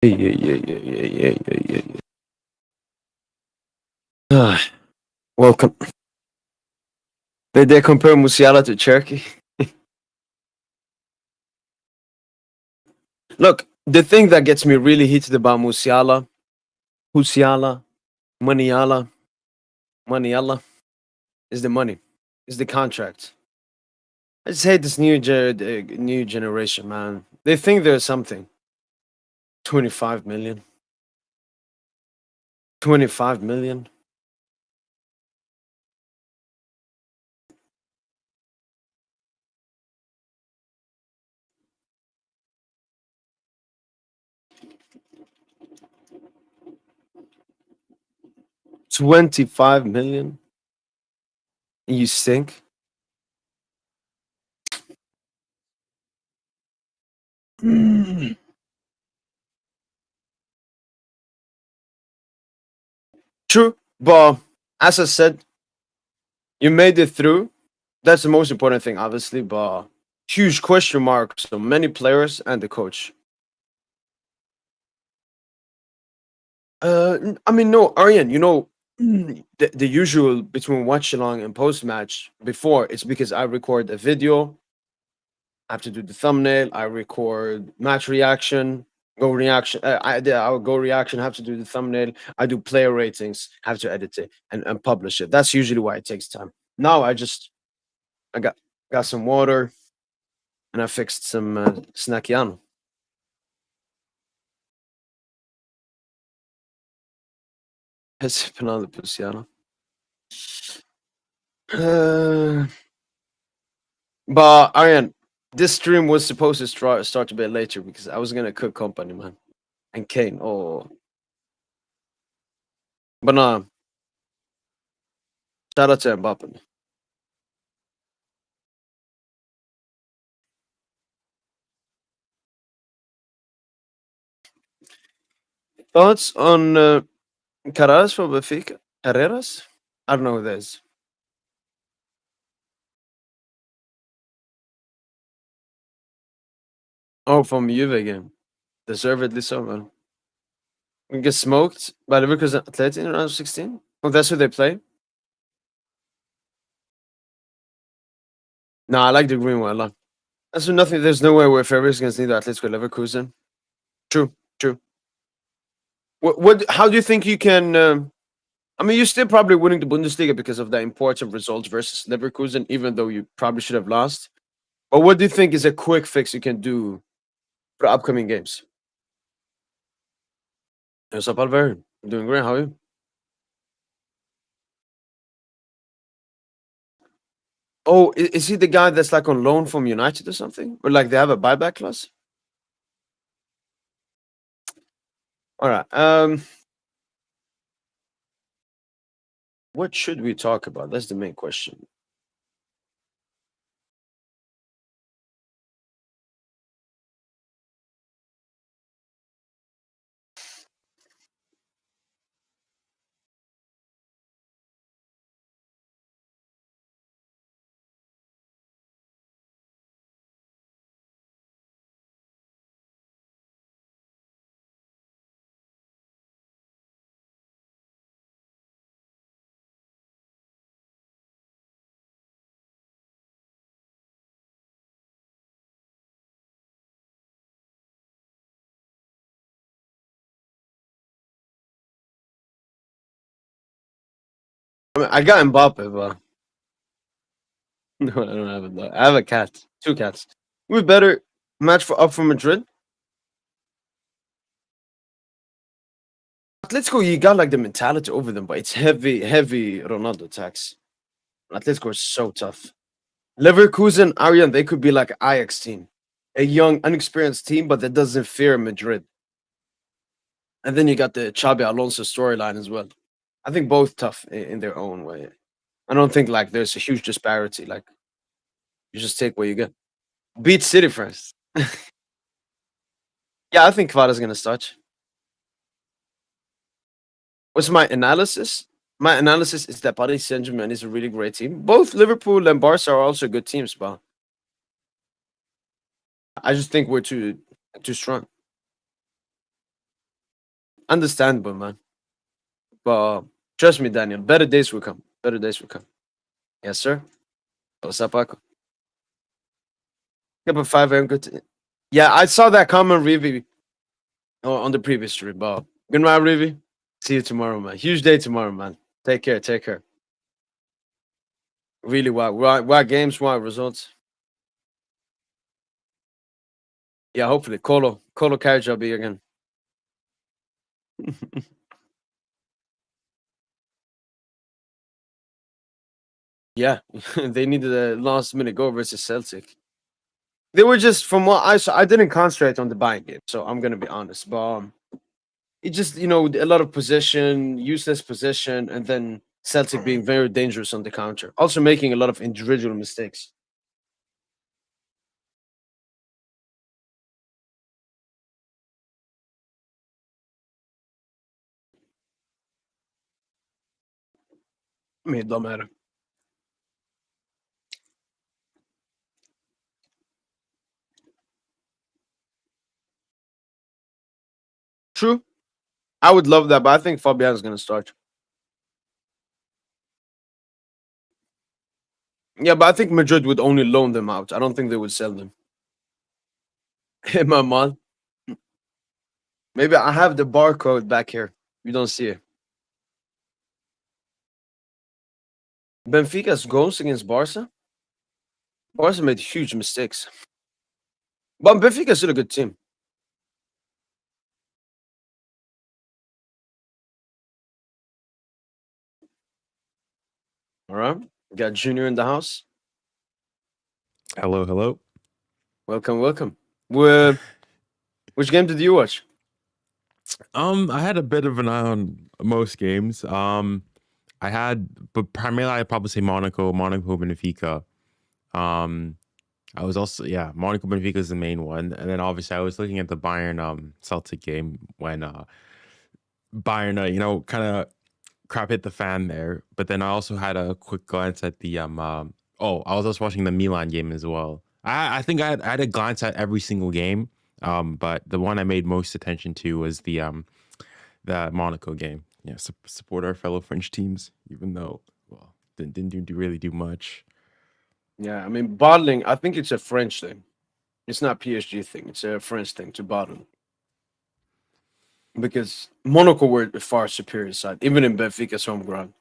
Yeah. Welcome. Did they compare Musiala to Cherokee? Look, the thing that gets me really heated about Musiala, Maniala, Maniala, is the money, is the contract. I just hate this new generation, man. They think there's something. 25 million. 25 million. $25 million. And you stink. True, but as I said, you made it through. That's the most important thing, obviously, but huge question marks on many players and the coach. I mean, no, Aryan, the usual between watch along and post match before, it's because I record a video, I have to do the thumbnail, I record match reaction, go reaction, our go reaction, have to do the thumbnail, I do player ratings, have to edit it and publish it. That's usually why it takes time. Now I got some water and I fixed some snackiano. Sipping on the pussiano. Uh, but Aryan, this stream was supposed to start a bit later because I was gonna cook company, man, and Kane. Oh, but nah, shout out to Mbappe. Thoughts on Carras from Benfica? Carreras? I don't know who that is. Oh, from Juve game. Deservedly so, man. We get smoked by Leverkusen Atleti in round of 16. Oh, that's who they play? Nah, I like the green one a lot. That's nothing. There's no way we're favorites against neither Atletico or Leverkusen. True, true. What? How do you think you can? I mean, you're still probably winning the Bundesliga because of the important results versus Leverkusen, even though you probably should have lost. But what do you think is a quick fix you can do for upcoming games? What's up, Alvar? I'm doing great. How are you? Oh, is he the guy that's like on loan from United or something? Or like they have a buyback clause? All right. What should we talk about? That's the main question. I mean, I got Mbappe, but no, I don't have a dog. I have a cat. Two cats. We better match for up for Madrid. Atletico, you got like the mentality over them, but it's heavy, heavy Ronaldo tax. Atletico is so tough. Leverkusen, Aryan, they could be like an Ajax team, a young, unexperienced team, but that doesn't fear Madrid. And then you got the Xabi Alonso storyline as well. I think both tough in their own way. I don't think like there's a huge disparity. Like you just take what you get. Beat City first. Yeah, I think Kvara's gonna start. What's my analysis? My analysis is that Paris Saint-Germain is a really great team. Both Liverpool and Barca are also good teams, but I just think we're too strong. Understandable, man. But trust me, Daniel, better days will come. Better days will come. Yes, sir. What's up, Paco? Yeah, but 5 a.m. Good. Yeah, I saw that comment review on the previous stream, but good night, Rivi. See you tomorrow, man. Huge day tomorrow, man. Take care. Take care. Really, what games, what results? Yeah, hopefully. Colo carriage will be again. Yeah, they needed a last minute goal versus Celtic. They were just from what I saw. I didn't concentrate on the Bayern game, so I'm gonna be honest. But it just a lot of possession, useless possession, and then Celtic being very dangerous on the counter. Also making a lot of individual mistakes. I mean, it don't matter. True. I would love that, but I think Fabian's gonna start. Yeah, but I think Madrid would only loan them out. I don't think they would sell them. In my mind. Maybe I have the barcode back here. You don't see it. Benfica's goals against Barca. Barca made huge mistakes. But Benfica's still a good team. All right. We got Junior in the house. Hello, hello. Welcome, welcome. Which game did you watch? I had a bit of an eye on most games. But primarily I'd probably say Monaco, Benfica. Um, I was also Monaco Benfica is the main one, and then obviously I was looking at the Bayern Celtic game when Bayern kind of crap hit the fan there. But then I also had a quick glance at the I was also watching the Milan game as well. I think I had a glance at every single game. But the one I made most attention to was the Monaco game. Yeah, support our fellow French teams, even though didn't really do much. Yeah, I mean bottling. I think it's a French thing. It's not PSG thing. It's a French thing to bottle because Monaco were the far superior side, even in Benfica's home ground.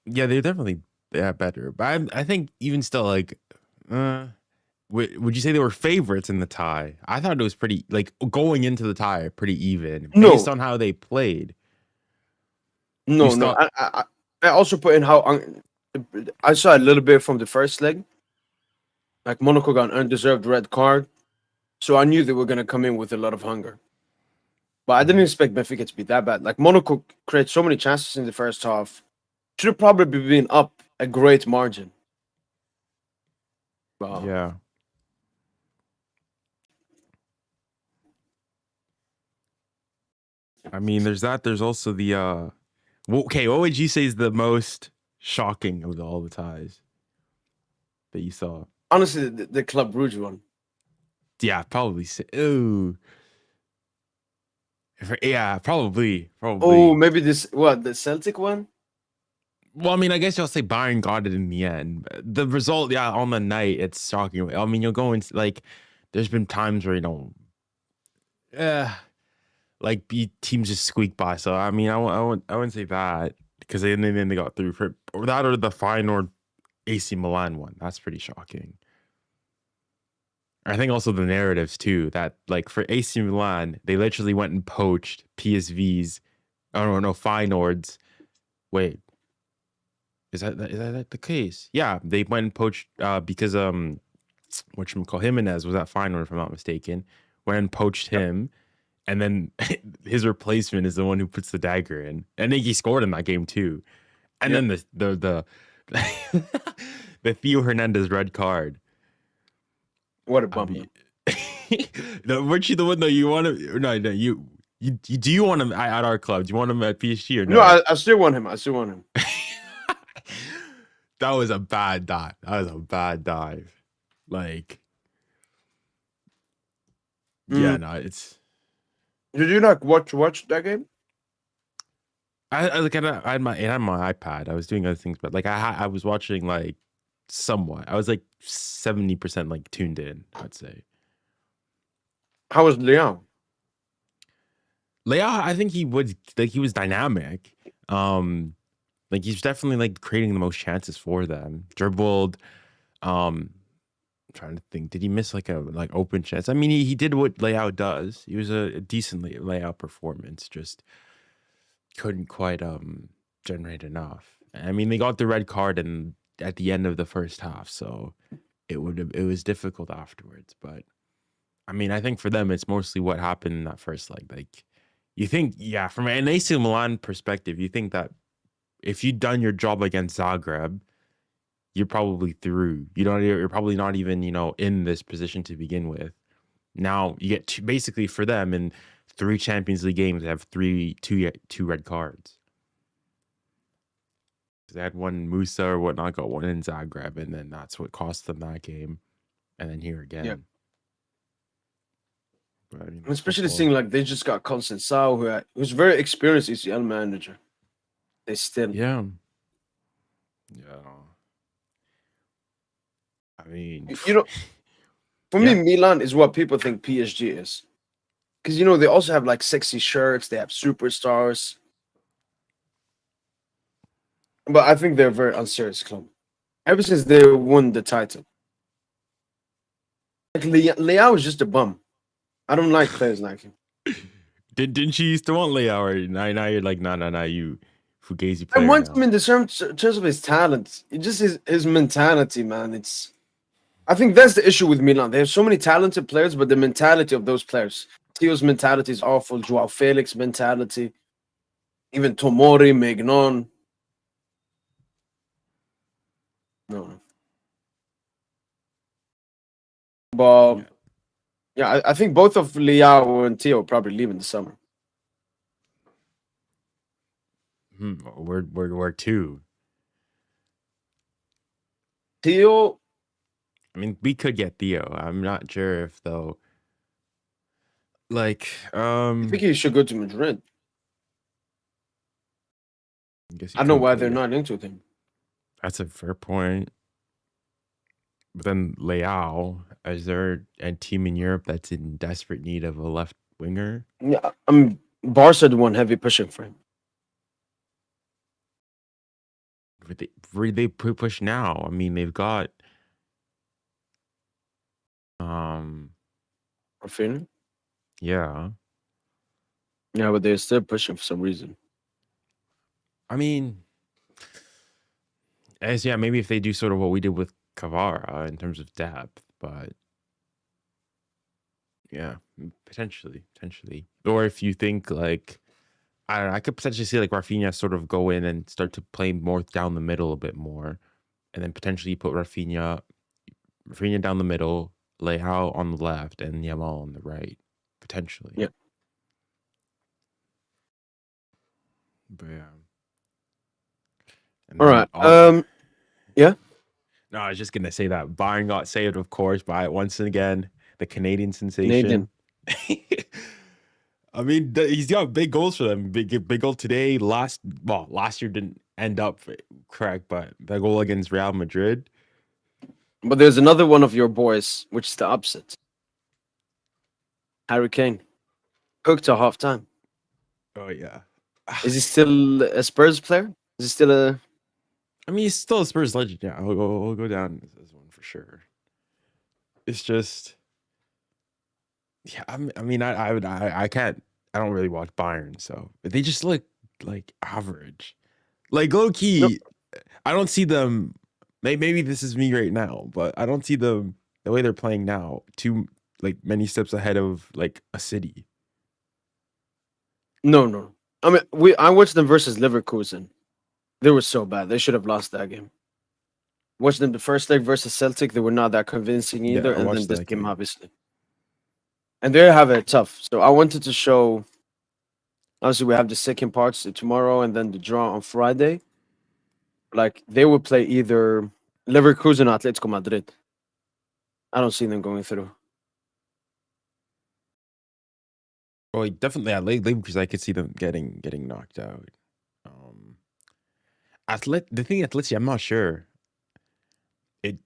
Yeah, they're better, but I think even still uh, would you say they were favorites in the tie? I thought it was pretty like going into the tie pretty even based No, on how they played. You no, no. thought I also put in how I saw a little bit from the first leg. Like Monaco got an undeserved red card, so I knew they were gonna come in with a lot of hunger. But I didn't expect Benfica to be that bad. Like Monaco created so many chances in the first half. Should have probably been up a great margin. Wow. Yeah. I mean, there's that. There's also the okay, what would you say is the most shocking of all the ties that you saw? Honestly, the Club Brugge one. Yeah, probably. Ooh. Yeah, probably. Oh, maybe the Celtic one? Well, I mean, I guess you'll say Bayern got it in the end. The result, yeah, on the night, it's shocking. I mean, you'll go and like, there's been times where like teams just squeak by. So I mean, I wouldn't say that because then they got through for or that or the Feyenoord AC Milan one. That's pretty shocking. I think also the narratives too. That like for AC Milan, they literally went and poached PSV's. Oh no, Feyenoord's. Wait, is that the case? Yeah, they went and poached because whatchamacall Jimenez was at Feyenoord if I'm not mistaken. Went and poached him, and then his replacement is the one who puts the dagger in. And I think he scored in that game too. And then the the Theo Hernandez red card. What a bummer. No, weren't you the one that you want to? No, you do you want him at our club? Do you want him at PSG or no? No, I still want him. I still want him. That was a bad dive. That was a bad dive. Like, yeah, no, it's. Did you like watch that game? I had my iPad. I was doing other things, but like I was watching like somewhat. I was like 70% like tuned in, I'd say. How was Leon? Leao, I think he was dynamic. Like he's definitely like creating the most chances for them. Dribbled. Trying to think, did he miss like a open chance? I mean, he did what Leao does. He was a decent Leao performance. Just couldn't quite generate enough. I mean, they got the red card and at the end of the first half, so it was difficult afterwards. But I mean, I think for them, it's mostly what happened in that first leg. Like, you think, yeah, from an AC Milan perspective, you think that if you'd done your job against Zagreb, you're probably through. You're probably not even, in this position to begin with. Now you get basically for them in 3 Champions League games, they have two red cards. They had one Musa or whatnot, got one in Zagreb, and then that's what cost them that game. And then here again. Yeah. But, especially seeing like they just got Conceição, who's very experienced ECL manager. They still. Yeah. I mean, for me, Milan is what people think PSG is. Because, they also have like sexy shirts, they have superstars. But I think they're a very unserious club. Ever since they won the title. Like Leao is just a bum. I don't like players like him. Didn't you used to want Leao? Or now you're like, nah, you Fugazi player. I want him in the terms of his talent. It just his mentality, man. I think that's the issue with Milan. They have so many talented players, but the mentality of those players. Theo's mentality is awful. Joao Felix mentality. Even Tomori, Maignan. No. But yeah, I think both of Leao and Theo probably leave in the summer. Where to? Theo. I mean, we could get Theo. I'm not sure if though. Like, I think he should go to Madrid. I don't know why they're not linked with him. That's a fair point. But then Leao, is there a team in Europe that's in desperate need of a left winger? Yeah, Barca the one heavy pushing for him. They push now. I mean, they've got Rafinha? Yeah. Yeah, but they're still pushing for some reason. I mean, maybe if they do sort of what we did with Kvara in terms of depth, but Yeah, potentially. Or if you think like I don't know, I could potentially see like Rafinha sort of go in and start to play more down the middle a bit more, and then potentially put Rafinha down the middle, Leao on the left, and Yamal on the right, potentially. Yeah. But yeah, and All then right. Yeah. no, I was just gonna say that Bayern got saved, of course, by once again the Canadian Canadian. sensation. I mean, he's got big goals for them. Big goal today. Last year didn't end up correct, but the goal against Real Madrid. But there's another one of your boys, which is the opposite. Harry Kane. Hooked to half time. Oh yeah. Is he still a Spurs player? Is he still a I mean, he's still a Spurs legend. Yeah, we'll go down as one for sure. It's just, yeah. I mean, I can't. I don't really watch Bayern, so they just look like average. Like low no key, I don't see them. Maybe this is me right now, but I don't see them the way they're playing now. Too like many steps ahead of like a City. no. I mean I watched them versus Leverkusen. They were so bad. They should have lost that game. Watched them the first leg versus Celtic, they were not that convincing Yeah, either. I And then watched this that game, game. obviously. And they have it tough. So I wanted to show obviously we have the second parts tomorrow and then the draw on Friday. Like they would play either Leverkusen or Atletico Madrid. I don't see them going through. Well, definitely at lately because I could see them getting knocked out. Um, the thing Atleti, I'm not sure. It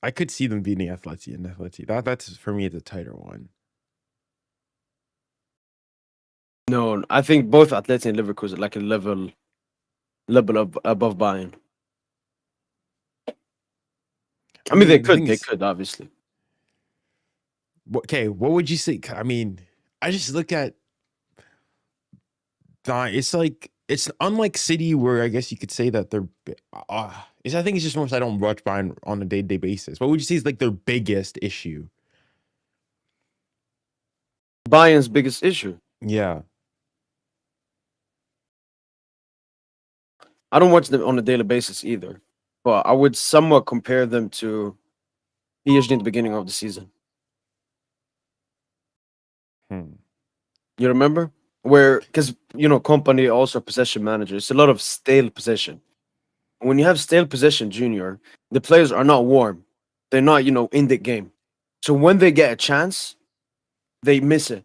I could see them beating Atleti and Atleti. That's for me the tighter one. No, I think both Atleti and Leverkusen like a level above Bayern. I mean, The thing they is, could obviously. okay, what would you say? I mean, I just look at it's like it's unlike City, where I guess you could say that they're. I think it's just more I don't watch Bayern on a day-to-day basis. What would you say is like their biggest issue? Bayern's biggest issue. Yeah. I don't watch them on a daily basis either, but I would somewhat compare them to PSG in the beginning of the season. Hmm. You remember where because company also possession manager. It's a lot of stale possession. When you have stale possession, Junior, the players are not warm. They're not in the game. So when they get a chance, they miss it.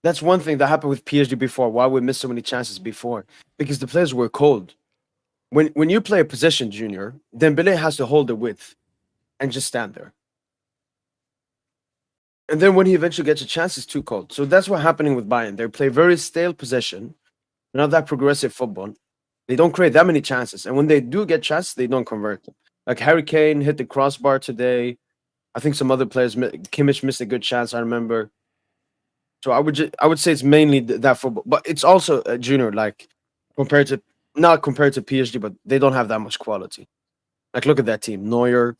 That's one thing that happened with PSG before. Why we missed so many chances before? Because the players were cold. When you play a possession, Junior, Dembele has to hold the width and just stand there. And then when he eventually gets a chance, it's too cold. So that's what's happening with Bayern. They play very stale possession, not that progressive football. They don't create that many chances. And when they do get chances, they don't convert them. Like Harry Kane hit the crossbar today. I think some other players, Kimmich missed a good chance, I remember. So I would say it's mainly that football. But it's also a Junior, like not compared to PSG, but they don't have that much quality. Like look at that team. Neuer,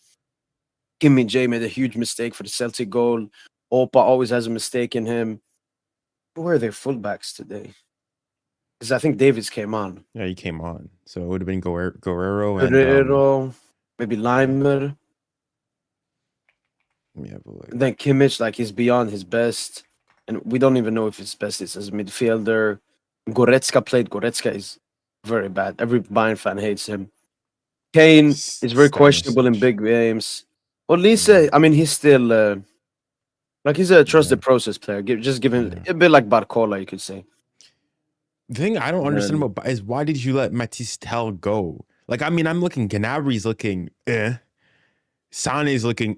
Kim Min Jae made a huge mistake for the Celtic goal. Opa always has a mistake in him. Who are their fullbacks today? Because I think Davies came on. Yeah, he came on, so it would have been Guerrero and Guerrero, maybe Leimer. let me have a look. And then Kimmich, like he's beyond his best. And we don't even know if his best is as a midfielder. Goretzka played. Goretzka is very bad. Every Bayern fan hates him. Kane is very questionable in Stanisic. big games. Well, Lisa, Yeah, I mean, he's still like he's a yeah, trusted process player. Just give him yeah. a bit like Barcola, you could say. The thing I don't understand Then about is why did you let Matisse Tell go? Like, I mean, I'm looking. Gnabry's looking Sane's looking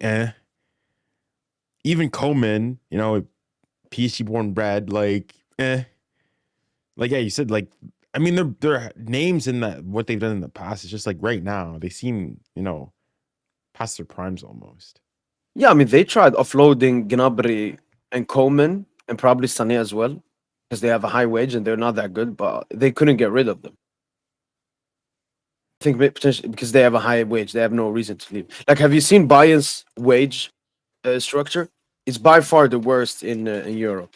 Even Coleman, PSG born bred, like Like yeah, you said like I mean their names in that what they've done in the past is just like right now they seem past their primes almost. yeah, I mean they tried offloading Gnabry and Coleman and probably Sané as well because they have a high wage and they're not that good, but they couldn't get rid of them. I think potentially because they have a high wage, they have no reason to leave. Like, have you seen Bayern's wage structure? it's by far the worst in Europe.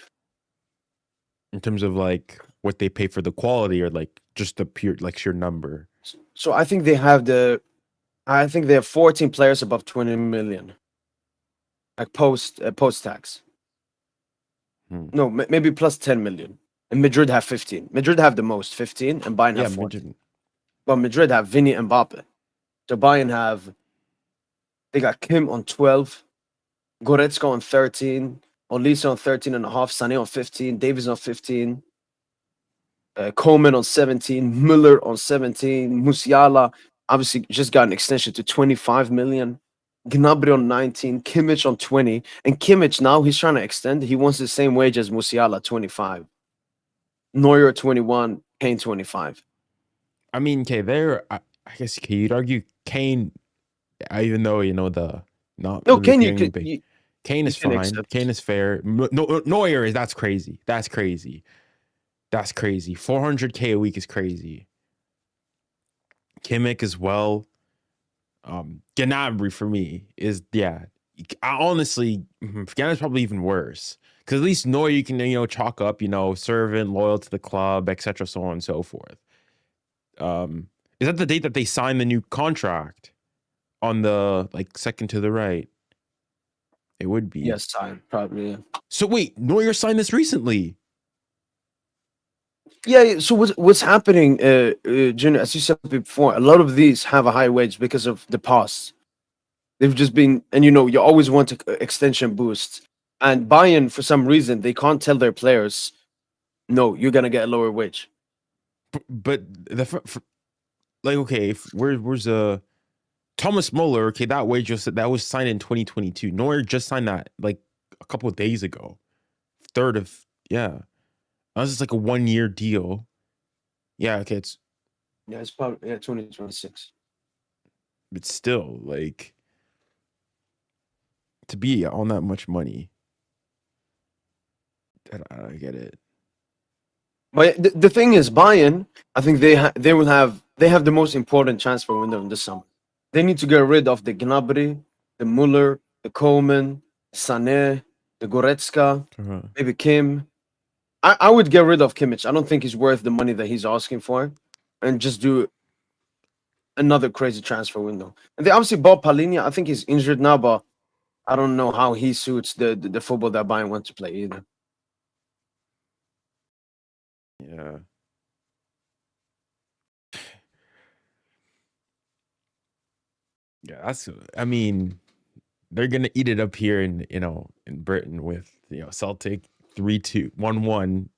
In terms of like what they pay for the quality or like just the pure like sheer number. So I think they have 14 players above 20 million, like post tax. Hmm. No, maybe plus 10 million. And Madrid have 15. Madrid have the most, 15, and Bayern Yeah, have 14. Madrid. But Madrid have Vinny and Mbappe. So Bayern have, they got Kim on 12, Goretzka on 13, Olise on 13 and a half, Sané on 15, Davies on 15, Coleman on 17, Müller on 17, Musiala obviously just got an extension to 25 million. Gnabry on 19, Kimmich on 20, and Kimmich now he's trying to extend. He wants the same wage as Musiala, 25. Neuer 21, Kane 25. I mean, okay, there. I guess okay, you'd argue Kane, even though you know the not No, really Kane, you getting any could big. Kane you is can fine. accept. Kane is fair. No, Neuer is that's crazy. That's crazy. That's crazy. 400K a week is crazy. Kimmich as well. Gnabry for me is yeah. I honestly, Gnabry's probably even worse because at least Neuer you can chalk up servant, loyal to the club, etc. So on and so forth. Is that the date that they signed the new contract on the like second to the right? It would be. Yes, I probably. Yeah. So wait, Neuer signed this recently. Yeah, so what's happening, Junior? As you said before, a lot of these have a high wage because of the past. They've just been, and you always want to extension boost. And Bayern, for some reason, they can't tell their players, no, you're gonna get a lower wage. But like okay, where's Thomas Muller? Okay, that wage that was signed in 2022. Neuer just signed that like a couple of days ago. Third of yeah, that was just like a 1 year deal. Yeah, okay, It's probably 2026. it's still like to be on that much money. I get it. But the thing is, Bayern, I think they have the most important transfer window in the summer. They need to get rid of the Gnabry, the Muller, the Coleman, Sané, the Goretzka, Uh-huh. maybe Kim. I would get rid of Kimmich. I don't think he's worth the money that he's asking for, and just do another crazy transfer window. And they obviously bought Palhinha. I think he's injured now, but I don't know how he suits the football that Bayern want to play either. Yeah. Yeah, I mean, they're gonna eat it up here in Britain with Celtic 3-2, 1-1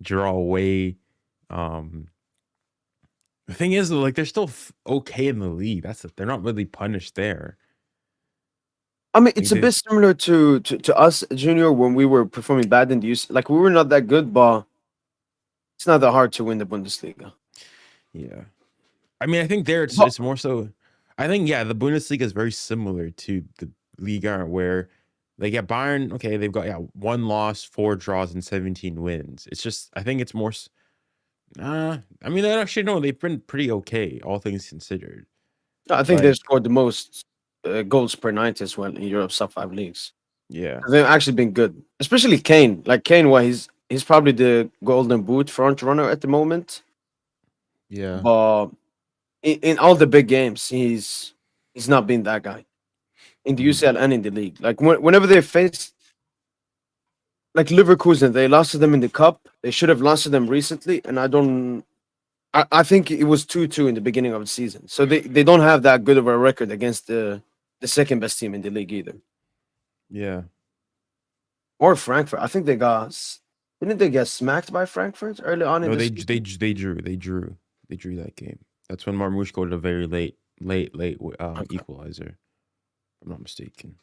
draw away. Um the thing is though, like they're still okay in the league. They're not really punished there. I mean, Like it's a bit similar to us, Junior, when we were performing bad in the youth. Like we were not that good, but it's not that hard to win the Bundesliga. yeah. I mean, I think there But it's more so. I think yeah, the Bundesliga is very similar to the Liga where they get Bayern. Okay, they've got 1 loss, 4 draws, and 17 wins. It's just I think it's more. I mean, actually no, they've been pretty okay, all things considered. I think they've Like scored the most goals per night as well in Europe's top five leagues. yeah, They've actually been good, especially Kane. Like Kane, well, he's probably the Golden Boot front runner at the moment. yeah. But in all the big games, he's not been that guy in the Mhm. UCL and in the league. Like whenever they faced like Leverkusen, they lost to them in the cup. They should have lost to them recently, and I think it was 2-2 in the beginning of the season. So they don't have that good of a record against the second best team in the league either. Yeah. Or Frankfurt. I think didn't they get smacked by Frankfurt early on in No, the they season? drew that game. That's when Marmoush scored a very late Okay. equalizer. If I'm not mistaken.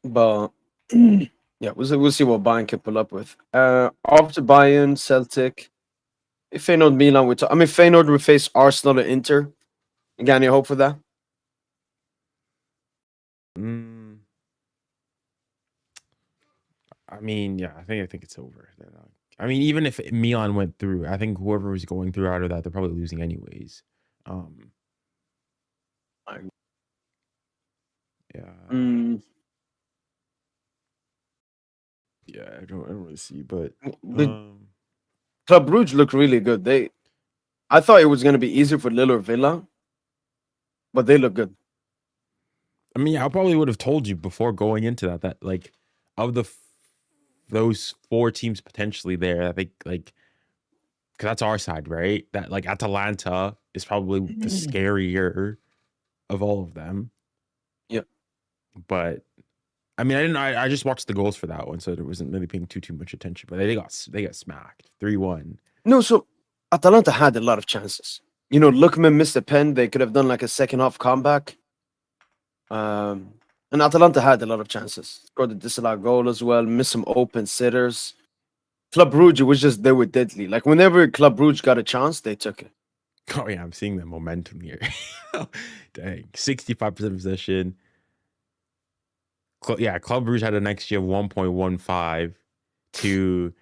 But yeah, we'll see what Bayern can pull up with. After Bayern, Celtic, if Feyenoord, Milan, I mean Feyenoord will face Arsenal and Inter. You got any hope for that? Mm, I mean, yeah, I think it's over. I mean, even if Milan went through, I think whoever was going through out of that, they're probably losing anyways. Um, I- Yeah. Mm, Yeah, I don't really see, but the Club Brugge look really good. I thought it was going to be easier for Lille or Villa, but they look good. I mean, I probably would have told you before going into that like of those 4 teams potentially there, I think like because that's our side, right? That like Atalanta is probably the scarier of all of them. Yeah. But I mean, I just watched the goals for that one, so there wasn't really paying too much attention. But they got smacked 3-1. No, so Atalanta had a lot of chances. You know, Lookman missed a pen. They could have done like a second half comeback. And Atalanta had a lot of chances. Scored a disallowed goal as well. Missed some open sitters. Club Brugge was just they were deadly. Like whenever Club Brugge got a chance, they took it. Oh yeah, I'm seeing the momentum here. Dang, 65% possession. Club Brugge had an XG of 1.15 to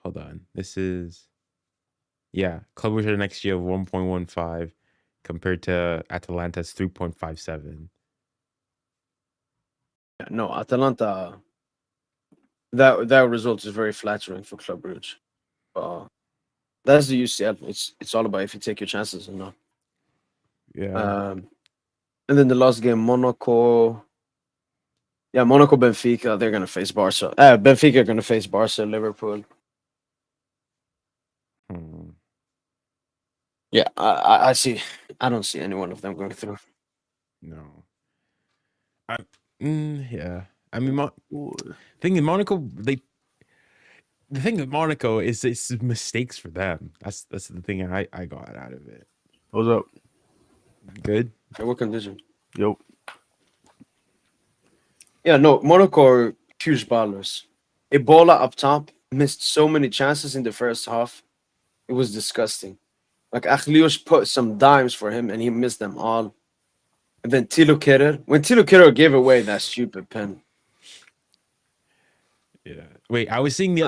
hold on. This is Club Brugge had an XG of 1.15 compared to Atalanta's 3.57. Yeah, no, Atalanta. That result is very flattering for Club Brugge. That's the UCL. It's all about if you take your chances or not. Yeah. And then the last game, Monaco. Yeah, Monaco, Benfica. They're gonna face Barca. Benfica are gonna face Barca, Liverpool. Yeah, I see. I don't see any one of them going through. No. Yeah. I mean, thing in Monaco, the thing with Monaco is it's mistakes for them. That's the thing I got out of it. What's up? Good. Okay, what condition? Yo. Yeah, no, Monaco are huge ballers. Ebola up top missed so many chances in the first half. It was disgusting. Like Achlios put some dimes for him and he missed them all. And then Tilo Kerrer, when Tilo Kerrer gave away that stupid pen. Yeah. Wait, I was seeing the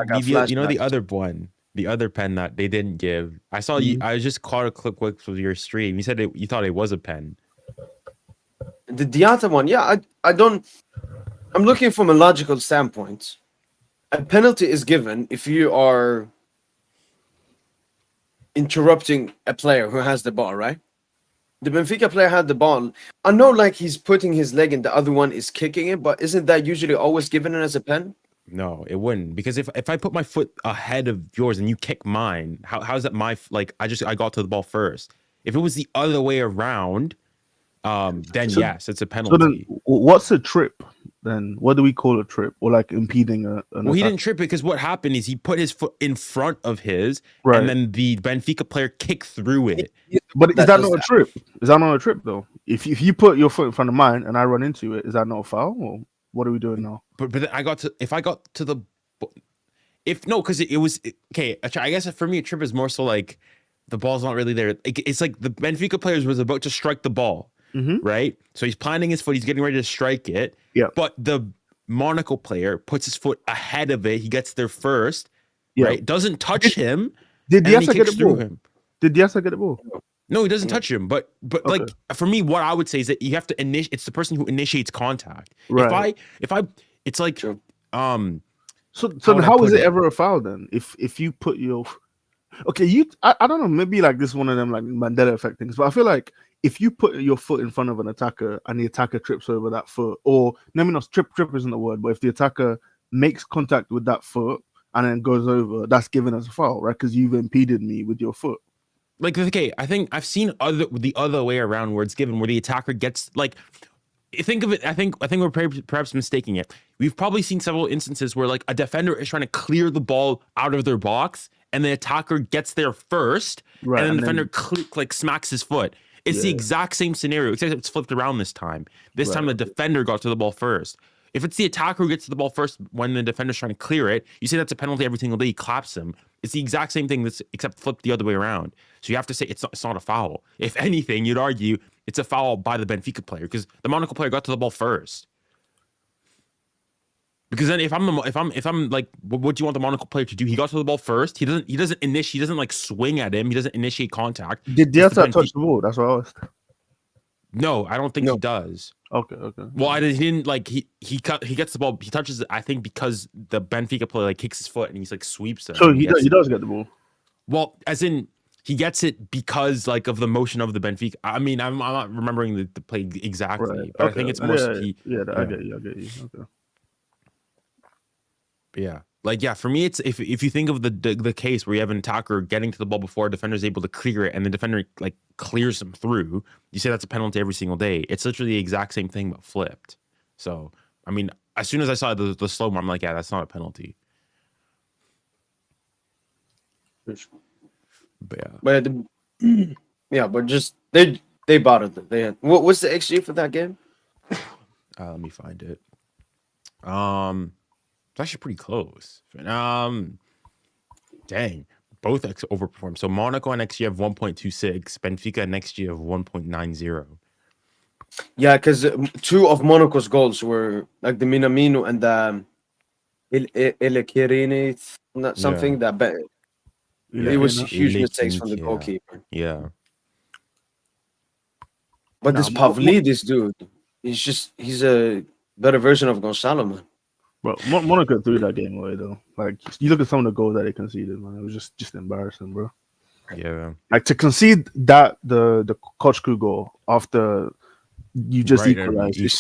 other pen that they didn't give. I saw you. I just caught a clip with your stream. You said you thought it was a pen. The Diatta one, yeah, I don't. I'm looking from a logical standpoint. A penalty is given if you are interrupting a player who has the ball, right? The Benfica player had the ball. I know, like he's putting his leg and the other one is kicking it, but isn't that usually always given as a pen? No, it wouldn't, because if I put my foot ahead of yours and you kick mine, how's that my like I got to the ball first? If it was the other way around, then yes, it's a penalty. So then, what's a trip? Then what do we call a trip, or like impeding an Well, he attack? didn't trip because what happened is he put his foot in front of his, Right. and then the Benfica player kicked through it. But is that does not a that. trip? Is that not a trip though? If you put your foot in front of mine and I run into it, is that not a foul? Or what are we doing now? But then if I got to the because it was okay. I guess for me a trip is more so like the ball's not really there. It's like the Benfica players was about to strike the ball, right? So he's planting his foot. He's getting ready to strike it. Yeah. But the Monaco player puts his foot ahead of it. He gets there first, Yeah. right? Doesn't touch him. Did and then he Diasa get kicks the ball? through him. Did Diasa get the ball? No, he doesn't touch him. But Okay. like for me, what I would say is that you have to initiate. It's the person who initiates contact. Right. If I, it's like True. So would I how is put it it? ever a foul then? If you put your I don't know, maybe like this is one of them like Mandela effect things, but I feel like if you put your foot in front of an attacker and the attacker trips over that foot, or no, I mean, trip isn't the word, but if the attacker makes contact with that foot and then goes over, that's given as a foul, right? Because you've impeded me with your foot. like okay, I think I've seen the other way around where it's given where the attacker gets like. Think of it. I think we're perhaps mistaking it. We've probably seen several instances where like a defender is trying to clear the ball out of their box, and the attacker gets there first, Right, and then the and defender smacks his foot. It's the exact same scenario, except it's flipped around this time. This time the defender got to the ball first. If it's the attacker who gets to the ball first when the defender's trying to clear it, you say that's a penalty every single day. He claps him. It's the exact same thing, except flipped the other way around. So you have to say it's not a foul. If anything, you'd argue it's a foul by the Benfica player because the Monaco player got to the ball first. Because then if I'm like, what do you want the Monaco player to do? He got to the ball first. He doesn't initiate. He doesn't like swing at him. He doesn't initiate contact. Did Diasa touch the ball? That's what I asked. No, I don't think No. he does. Okay. Well, he didn't like he gets the ball. He touches it. I think because the Benfica player like kicks his foot and he's like sweeps him. So and he gets does get the ball. Well, as in he gets it because like of the motion of the Benfica. I mean, I'm not remembering the play exactly, Right. but Okay. I think it's more I get you. Okay. Yeah. Like, yeah, for me, it's if you think of the case where you have an attacker getting to the ball before a defender is able to clear it and the defender like clears him through, you say that's a penalty every single day. It's literally the exact same thing but flipped. So, I mean, as soon as I saw the slow-mo, I'm like, yeah, that's not a penalty. But yeah. But yeah, but just they bottled it. They had what's the XG for that game? Let me find it. It's actually pretty close. Dang, both overperformed. So Monaco and XG have 1.26, Benfica and XG have 1.90. Yeah, because two of Monaco's goals were like the Minamino and the Elekirini, not something that it was huge mistakes from the goalkeeper. Yeah. But this Pavlidis dude, he's a better version of Gonzalo, man. Bro, Monaco threw that game away though. Like you look at some of the goals that they conceded, man. It was just embarrassing, bro. Yeah. Like to concede that the Kochku goal after you just equalize. It's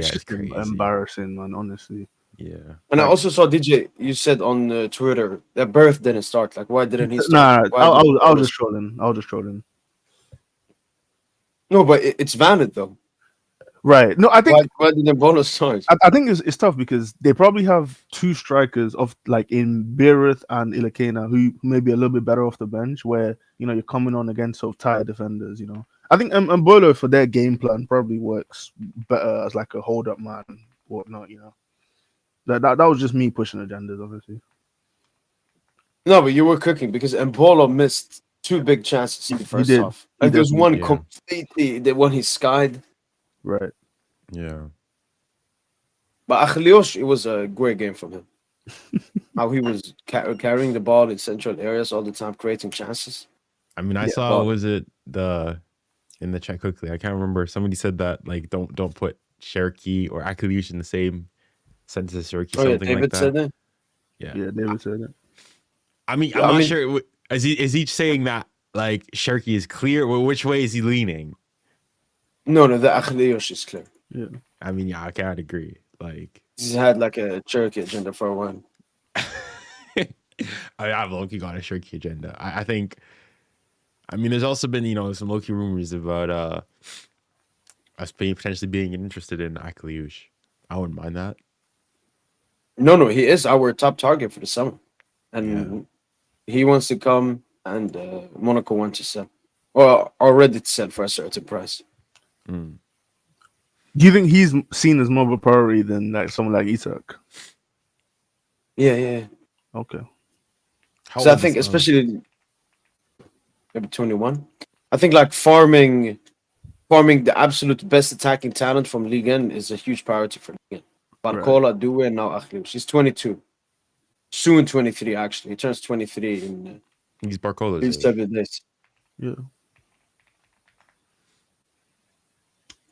just crazy. Embarrassing, man. Honestly. Yeah. And I also saw DJ. You said on Twitter that Birth didn't start. Like, why didn't he start? Nah, I was just trolling. No, but it's valid though. Right. No, I think why didn't Bono start? I think it's tough because they probably have two strikers of like in Beirut and Ilekena who may be a little bit better off the bench where you're coming on against sort of tired defenders, I think Mbolo for their game plan probably works better as like a hold up man, whatnot, That was just me pushing agendas, obviously. No, but you were cooking because Mbolo missed two big chances in the first half. Like there's one completely the one he skied. Right. Yeah. But Achiliosh, it was a great game from him. How he was carrying the ball in central areas all the time, creating chances. I mean, I saw was it in the chat quickly. I can't remember. Somebody said that like don't put Cherki or Achiliosh in the same sentence as Cherki. Oh, something David like that. Said that. Yeah, David said that. I mean, I'm not sure. Is he saying that like Cherki is clear? Which way is he leaning? No, the Achiliosh is clear. Yeah. I mean, yeah, I can't agree. Like he's had like a Cherki agenda for a while. I've low-key got a Cherki agenda. I think. I mean, there's also been some low-key rumors about us potentially being interested in Achiliosh. I wouldn't mind that. No, he is our top target for the summer, and he wants to come, and Monaco wants to sell, or already to sell for a certain price. Mm. Do you think he's seen as more of a priority than like someone like Isak? Yeah. Okay. So I think especially maybe 21. I think like farming the absolute best attacking talent from Ligue 1 is a huge priority for Ligue 1. Barcola, Doué, and now Achiliosh. She's 22. Soon 23, actually. He turns 23 in he's Barcola's age. 7 days. Yeah.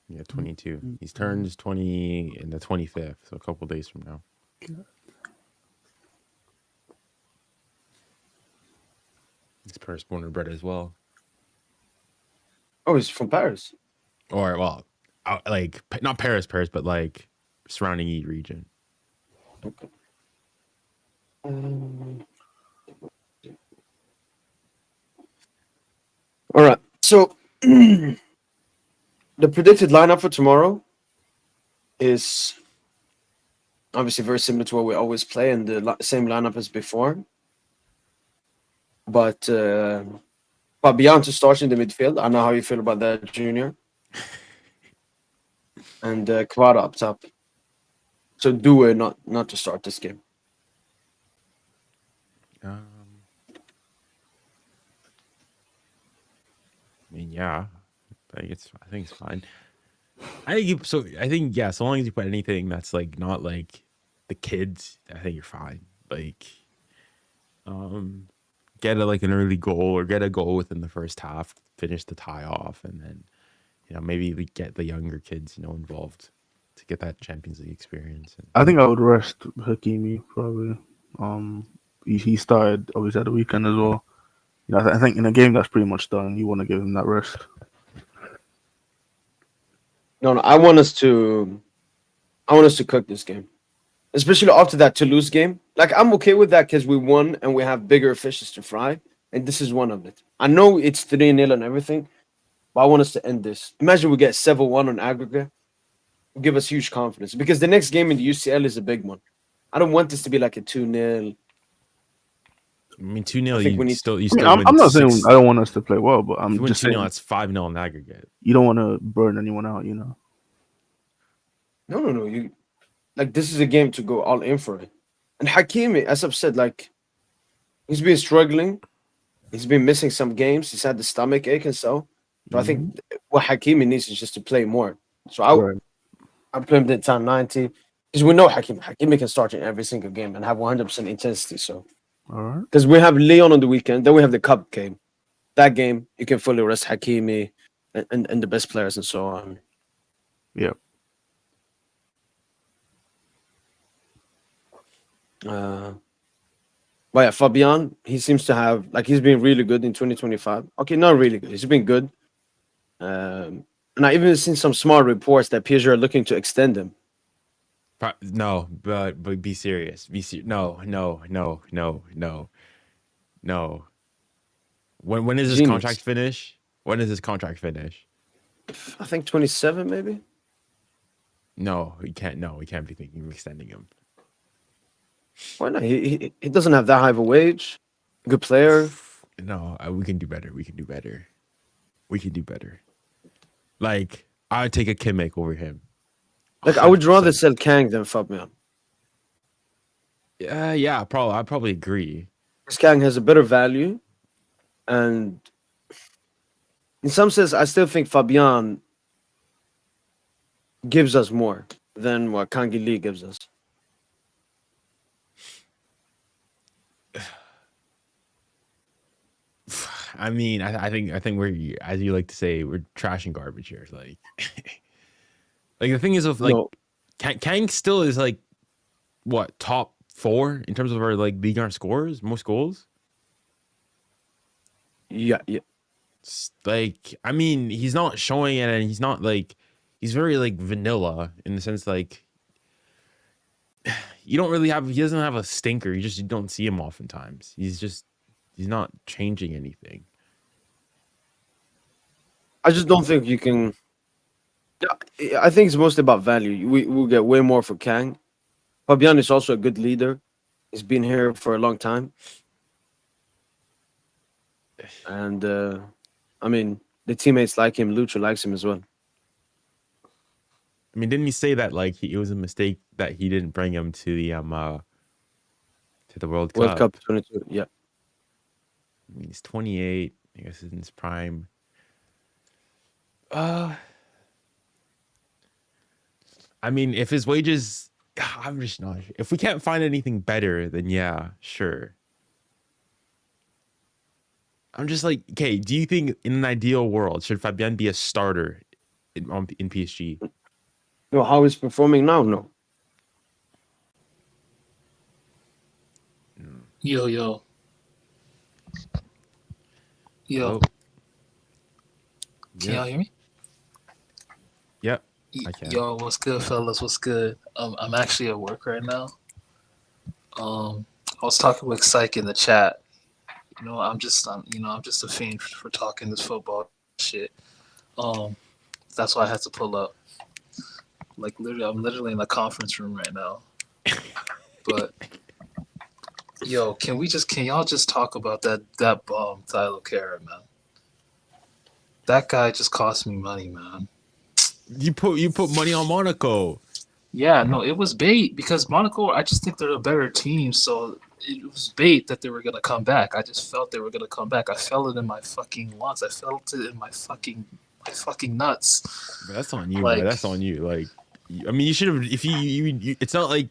Yeah, 22. He turns 20 in the 25th, so a couple days from now. He's Paris born and bred as well. Oh, he's from Paris. Or, well, like, not Paris, but like surrounding region. Okay. All right. So, the predicted lineup for tomorrow is obviously very similar to what we always play and the same lineup as before. But Fabian to start in the midfield. I don't know how you feel about that, Junior. And Kvara up top. So Doué not to start this game. I mean, yeah, I think it's fine. So long as you put anything that's like not like the kids, I think you're fine. Like, get an early goal or get a goal within the first half, finish the tie off, and then maybe we get the younger kids, involved to get that Champions League experience. I think I would rest Hakimi probably. He started obviously at the weekend as well. I think in a game that's pretty much done, you want to give him that rest. No, I want us to cook this game, especially after that Toulouse game. Like, I'm okay with that because we won and we have bigger fishes to fry, and this is one of it. I know it's 3-0 and everything, but I want us to end this. Imagine we get 7-1 on aggregate. It'll give us huge confidence because the next game in the UCL is a big one. I don't want this to be like a 2-0. I mean, 2-0. I think You we need- still. You I still. mean, win I'm not saying six- I don't want us to play well, but If I'm you win just 2-0, saying that's 5-0 in aggregate. you don't want to burn anyone out. No. You like, this is a game to go all in for it. And Hakimi, as I've said, like, he's been struggling. He's been missing some games. He's had the stomach ache and so. So I think what Hakimi needs is just to play more. So I play him at time 90 because we know Hakimi can start in every single game and have 100% intensity. So All right. because we have Leon on the weekend, then we have the cup game. That game you can fully rest Hakimi and the best players and so on. Yeah. But yeah, Fabian, he seems to have, like, he's been really good in 2025. Okay, not really good. He's been good. And I even seen some small reports that PSG are looking to extend him. No, but be serious. No. When is his Genius. contract finish? When does his contract finish? I think 27 maybe. No, he can't. No, we can't be thinking of extending him. Why not? He doesn't have that high of a wage. Good player. No, we can do better. We can do better. Like, I would take a Kimmich over him. Like, I would rather 100%. sell Kang than Fabian. Yeah, probably. I probably agree. Because Kang has a better value, and in some sense, I still think Fabian gives us more than what Kangi Lee gives us. I mean, I think we're, as you like to say, we're trashing garbage here. Like, like the thing is, with like, No. Kang still is like, what, top 4 in terms of our like Ligue 1 scores, most goals. Yeah. Like, I mean, he's not showing it, and he's not like, he's very like vanilla in the sense like, he doesn't have a stinker. You don't see him oftentimes. He's not changing anything. I just don't think you can. Yeah, I think it's mostly about value. We'll get way more for Kang. Fabian is also a good leader. He's been here for a long time. And, I mean, the teammates like him. Lucho likes him as well. I mean, didn't he say that like it was a mistake that he didn't bring him to the World Cup? World Cup 22, yeah. I mean, he's 28. I guess he's in his prime. I mean, if his wages, I'm just not. If we can't find anything better, then yeah, sure. I'm just like, okay. Do you think in an ideal world should Fabian be a starter in PSG? No, how he's performing now? No. Yo. Oh. Can y'all hear me? Yep. I can. Yo, what's good, fellas? What's good? I'm actually at work right now. I was talking with Psych in the chat. I'm just a fiend for talking this football shit. That's why I had to pull up. Like, I'm literally in the conference room right now. But yo, can y'all just talk about that bum Tyler Carey, man? That guy just cost me money, man. You put money on Monaco. Yeah, no, it was bait because Monaco, I just think they're a better team, so it was bait that they were gonna come back. I just felt they were gonna come back. I felt it in my fucking lungs. I felt it in my fucking nuts. But that's on you, Like- bro. That's on you. Like, I mean, you should have. If you, it's not like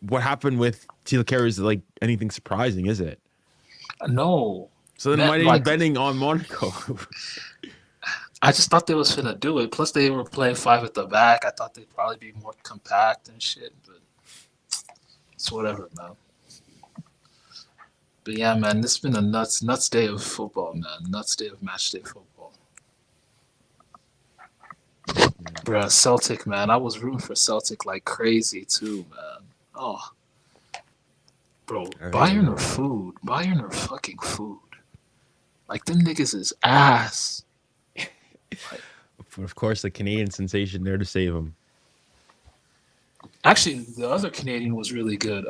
what happened with Teal Carey is like anything surprising, is it? No, So then Man, why are you like- betting on Monaco? I just thought they was finna do it. Plus, they were playing 5 at the back. I thought they'd probably be more compact and shit, but it's whatever, man. But yeah, man, this has been a nuts day of football, man. Nuts day of match day football. Bruh, Celtic, man. I was rooting for Celtic like crazy too, man. Oh, bro, Bayern are food. Bayern are fucking food. Like, them niggas is ass. Of course, the Canadian sensation there to save him. Actually, the other Canadian was really good.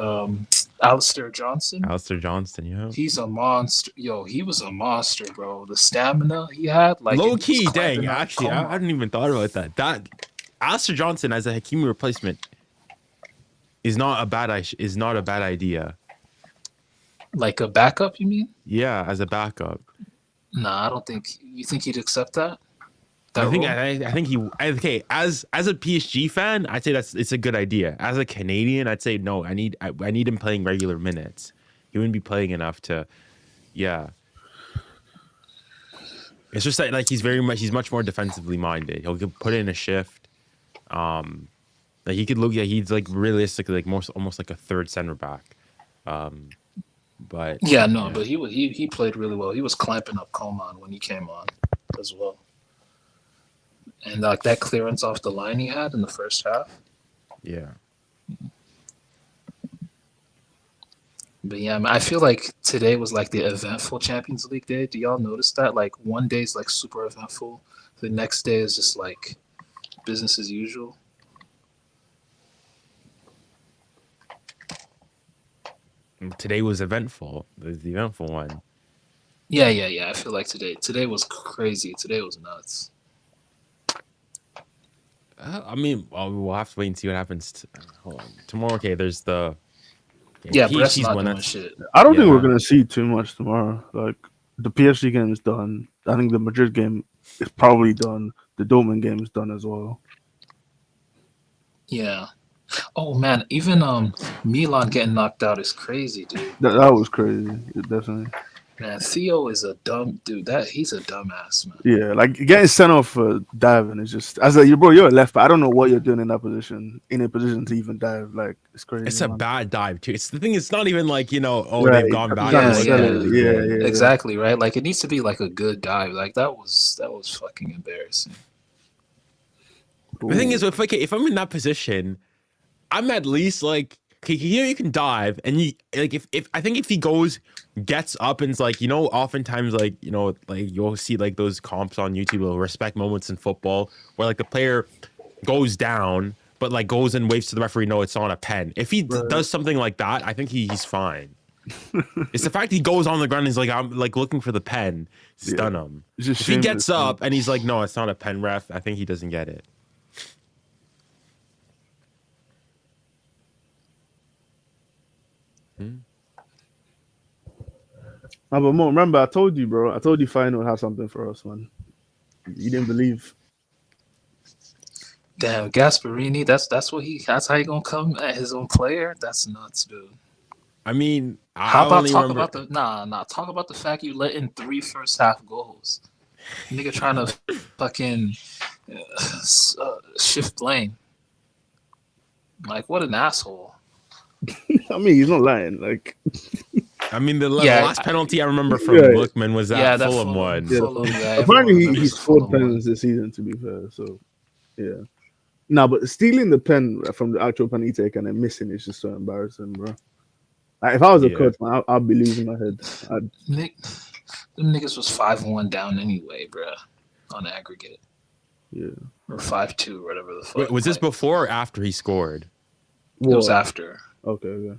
Alistair Johnson. Alistair Johnston, yeah. He's a monster. Yo, he was a monster, bro. The stamina he had, like, Low and he key, was dang. climbing up Actually, I Coleman. hadn't even thought about that. That Alistair Johnson as a Hakimi replacement is not a bad idea. Like a backup, you mean? Yeah, as a backup. Nah, I don't think. You think he'd accept that? I think role? I think he okay as a PSG fan, I'd say it's a good idea. As a Canadian, I'd say no. I need him playing regular minutes. He wouldn't be playing enough to, yeah. It's just that like he's much more defensively minded. He'll put in a shift. Like he could look. Yeah, he's like realistically like almost like a third center back. But Yeah, no, but he played really well. He was clamping up Coman when he came on as well. And like that clearance off the line he had in the first half. yeah. But yeah, man, I feel like today was like the eventful Champions League day. Do y'all notice that? Like, one day is like super eventful. The next day is just like business as usual. Today was eventful. It was the eventful one. Yeah. I feel like today was crazy. Today was nuts. I mean, we'll have to wait and see what happens. Hold on. Tomorrow, okay, there's the... Yeah, Brestois PSG's not one. doing shit. I don't think Yeah. we're gonna see too much tomorrow. Like, the PSG game is done. I think the Madrid game is probably done. The Dortmund game is done as well. Yeah. Oh man, even Milan getting knocked out is crazy, dude. That was crazy. Definitely. Man, Theo is a dumb dude. He's a dumbass, man. Yeah, like getting sent off for diving is just as a bro. You're a left back. I don't know what you're doing in that position. In a position to even dive, like it's crazy. It's a man. bad dive, too. It's the thing, it's not even like, Right, they've gone back. yeah, and yeah, looked at it. yeah. Exactly, right? Like, it needs to be like a good dive. Like, that was fucking embarrassing. The thing is, if I'm in that position, I'm at least like, okay, here you can dive, and you like if I think if he gets up and it's like, oftentimes like like you'll see like those comps on YouTube of respect moments in football where like the player goes down but like goes and waves to the referee, no, it's on a pen. If he does something like that, I think he's fine. It's the fact he goes on the ground and he's like, I'm like looking for the pen, stun him. If he gets up and he's like, no, it's not a pen, ref, I think he doesn't get it. No, but Mo, remember, I told you, bro. I told you Final had something for us, man. You didn't believe. Damn, Gasparini, that's how he gonna come at his own player? That's nuts, dude. I mean, How about talk remember... about talk about the fact you let in 3 first half goals. Nigga trying to fucking shift blame. Like, what an asshole. I mean, he's not lying. Like, I mean, the last penalty I remember from Lookman was that Fulham one. Apparently, he scored pens this season, to be fair. So, yeah. No, but stealing the pen from the actual penalty take and then missing is just so embarrassing, bro. Like, if I was a coach, man, I'd be losing my head. Them niggas was 5-1 down anyway, bro, on aggregate. Yeah. Or 5-2, whatever the fuck. Wait, was this before or after he scored? It was after. Okay, yeah.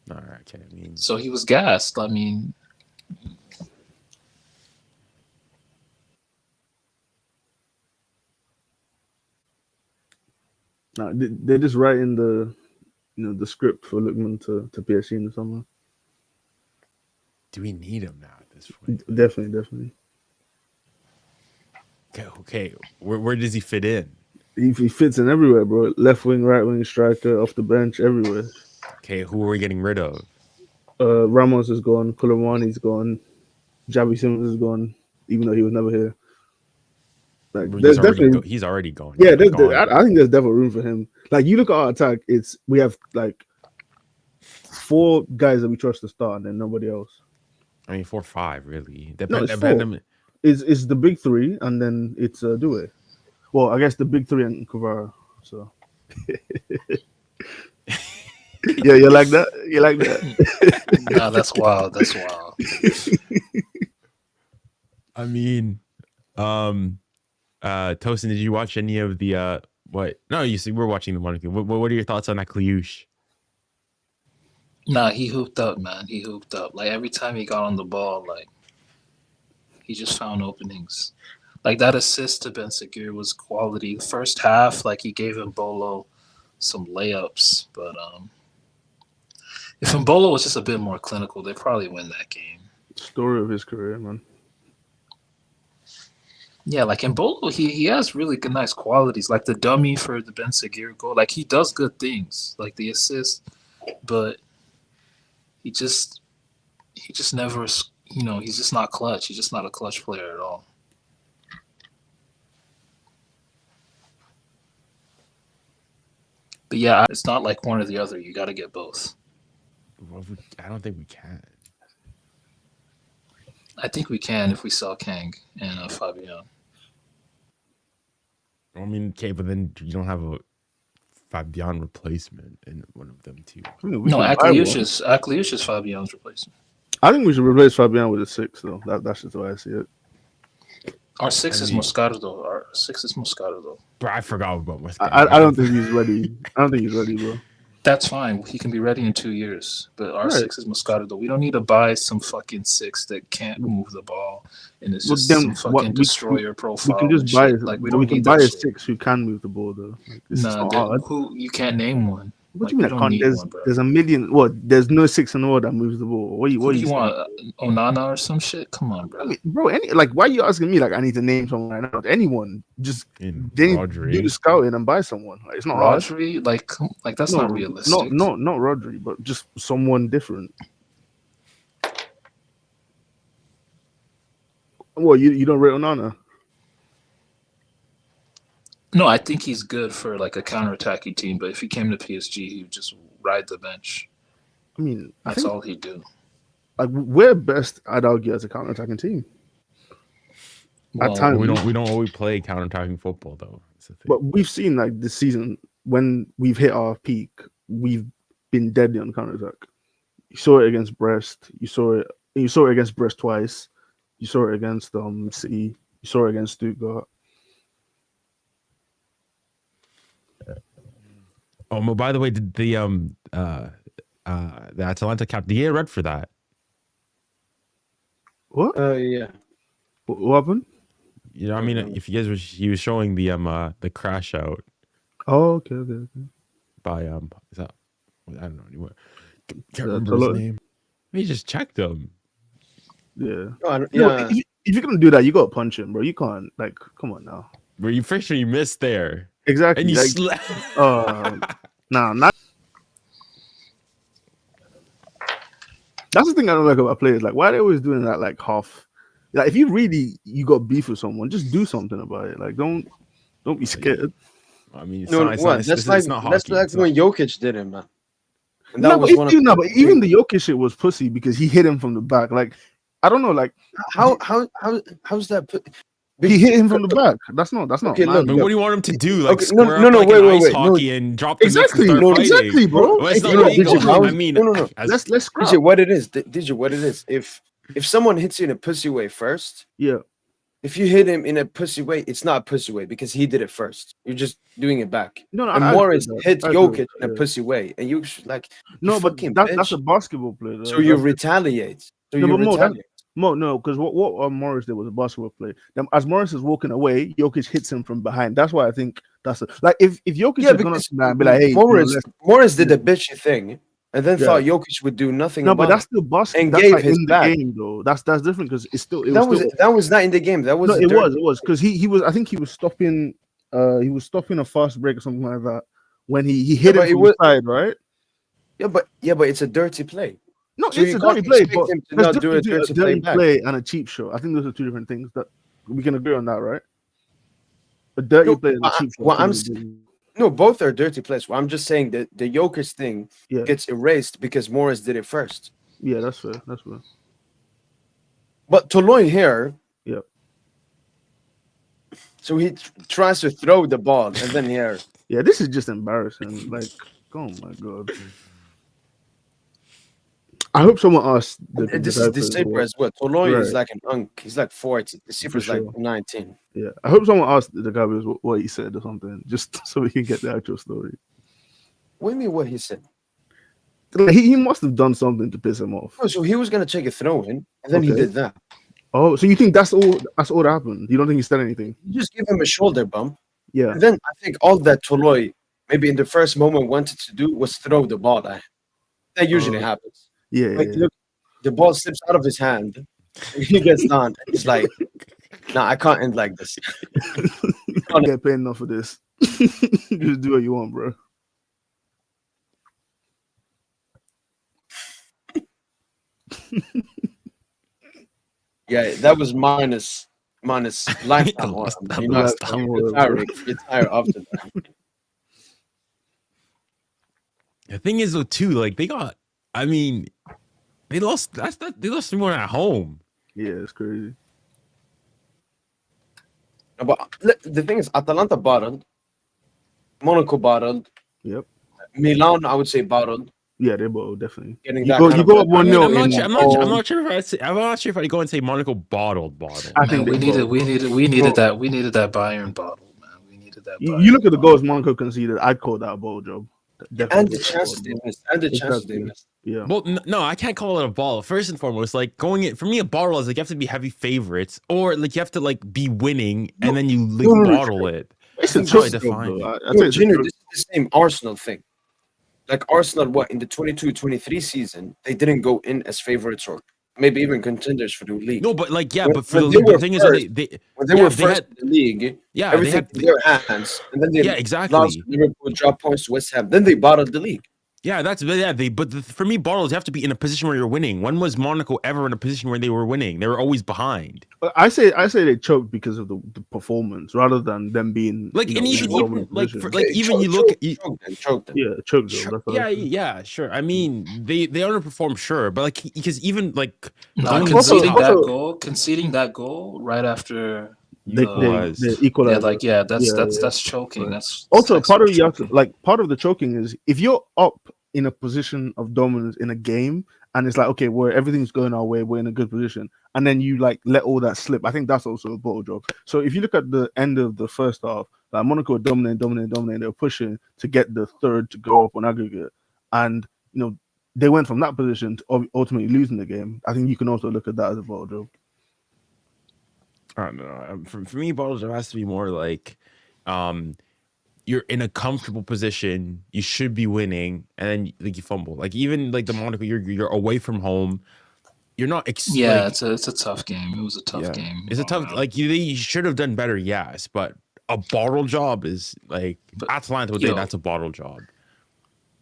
All right, okay. I mean, so he was gassed. I mean, no, they're just writing the the script for Lookman to PSG in the summer. do we need him now at this point? Definitely. Okay. Where does he fit in? He fits in everywhere, bro. Left wing, right wing, striker, off the bench, everywhere. Okay, who are we getting rid of? Ramos is gone. Koulibaly's gone. Javi Simmons is gone, even though he was never here. Like, Bro, there's definitely he's already going. yeah. Gone. I think there's definitely room for him. Like you look at our attack, we have like 4 guys that we trust to start, and then nobody else. I mean, 4 or 5 really. No, it's 4. It's the big 3, and then it's Due. Well, I guess the big 3 and Kvara. So yeah, you like that? You like that? Nah, that's wild. That's wild. I mean, Tosin, did you watch any of the what? No, you see, we're watching the Monaco. What are your thoughts on Akliouche? Nah, he hooped up, man. He hooped up. Like every time he got on the ball, like he just found openings. Like that assist to Ben Seguir was quality. The first half, like he gave Mbolo some layups, but if Mbolo was just a bit more clinical, they'd probably win that game. Story of his career, man. Yeah, like Mbolo, he has really good, nice qualities. Like the dummy for the Ben Seguir goal, like he does good things, like the assist, but he just never, he's just not clutch. He's just not a clutch player at all. But yeah, it's not like one or the other. You got to get both. Well, I don't think we can. I think we can if we sell Kang and Fabian. I mean, okay, but then you don't have a Fabian replacement in one of them too. I mean, No, Akliouche is Fabian's replacement. I think we should replace Fabian with a 6, though. That's just the way I see it. Our 6 is Moscardo. Our 6 is Moscardo. Bro, I forgot about Moscardo. I don't think he's ready. I don't think he's ready, bro. That's fine. He can be ready in 2 years. But our 6 is Moscardo. We don't need to buy some fucking 6 that can't move the ball and it's just some fucking destroyer profile. We can just buy it. Like we can buy a 6 who can move the ball, though. Like, who you can't name one. What do you mean? There's a million. What? There's no 6 in the world that moves the ball. What do you want? Onana or some shit? Come on, bro. I mean, bro, why are you asking me? Like, I need to name someone right now. Anyone, just do the scouting and buy someone. Like, it's not Rodri. Hard. Like that's not realistic. Not Rodri, but just someone different. Well, you don't rate Onana? No, I think he's good for like a counter-attacking team, but if he came to PSG, he would just ride the bench. I mean, that's all he'd do. Like we're best, I'd argue, as a counter-attacking team. Well, at times, we don't always play counter-attacking football though. But we've seen like this season when we've hit our peak, we've been deadly on counter-attack. You saw it against Brest. You saw it against Brest twice. You saw it against City. You saw it against Stuttgart. Oh, but by the way, did the Atalanta cap? Did he get red for that? What? Yeah. What happened? You know, I mean, if you guys he was showing the crash out. Oh, okay. By is that? I don't know anymore. Can't remember his name. He just checked him. Yeah. Yeah. If you're gonna do that, you gotta punch him, bro. You can't. Like, come on now. Were you for sure you missed there? Exactly. And you not. That's the thing I don't like about players. Like, why are they always doing that? Like half. Like, if you got beef with someone, just do something about it. Like, don't be scared. I mean, that's like when Jokic did it, man. And that but even the Jokic shit was pussy because he hit him from the back. Like, I don't know. Like, how's that? He hit him from the back. That's not. Okay, look, what do you want him to do? Like, wait, hockey and drop the exactly, bro. Well, it's not illegal. I mean, let's scrap. DJ, what it is? If someone hits you in a pussy way first, yeah. If you hit him in a pussy way, it's not a pussy way because he did it first. You're just doing it back. No, and Morris hit Jokic in a pussy way, and you like but that's a basketball player. So you retaliate. No, because what Morris did was a basketball play. As Morris is walking away, Jokic hits him from behind. That's why I think that's like if Jokic is gonna stand, be like, hey, Morris did the bitchy thing, and then thought Jokic would do nothing. No, but that's still basketball. And gave his back. Game, though. That's different because it's still. That was not in the game. That was it was because he was. I think he was stopping. He was stopping a fast break or something like that when he hit him from the side, right? Yeah, but it's a dirty play. No, so it's a dirty play, but let's do a dirty play and a cheap shot. I think those are two different things that we can agree on that, right? A dirty No, player and a cheap shot. well, couldn't be- no, both are dirty plays. Well, I'm just saying that the Jokic thing Yeah, gets erased because Morris did it first. yeah, that's fair. That's fair. But Toloi here, Yeah. so he tries to throw the ball, and then here, Yeah, this is just embarrassing. Like, oh my god. I hope someone asked the this is December as well. Toloi is Right. like an unk. He's like 40. December is like sure. 19. Yeah, I hope someone asked the guy what he said or something, just so we can get the actual story. What do you mean what he said? Like, he must have done something to piss him off. Oh, so he was gonna take a throw in, and then he Okay. did that. Oh, so you think that's all? That's all that happened? You don't think he said anything? You just give him a shoulder bump, Yeah. and then I think all that Toloi maybe in the first moment wanted to do was throw the ball at him. That usually happens. Yeah. Like, look, the ball slips out of his hand, and he gets down. And he's like, "Nah, I can't end like this." I get paid enough for this. Just do what you want, bro. Yeah, that was minus lifetime. Lost- on him. lost You're tired after that. The thing is, though, too, like they lost. They lost 3-1 at home. Yeah, it's crazy. But the thing is, Atalanta bottled, Monaco bottled, Yep. Milan, I would say bottled. Yeah, they both definitely. Getting You that go, kind you of go up ball. 1-0. I'm not sure if I'd go and say Monaco bottled. I Man, think we they needed both. we needed that Bayern bottle, man. We needed that. You look at the goals Monaco conceded. I'd call that a ball job. And Definitely the chances they missed. And the chances they Exactly. missed. Yeah. Well, no, I can't call it a ball. First and foremost, like going in for me, a bottle is like you have to be heavy favorites, or like you have to like be winning, and then you like, no, bottle it. It's a That's how I choke job, define though. it. I think it's a Junior, choke- this is the same Arsenal thing. Like Arsenal, what in the 22-23 season, they didn't go in as favorites or maybe even contenders for the league. No, but like When- but for when the they league, were the thing first- is they When they yeah, were they first had- in the league, yeah everything in their hands, and then they yeah lost exactly. to Liverpool, dropped points to West Ham. Then they bottled the league. Yeah, for me, bottles you have to be in a position where you're winning. When was Monaco ever in a position where they were winning? They were always behind. But I say they choked because of the performance rather than them being Like you and know, in a even dominant like position. for, like Okay, even you look at choked them. Yeah, choke job. That's what yeah I think. yeah sure. I mean they underperformed sure, but like because even like No, going conceding top- conceding that goal right after They Equalized. equalized. that's choking. Right. That's Also, that's part of you have to, choking. like part of the choking is if you're up in a position of dominance in a game and it's like okay, where everything's going our way, we're in a good position, and then you like let all that slip. I think that's also a bottle job. So if you look at the end of the first half, like Monaco were dominating, they were pushing to get the third to go up on aggregate, and you know they went from that position to ultimately losing the game. I think you can also look at that as a bottle job. I don't know. For me, bottles there has to be more like, you're in a comfortable position. You should be winning, and then like you fumble. Like even like the Monaco, you're away from home. You're not. Yeah, like, it's a tough game. It was a tough yeah. game. It's a all tough. around. Like you should have done better. Yes, but a bottle job is like But, Atalanta would say yo, that's a bottle job.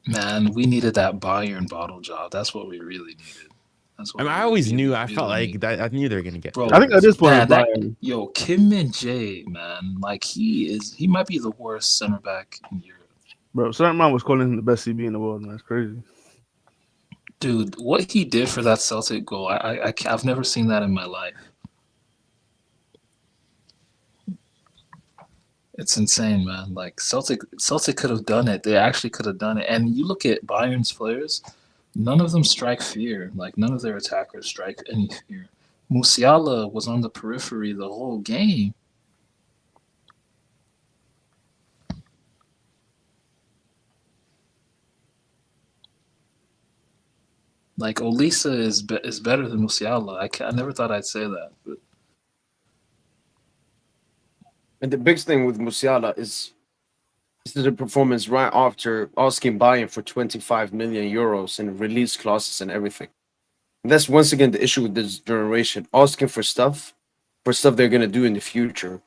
Man, we needed that Bayern bottle job. That's what we really needed. That's what I mean, we I always really, knew. I really felt like needed. that. I knew they were gonna get. Bro, I think at this point, man, that, Bayern- yo, Kim Min Jae, man, like he might be the worst center back in Europe. bro, Saint-Germain was calling him the best CB in the world, man. It's crazy. Dude, what he did for that Celtic goal, I've never seen that in my life. It's insane, man. Like Celtic could have done it. They actually could have done it. And you look at Bayern's players, none of them strike fear. Like none of their attackers strike any fear. Musiala was on the periphery the whole game. Like Olisa is better than Musiala. I never thought I'd say that, but And the biggest thing with Musiala is the performance right after asking Bayern for 25 million euros and release clauses and everything. And that's once again the issue with this generation, asking for stuff they're going to do in the future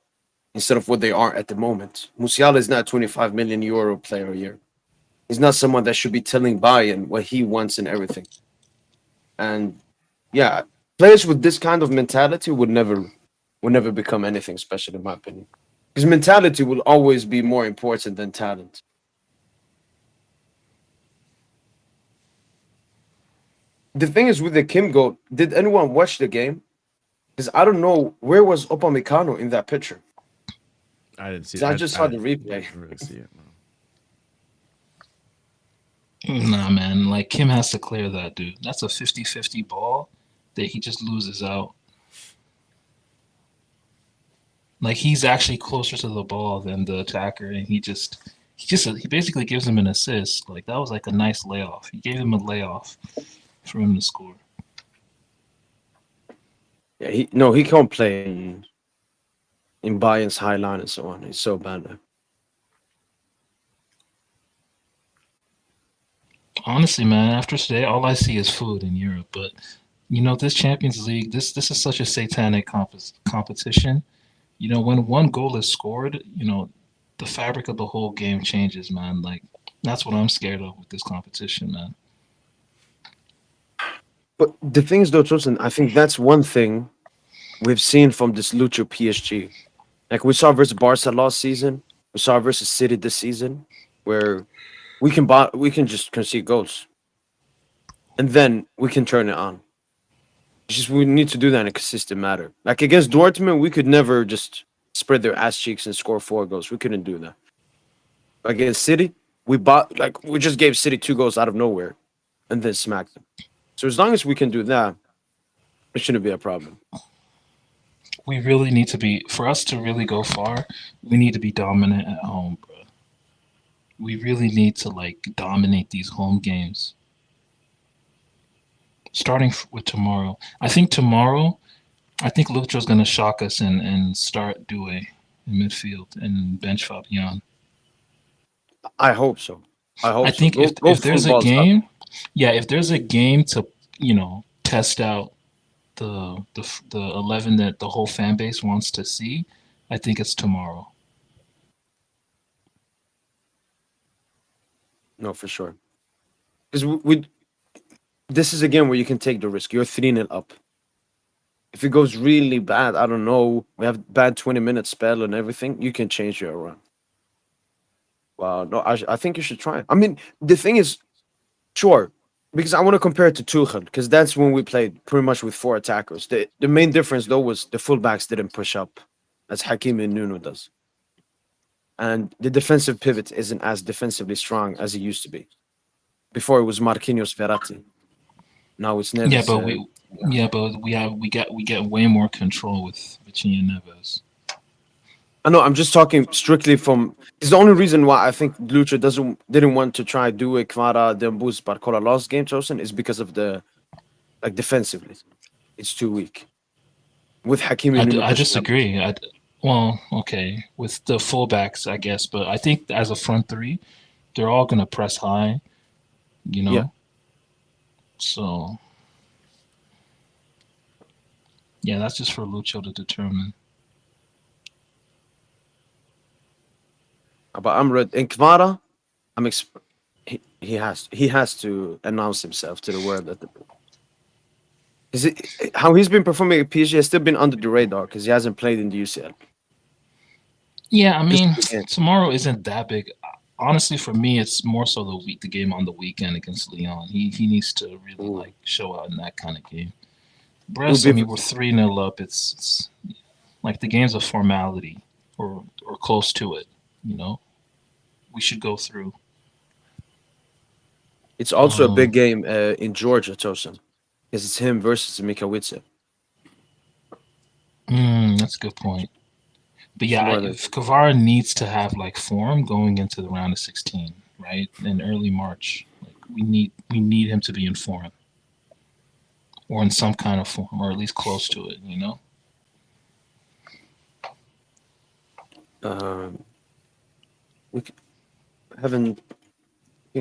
instead of what they are at the moment. Musiala is not a 25 million euro player a year. He's not someone that should be telling Bayern what he wants and everything. And yeah, players with this kind of mentality would never become anything special, in my opinion. Because mentality will always be more important than talent. The thing is with the Kim goal, did anyone watch the game? Because I don't know where was Upamecano in that picture. I didn't see 'Cause it. I just saw the replay. Didn't really see it. No. Nah, man. Like Kim has to clear that, dude. That's a 50-50 ball that he just loses out. Like he's actually closer to the ball than the attacker, and he basically gives him an assist. Like that was like a nice layoff. He gave him a layoff for him to score. Yeah, he can't play in Bayern's high line and so on. He's so bad there. Honestly, man, after today, all I see is food in Europe. But this Champions League, this is such a satanic competition. When one goal is scored, the fabric of the whole game changes, man. Like that's what I'm scared of with this competition, man. But the thing is, though, Tosin, I think that's one thing we've seen from this Lucho PSG. Like we saw versus Barca last season, we saw versus City this season, where we can just concede goals, and then we can turn it on. It's just we need to do that in a consistent manner. Like against Dortmund, we could never just spread their ass cheeks and score 4 goals. We couldn't do that. Against City, we just gave City 2 goals out of nowhere, and then smacked them. So as long as we can do that, it shouldn't be a problem. We really need to be, for us to really go far, we need to be dominant at home, bro. We really need to dominate these home games. Starting with tomorrow. I think Lucho's going to shock us and start Due in midfield and bench Fabian. I hope so. I think so. If there's a game, if there's a game to, test out the 11 that the whole fan base wants to see, I think it's tomorrow. No, for sure. Because this is a game where you can take the risk. You're 3-0 up. If it goes really bad, I don't know, we have bad 20-minute spell and everything, you can change your run. Well, no, I think you should try it. I mean, the thing is, sure, because I want to compare it to Tuchel, because that's when we played pretty much with 4 attackers. The main difference, though, was the fullbacks didn't push up as Hakimi and Nuno does. And the defensive pivot isn't as defensively strong as it used to be. Before it was Marquinhos, Verratti. Now it's Neves. We get way more control with Vitinha and Neves. I know. I'm just talking strictly from. It's the only reason why I think Lucho didn't want to try Due, Kvara, Dembus, Barcola last game, Chosen, is because of the defensively, it's too weak. With Hakimi, I disagree. Okay, with the fullbacks, I guess, but I think as a front three, they're all gonna press high. Yeah. So, yeah, that's just for Lucho to determine. But I'm ready. In Kvara, he has to announce himself to the world that how he's been performing at PSG has still been under the radar because he hasn't played in the UCL. Yeah, I mean, tomorrow isn't that big. Honestly, for me, it's more so the game on the weekend against Lyon. He needs to really show out in that kind of game. Brest, we're 3-0 up. It's like the game's a formality or close to it. We should go through. It's also a big game in Georgia, Tosin, because it's him versus Mikawice. That's a good point. But yeah, if Kvara needs to have form going into the round of 16, right? In early March, we need him to be in form, or in some kind of form, or at least close to it. We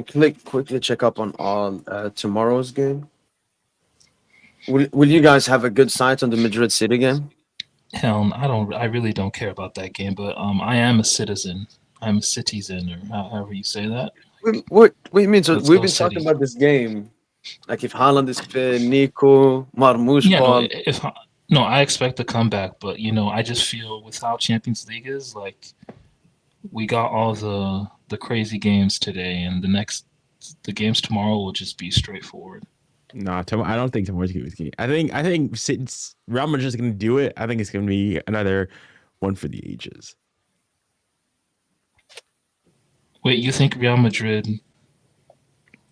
can quickly check up on all tomorrow's game. Will you guys have a good sight on the Madrid City game? Hell, I really don't care about that game, but I am a citizen. I'm a citizen, or however you say that. What do you mean? So Let's we've go been City. talking about this game, like if Haaland is fit, Nico, Marmoush, Paul. No, I expect a comeback, but I just feel with how Champions League is, like we got all the crazy games today, and the games tomorrow will just be straightforward. Nah, I don't think tomorrow's gonna be the game. I think since Real Madrid's gonna do it, I think it's gonna be another one for the ages. Wait, you think Real Madrid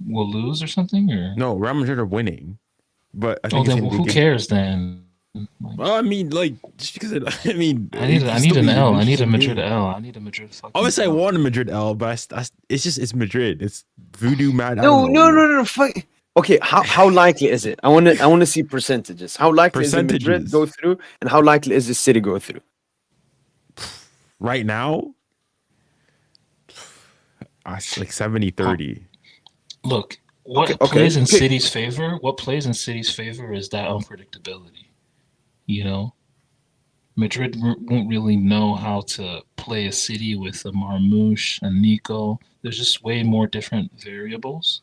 will lose or something, or No, Real Madrid are winning, but I oh, think it's then gonna be who cares then? Like, Well, I mean, like just because I mean, I need an L. I need a Madrid L. I need a Madrid fucking. Obviously, I L. want a Madrid L, but it's Madrid. It's voodoo mad. No. Fuck. Okay, how likely is it? I want to see percentages. How likely is it Madrid Percentages. go through, and how likely is the City go through? Right now, it's like 70-30. Look, what plays in City's favor? What plays in City's favor is that unpredictability. Madrid won't really know how to play a City with a Marmouche and Nico. There's just way more different variables.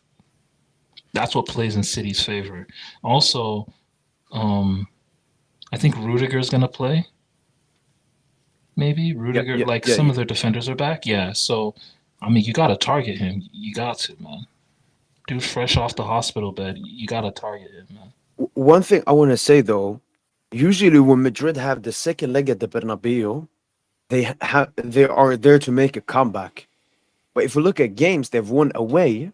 That's what plays in City's favor. Also, I think Rudiger's gonna play. Maybe Rudiger, some of their defenders are back. Yeah, so I mean, you gotta target him. You got to, man. Dude, fresh off the hospital bed, you gotta target him, man. One thing I want to say though, usually when Madrid have the second leg at the Bernabeu, they are there to make a comeback. But if we look at games they've won away,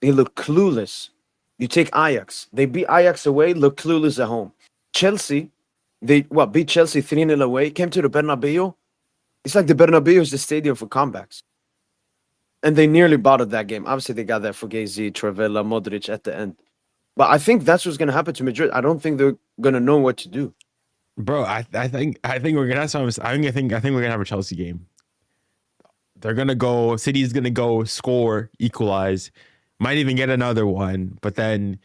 they look clueless. You take Ajax, they beat Ajax away, look clueless at home. Chelsea, they beat Chelsea 3-0 away, came to the Bernabeu. It's like the Bernabeu is the stadium for comebacks. And they nearly bottled that game. Obviously, they got that Fugazi, Travella, Modric at the end. But I think that's what's going to happen to Madrid. I don't think they're going to know what to do. Bro, I think we're gonna have some. I think we're gonna have a Chelsea game. They're gonna go. City's gonna go score, equalize, might even get another one. But then,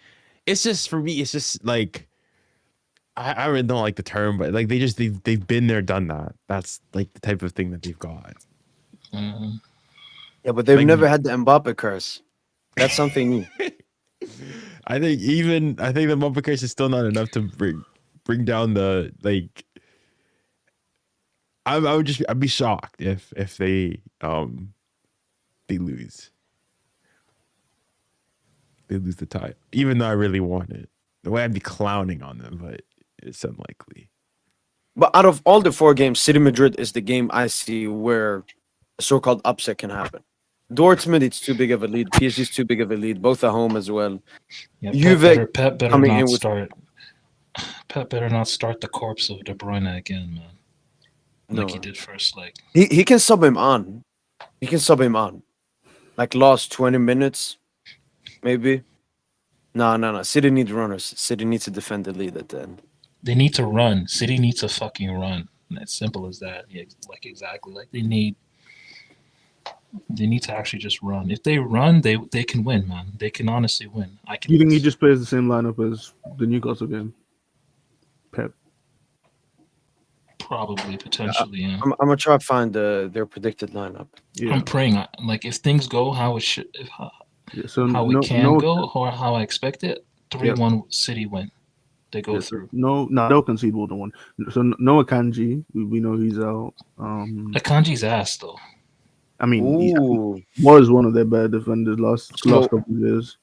it's just for me. It's just like I really don't like the term, but like they've been there, done that. That's like the type of thing that they've got. Yeah, but they've never had the Mbappe curse. That's something new. I think the Mbappe curse is still not enough to bring down the like. I'd be shocked if they lose. They lose the tie, even though I really want it. The way I'd be clowning on them, but it's unlikely. But out of all the 4 games, City Madrid is the game I see where a so-called upset can happen. Dortmund, it's too big of a lead. PSG is too big of a lead. Both at home as well. Yeah, Juve Pep better coming not in with start. Pep better not start the corpse of De Bruyne again, man. Like he did first leg. He can sub him on. He can sub him on. Like last 20 minutes, maybe. No. City needs runners. City needs to defend the lead at the end. They need to run. City needs to fucking run. And it's simple as that. Yeah, like exactly. Like they need to actually just run. If they run, they can win, man. They can honestly win. You think he just plays the same lineup as the Newcastle game? Pep. Probably, potentially, yeah. I'm gonna try to find their predicted lineup. Yeah. I'm praying, like if things go how it should, how go, or how I expect it, 3-1 City win. They go through. They'll concede more than one. So no Akanji, we know he's out. Akanji's ass though. I mean, he was one of their better defenders last couple of years.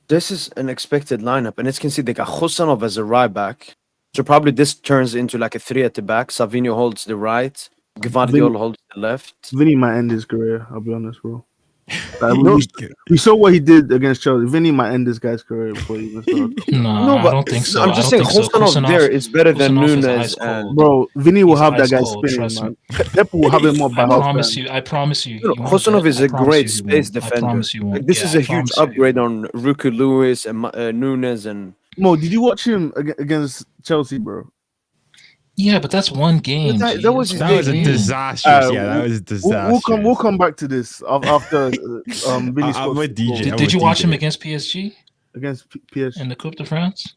This is an expected lineup, and as you can see, they got Khosanov as a right back. So probably this turns into like a 3 at the back. Savinho holds the right. Gvardiol holds the left. Vinny might end his career, I'll be honest, bro. We saw what he did against Chelsea. Vinny might end this guy's career before he even starts. No, I don't think so. I'm just saying Khosanov there is better than Nunes. Bro, Vinny will have that guy spinning, man. Pep will have him up by half. I promise you. Khosanov is a great space defender. Like, this is a huge upgrade on Ruku Lewis and Nunes and. Mo, did you watch him against Chelsea, bro? Yeah, but that's one game. That was a disastrous. That was disastrous. We'll come back to this after Vinny. I'm with DJ. Did you watch him against PSG? Against PSG in the Coupe de France?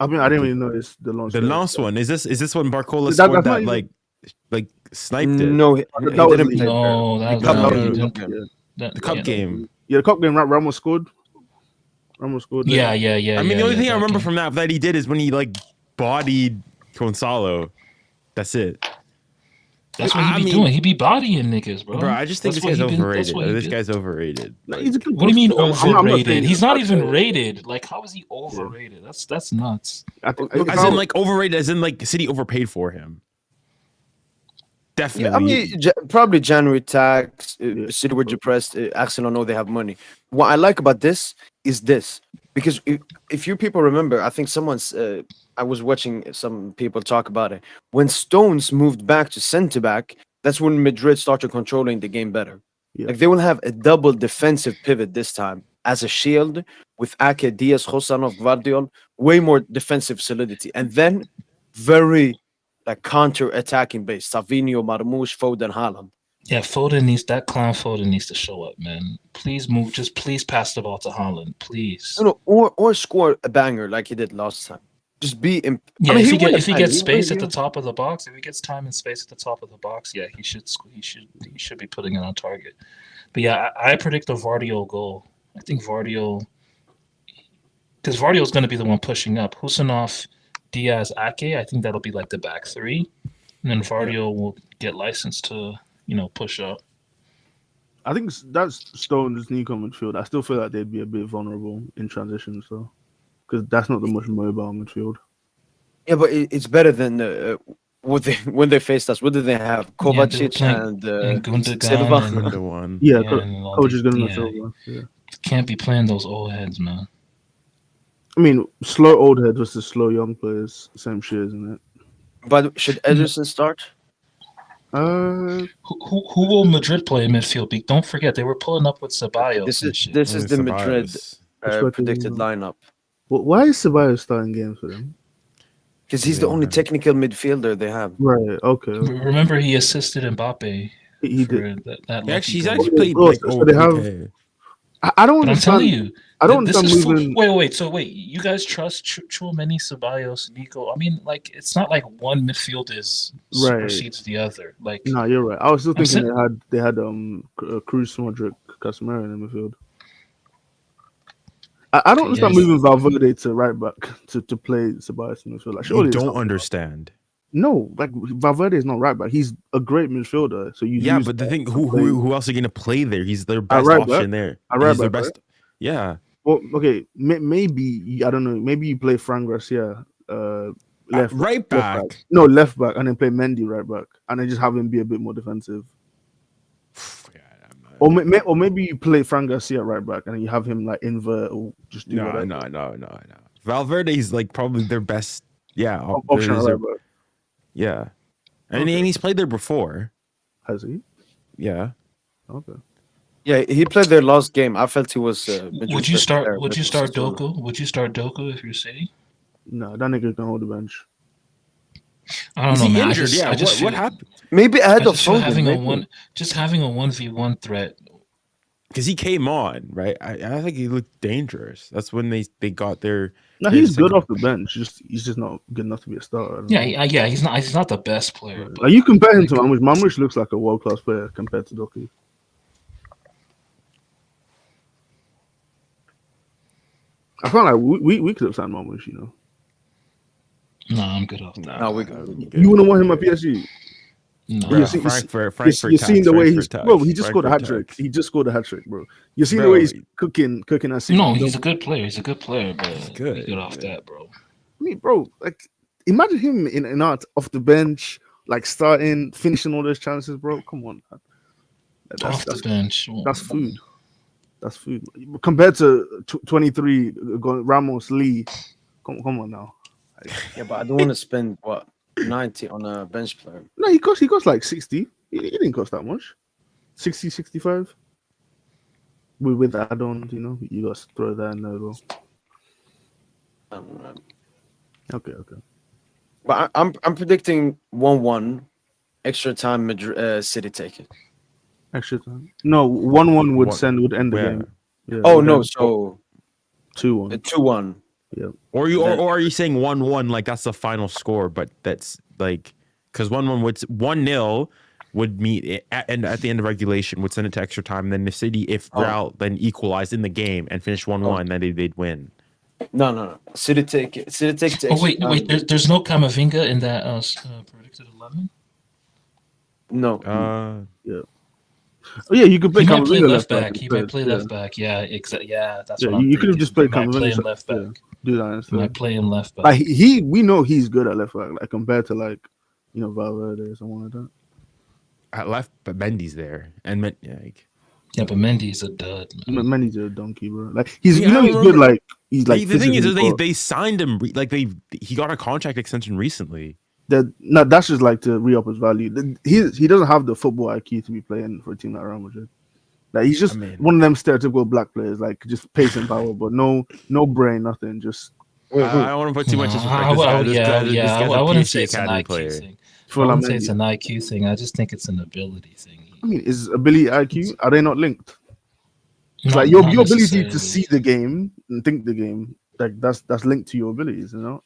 I mean, I didn't really notice the launch. The last one is this when Barcola scored that like sniped it? No, he didn't. No, that was the cup game. Yeah, the cup game. Ramos scored. Yeah. I mean, the only thing I remember from that he did is when he like bodied Gonzalo. That's it. That's what he be doing. He be bodying niggas, bro. Bro, I just think That's this what guy's he been- overrated. that's what he This been- guy's overrated. No, Like, he's a good What do you mean goalkeeper. I'm not saying overrated? He's not that's even a- rated. Like, how is he overrated? That's nuts. as in like overrated, as in like City overpaid for him. Definitely. Yeah, I mean, probably January tax, Yeah. City were depressed, Arsenal know they have money. What I like about this is this, because if you people remember, I think I was watching some people talk about it. When Stones moved back to centre back, that's when Madrid started controlling the game better. Yeah. Like they will have a double defensive pivot this time as a shield with Ake, Diaz, Hosanov, Guardiol, way more defensive solidity, and then very like counter-attacking base. Savinho, Marmoush, Foden, Haaland. Yeah, that clown Foden needs to show up, man. Please move. Just please pass the ball to Haaland, please. Or score a banger like he did last time. Just be. Yeah, I mean, if he gets he space won at the the top of the box, if he gets time and space at the top of the box, yeah, he should be putting it on target. But yeah, I predict a Vardio goal. I think Vardio, because Vardio is going to be the one pushing up. Husanov, Diaz, Ake. I think that'll be like the back three, and then Vardio will get licensed to push up. I think that's Stone's Nico midfield. I still feel like they'd be a bit vulnerable in transition, so because that's not the most mobile midfield. Yeah, but it's better than when they faced us. What did they have? Kovacic and Gundogan Silva. and- the one. Yeah, and all coach is these- gonna yeah. Silva. Yeah. Can't be playing those old heads, man. I mean, slow old head versus slow young players, same shit, isn't it? But should Ederson start? Who will Madrid play in midfield? Don't forget they were pulling up with Ceballos. This and is shit. this is the Madrid Ceballos. predicted lineup Why is Ceballos starting games for them? because he's the Yeah. only technical midfielder they have. Right. Okay. Remember, he assisted Mbappe He for did. that. He's lucky actually goal. played Oh, like so they have- okay. I don't But I'm understand. telling you, I don't this understand is moving. wait. You guys trust Chouameni, Ceballos, Nico? I mean, like, it's not like one midfield is Right. supersedes the other. Like, No, you're right. I was still I'm thinking they had Cruz, Modric, Casemiro in the midfield. I don't understand Yeah, moving Valverde to right back to play Ceballos in the midfield. Like, surely You it's don't not- understand. No, like Valverde is not right back. He's a great midfielder. So you Yeah, use but the that thing, to who play- who else are going to play there? He's their best right option back. there. Right He's their back, best. Yeah. Well, okay, maybe I don't know. Maybe you play Fran Garcia, left Right back. No, left back, and then play Mendy right back, and then just have him be a bit more defensive. Or maybe you play Fran Garcia right back, and then you have him like invert or just do No. whatever. Valverde's like probably their best. Yeah. Option there's right their- back. Yeah. And, Okay. and he's played there before. Has he? Yeah. Okay. Yeah, he played their last game. I felt he was. would you start Doku? Would you start Doku if you're City? No, that nigga can hold the bench. I don't Is know, he man. injured? I just feel, What happened? Maybe ahead I of just feel Foden. having maybe. having a 1v1 threat. Because he came on, right? I think he looked dangerous. That's when they got their. No, their he's good second- off the bench. He's just not good enough to be a starter. I don't know. Yeah, he's not the best player. But Like you compare him to Mamush. Mamush looks like a world class player compared to Doku. I felt like we could have signed Mamush, you know. no, I'm good off that. No, we You wouldn't want him at PSG. No. Bro, Yeah, see- Frankfurt. You're seeing the way he's Frankfurt bro. tax, He just scored a hat Frankfurt trick. tax. He just scored a hat trick, bro. You're seeing the Bro, way he's cooking at City. No, he's a good player. He's a good player, but He's good, we good off man. that, bro. I mean, bro, like imagine him in art off the bench, like starting, finishing all those chances, bro. Come on, man. Off the bench. That's food. That's food compared to 23 Ramos Lee. Come on now. Yeah, but I don't want to spend 90 on a bench player. No, he cost like 60. He didn't cost that much. 60, 65. With add-ons, you know, you got to throw that in there as well. I don't know. Okay. But I'm predicting 1-1 extra time. City take it. Extra time. No, 1-1 would end the Yeah. game. Yeah, Oh would no, end so 2-1. 2-1. Or Then- are you saying 1-1 like that's the final score? But that's like because 1-1 would 1-0 would meet at the end of regulation would send it to extra time. And then if Oh. Real then equalized in the game and finished 1-1, then they'd win. No. City take it. City take it. Oh wait. There's no Kamavinga in that predicted 11. No. Oh yeah, you could play He might play Camavinga left back back. He might play left back. Yeah, Yeah, that's what I'm you could have thinking. just He played might play Camavinga. him left back. Yeah, do that He instead. might play him left back. Like we know he's good at left back, like compared to like Valverde or someone like that. At left, but Mendy's there, and like. Yeah, but Mendy's a dud. Man. Mendy's a donkey, bro. Like he's Yeah, he's good. Like he's like the thing is, physically, they signed him. He got a contract extension recently. that's just like to re-up his value. He doesn't have the football IQ to be playing for a team like Real Madrid. Like he's just one of them stereotypical black players, like just pace and power, but no brain, nothing. Just I don't want to put too much disrespect. I wouldn't say it's an IQ player. thing. I wouldn't say it's an IQ thing. I just think it's an ability thing. I mean, is ability IQ? Are they not linked? It's Not- like your not ability to necessarily. see the game and think the game, like that's linked to your abilities, you know.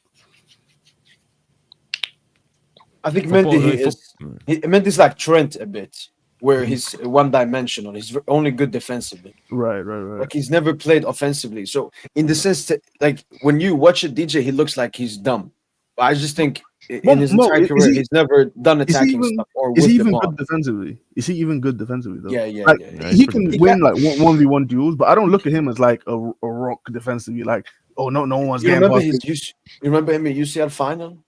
I think Football- Mendy's like Trent a bit, where he's one-dimensional. He's only good defensively. Right. Like he's never played offensively. So in the sense that, like when you watch a DJ, he looks like he's dumb. But I just think in his entire career, he's never done attacking stuff. Or Is with he the even ball. good defensively? Is he even good defensively though? Yeah. Like, He's he pretty can good. win like 1v1 duels, but I don't look at him as like a rock defensively. Like, oh no one's You getting remember past you remember him in UCL final?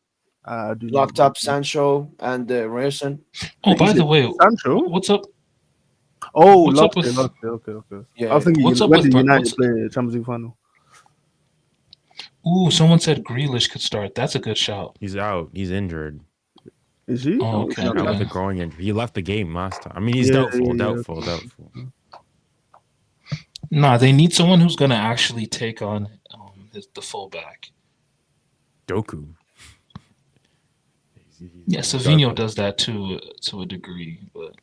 dude, Locked up Sancho and Reyerson. Oh, by the way, Sancho. what's up? Oh, What's up with- okay. Yeah, I was thinking What's up when with did United what's- play Champions League final? Ooh, someone said Grealish could start. That's a good shout. He's out. He's injured. Is he? Oh, okay. Out Okay. with a growing injury. He left the game last time. I mean, he's Yeah, doubtful. Nah, they need someone who's gonna actually take on the fullback. Doku. Yeah, Savinho does that too to a degree, but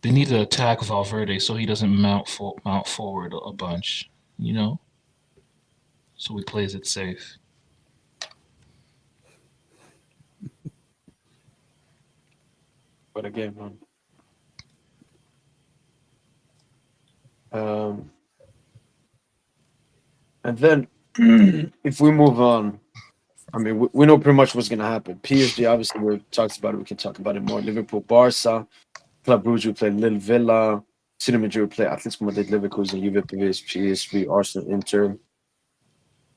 they need to attack Valverde so he doesn't mount forward a bunch, so he plays it safe. What a game, man. And then if we move on, I mean, we know pretty much what's going to happen. PSG, obviously, we talked about it. We can talk about it more. Liverpool, Barca, Club Brugge will play Lille, Villa, City Madrid will play Atletico Madrid, Leverkusen, Juve, PSV, Arsenal, Inter.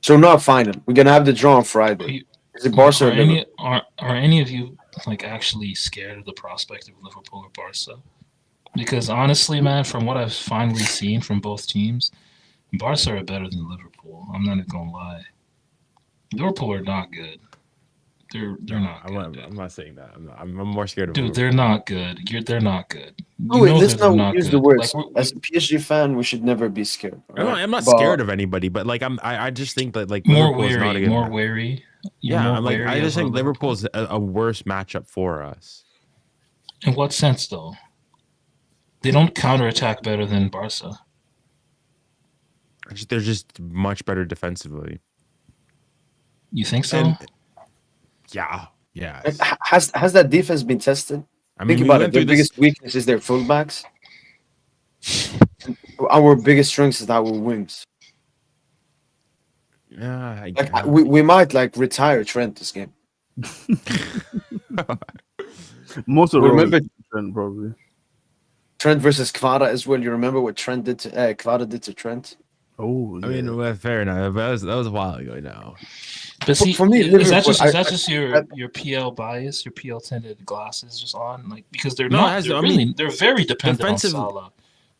So not final. We're going to have the draw on Friday. Is it Barca or Liverpool? Are any of you like actually scared of the prospect of Liverpool or Barca? Because honestly, man, from what I've finally seen from both teams, Barca are better than Liverpool. I'm not even gonna lie. Liverpool are not good. They're not good. I'm not saying that. I'm more scared of. Dude, they're not good. They're not good. Oh, wait, let's they're not use the good. words. Like, As a PSG fan, we should never be scared. I'm not But- scared of anybody, but like I just think that like more Liverpool's not a wary, good more match. wary. You're Yeah, more I'm like wary I just of think Liverpool. Liverpool's a worse matchup for us. In what sense, though? They don't counterattack better than Barca. They're just much better defensively. You think so? And- yeah. Like, has that defense been tested? I mean, Think we about it. went Their through this. biggest weakness is their fullbacks. Our biggest strength is our wings. Yeah, Like we might like retire Trent this game. Most of Remember Trent probably. Trent versus Kvara as well. You remember what Trent did to Kvara did to Trent? Oh, I mean, well, fair enough. But that was a while ago now. But see, for me, is that Liverpool, just your PL bias, your PL tinted glasses just on? Like because they're No, it not. has- They're I really mean, they're very dependent defensive- on Salah.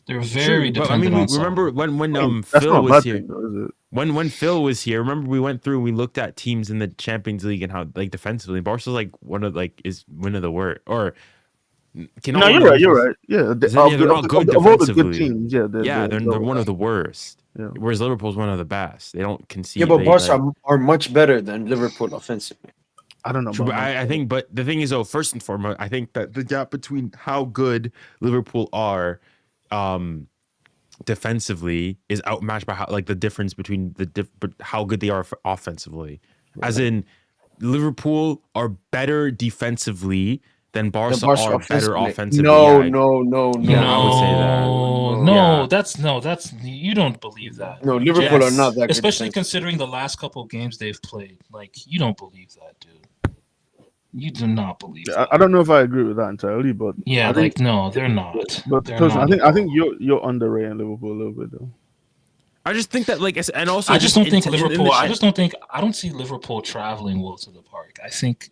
They're very True, but dependent I mean, on Salah. remember when that's Phil not a was bad here? thing, though, is it? When Phil was here, remember we went through. We looked at teams in the Champions League and how like defensively, Barca's like one of the worst. Or No, you're right. Yeah, They're not good of all the good defensively. teams, yeah, they're one of the worst. Yeah. Whereas Liverpool's one of the best. They don't concede. Yeah, but they, Barca like- are much better than Liverpool offensively. I don't know. True, about but I think, but the thing is, though, first and foremost, I think that the gap between how good Liverpool are, defensively is outmatched by how, like, the difference between how good they are offensively. As in, Liverpool are better defensively then Barca Barca are better offensively. offensively. No, yeah. no. Yeah, I would say that. No, Yeah. that's you don't believe that. No, Liverpool are Yes. not that good. Especially defensively. considering the last couple of games they've played. Like, you don't believe that, dude. You do not believe that. I don't know if I agree with that entirely, but Yeah, I think, like, no, they're not. but They're personally, not I at think all. you're underrating Liverpool a little bit though. I just think that and also I just don't think in the Liverpool. I chat- just don't think. I don't see Liverpool traveling well to the park. I think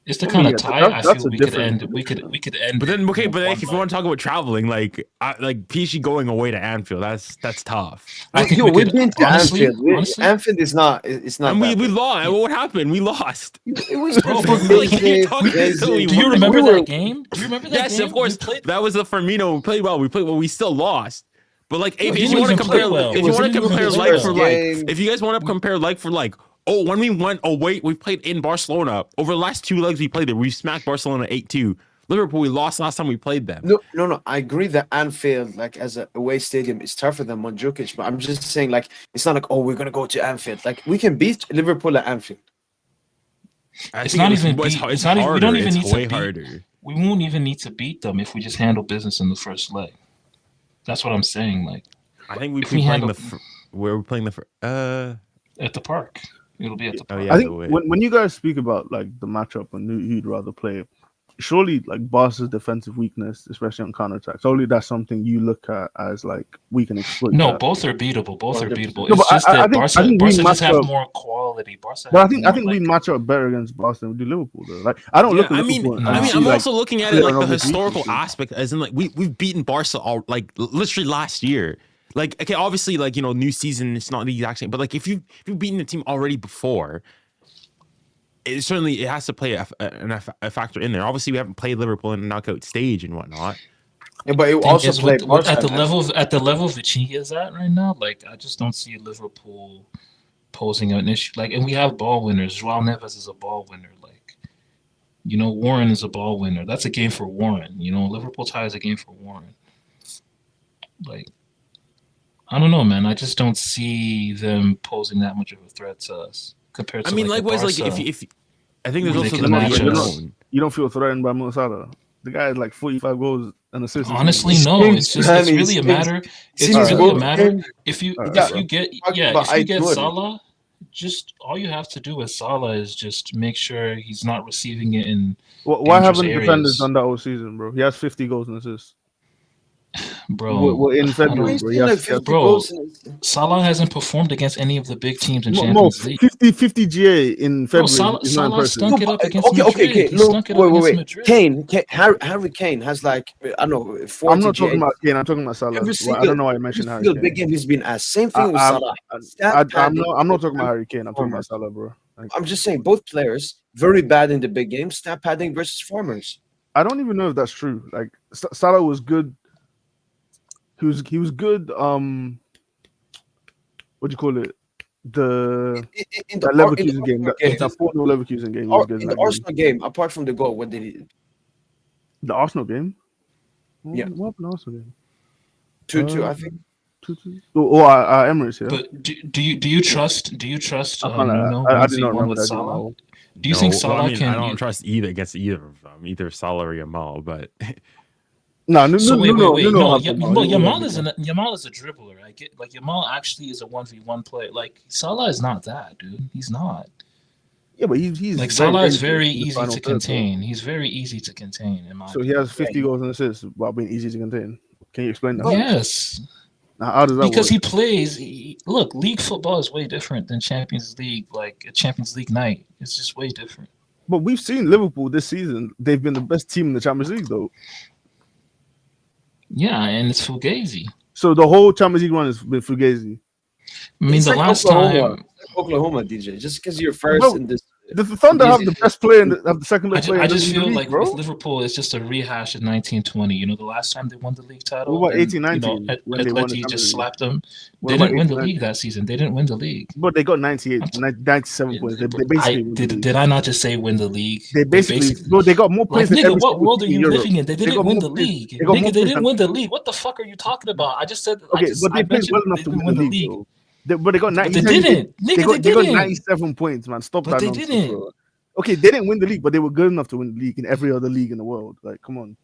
it's the I kind mean, of yeah, tie. that's I a feel we could different end. We could end. But then okay, with but one if you leg. want to talk about traveling, like PSG going away to Anfield, that's tough. I think Yo, we we've could been to honestly. Anfield. Honestly, Anfield is not. It's not. And we that big. lost. What happened? We lost. It was Bro, for but like, Messi, talking Messi. so we do you won. remember We were- that game? Do you remember that Yes, game? of course. We played. That was the Firmino. We played well. We still lost. But like, No, if he you didn't want to even play compare, well. if It you was want to even compare his like first for like, game. if you guys want to compare like for like, oh, when we went away, we played in Barcelona. Over the last 2 legs we played there, we smacked Barcelona 8-2. Liverpool, we lost last time we played them. No. I agree that Anfield, like as a away stadium, is tougher than Montjuic. But I'm just saying, like, it's not like, oh, we're gonna go to Anfield. Like, we can beat Liverpool at Anfield. I It's think not it's- even it's beat- hard- it's not even- we harder. don't even It's need to way beat- harder. We won't even need to beat them if we just handle business in the first leg. That's what I'm saying. Like, I think we've If been we playing handle- where we're playing at the park, it'll be at the Oh park. yeah, I think the way. when you guys speak about like the matchup and who you'd rather play, surely like Barca's defensive weakness, especially on counterattacks, surely that's something you look at as like we can exploit. No, that. both are beatable. Both are beatable. No, It's but just I that think- Barca, I think we Barca just match have up- more quality. Barca But I have think more, we like- match up better against Barca than we do Liverpool though. Like I don't Yeah, look at I mean, Liverpool. and I mean, see, I'm like, also looking at clear it like and the obvious historical weaknesses. aspect, as in like we've beaten Barca all like literally last year. Like okay, obviously like new season, it's not the exact same, but like if you've beaten the team already before, it has to play a factor in there. Obviously, we haven't played Liverpool in a knockout stage and whatnot. Yeah, but it Thing also is, played with- at Barca. the level Vitinha is at right now. Like, I just don't see Liverpool posing an issue. Like, and we have ball winners. Joao Neves is a ball winner. Like, Warren is a ball winner. That's a game for Warren. Liverpool tie is a game for Warren. Like, I don't know, man. I just don't see them posing that much of a threat to us compared to. I mean, like, a likewise, like Barca. if I think there's Where they also can the match unknown. us. You don't feel threatened by Mo Salah. The guy had like 45 goals and assists. Honestly, no. Stinks, It's man, really he a stinks. matter. Since It's really a both matter. games- If you Alright, if bro. you get But I do it. Salah, just all you have to do with Salah is just make sure he's not receiving it in Why dangerous haven't defenders areas. done that all season, bro? He has 50 goals and assists. bro. We're in I February, don't- bro. He's He like has 50 bro, goals in- Salah hasn't performed against any of the big teams in Mo, Champions League. 50 GA in Bro, February is not Salah impressive. stunk it No, up but- against Madrid. He No, stunk it up against Madrid. Kane, Harry Kane has like I don't know 40 I'm not talking GA. about Kane. I'm talking about Salah. Every Well, I single- don't know why I mentioned Every Harry single Kane. big game he's been at. Same thing with Salah. Stat I'm padding. not talking about Harry Kane. I'm talking about Salah, bro. Like, I'm just saying both players very bad in the big games. Stat padding versus formers. I don't even know if that's true. Like Salah was good. He was good. What do you call it? The In that the Leverkusen game. That 4-0 Leverkusen game. He was good in in the that game. Arsenal game, apart from the goal, what did he? The Arsenal game. Yeah. What happened in the Arsenal game? 2-2, I think. 2-2. Oh, Emirates, yeah. But do you trust I can't lie, Nuno I once did he not won remember with that game. Salah? No. Do you think No, Salah well, I mean, can? I don't trust either against either of them, either Salah or Yamal, but So wait. No, Nuno Yamal is a dribbler. I get like Yamal actually is a 1v1 player. Like Salah is not that, dude. He's not. Yeah, but he's Like Salah is dangerous very in the easy final to third, bro. contain. He's very easy to contain. In my So he has 50 goals and assists while being easy to contain. Can you explain that? yes, Now, how does that because work? he plays. Look, league football is way different than Champions League. Like a Champions League night, it's just way different. But we've seen Liverpool this season. They've been the best team in the Champions League, though. Yeah, and it's Fugazi. So the whole Champions League run has been Fugazi. I mean, It's the like last Oklahoma. time. Oklahoma, DJ. Just because you're first Bro, in this. The Thunder have Fugazi. the best player, have the second best player. I in just the feel league, like bro. with Liverpool, it's just a rehash of 1920. The last time they won the league title. What about then, 18-19, when they won the Atleti Champions just League? slapped them. What They about didn't win the 18-19? league that season. They didn't win the league. But they got 97 points. They basically won the league. Did I not just say win the league? They basically no, they got more Like, points than nigga, every what single world are team in you Europe. living in? They didn't got win more the points- league. they got more Nigga, they points didn't than- win the league. What the fuck are you talking about? I just said. Okay, but they I played mentioned well enough they to didn't win the league. Though. But they got But 97. they didn't. They Nigga, got they didn't. 97 points, man. Stop But that they nonsense, didn't. bro. Okay, they didn't win the league, but they were good enough to win the league in every other league in the world. Like, come on.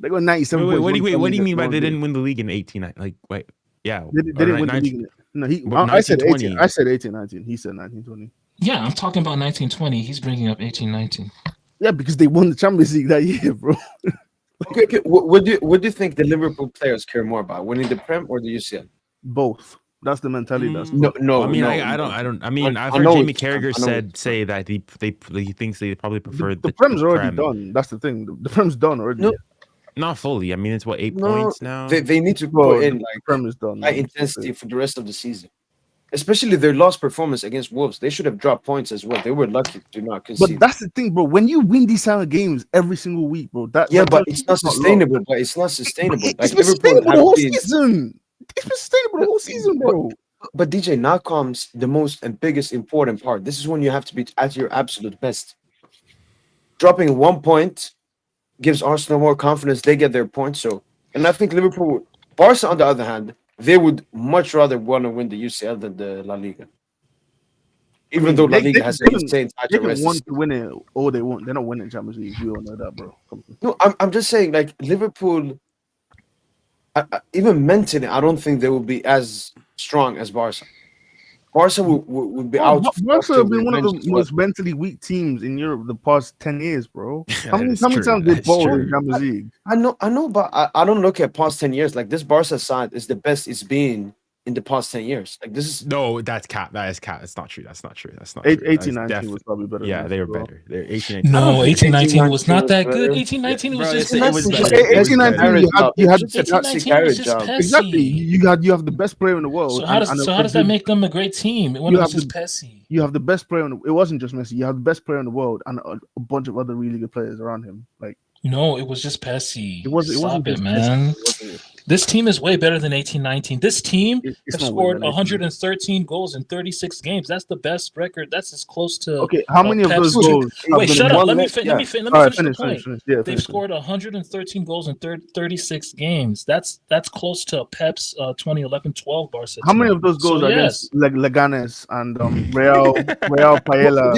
They got 97 Wait, points. what do you mean by they didn't win the league in 18? Like, wait, yeah, They didn't win the league. No, I said 18. I said 18, 19. He said 19, 20. Yeah, I'm talking about 1920. He's bringing up 1819. Yeah, because they won the Champions League that year, bro. Okay. What do you think the Liverpool players care more about, winning the Prem or the UCL? Both. That's the mentality. That's No. I mean, no, I don't. I mean, I've I heard know Jamie it's Prem. Carragher I know say that he thinks they probably prefer the Prem's already Prem. done. That's the thing. The Prem's done already. No. Not fully. I mean, it's what 8 No, points now. They need to Bro, put in the like Prem is done. high intensity for the rest of the season. Especially their lost performance against Wolves. They should have dropped points as well. They were lucky to not concede. But that's the thing, bro. When you win these kind of games every single week, bro, but it's not sustainable. But it's not sustainable. It's Like been sustainable the have whole been- season. It's been sustainable the whole season, bro. But DJ, now comes the most and biggest important part. This is when you have to be at your absolute best. Dropping 1 point gives Arsenal more confidence. They get their points. And I think Barca, on the other hand, they would much rather want to win the UCL than the La Liga. Even though La Liga has an insane They title can want to win it, or they won't. They're not winning Champions League. We all know that, bro. No, I'm just saying, like Liverpool, even mentally, I don't think they will be as strong as Barca. Barca would be out. Barca have been one of the most mentally weak teams in Europe the past 10 years, bro. How many times they bowled in Champions League? I know, but I don't look at past 10 years. Like this Barca side is the best it's been in the past 10 years. Like this is No, that's cat. That is cat. It's not true. That's not true. That's not 18, 19 was probably better. Yeah, than they were bro. better. They're 18, 19. No, 1819 was not that good. better. 1819 was Bro, just it was better. 18, 19, you had 1819 was just Pessy. exactly. You have the best player in the world. So how does that make them a great team? When You it was have just Pessy. You have the best player it wasn't just Messi. You have the best player in the world and a bunch of other really good players around him. Like No, it was just Pessy. it wasn't Stop it, just man. Messi. This team is way better than 1819. This team It's has not way scored better than 113 goals in 36 games. That's the best record. That's as close to. Okay, how many of Pep's those goals? Wait, have shut been up. won? Let me Yeah. finish All right, the point. finish. Yeah, They've finish. scored 113 goals in 36 games. That's close to Pep's 2011-12 Barca. How many team. of those goals So, are against Leganes and Real Paella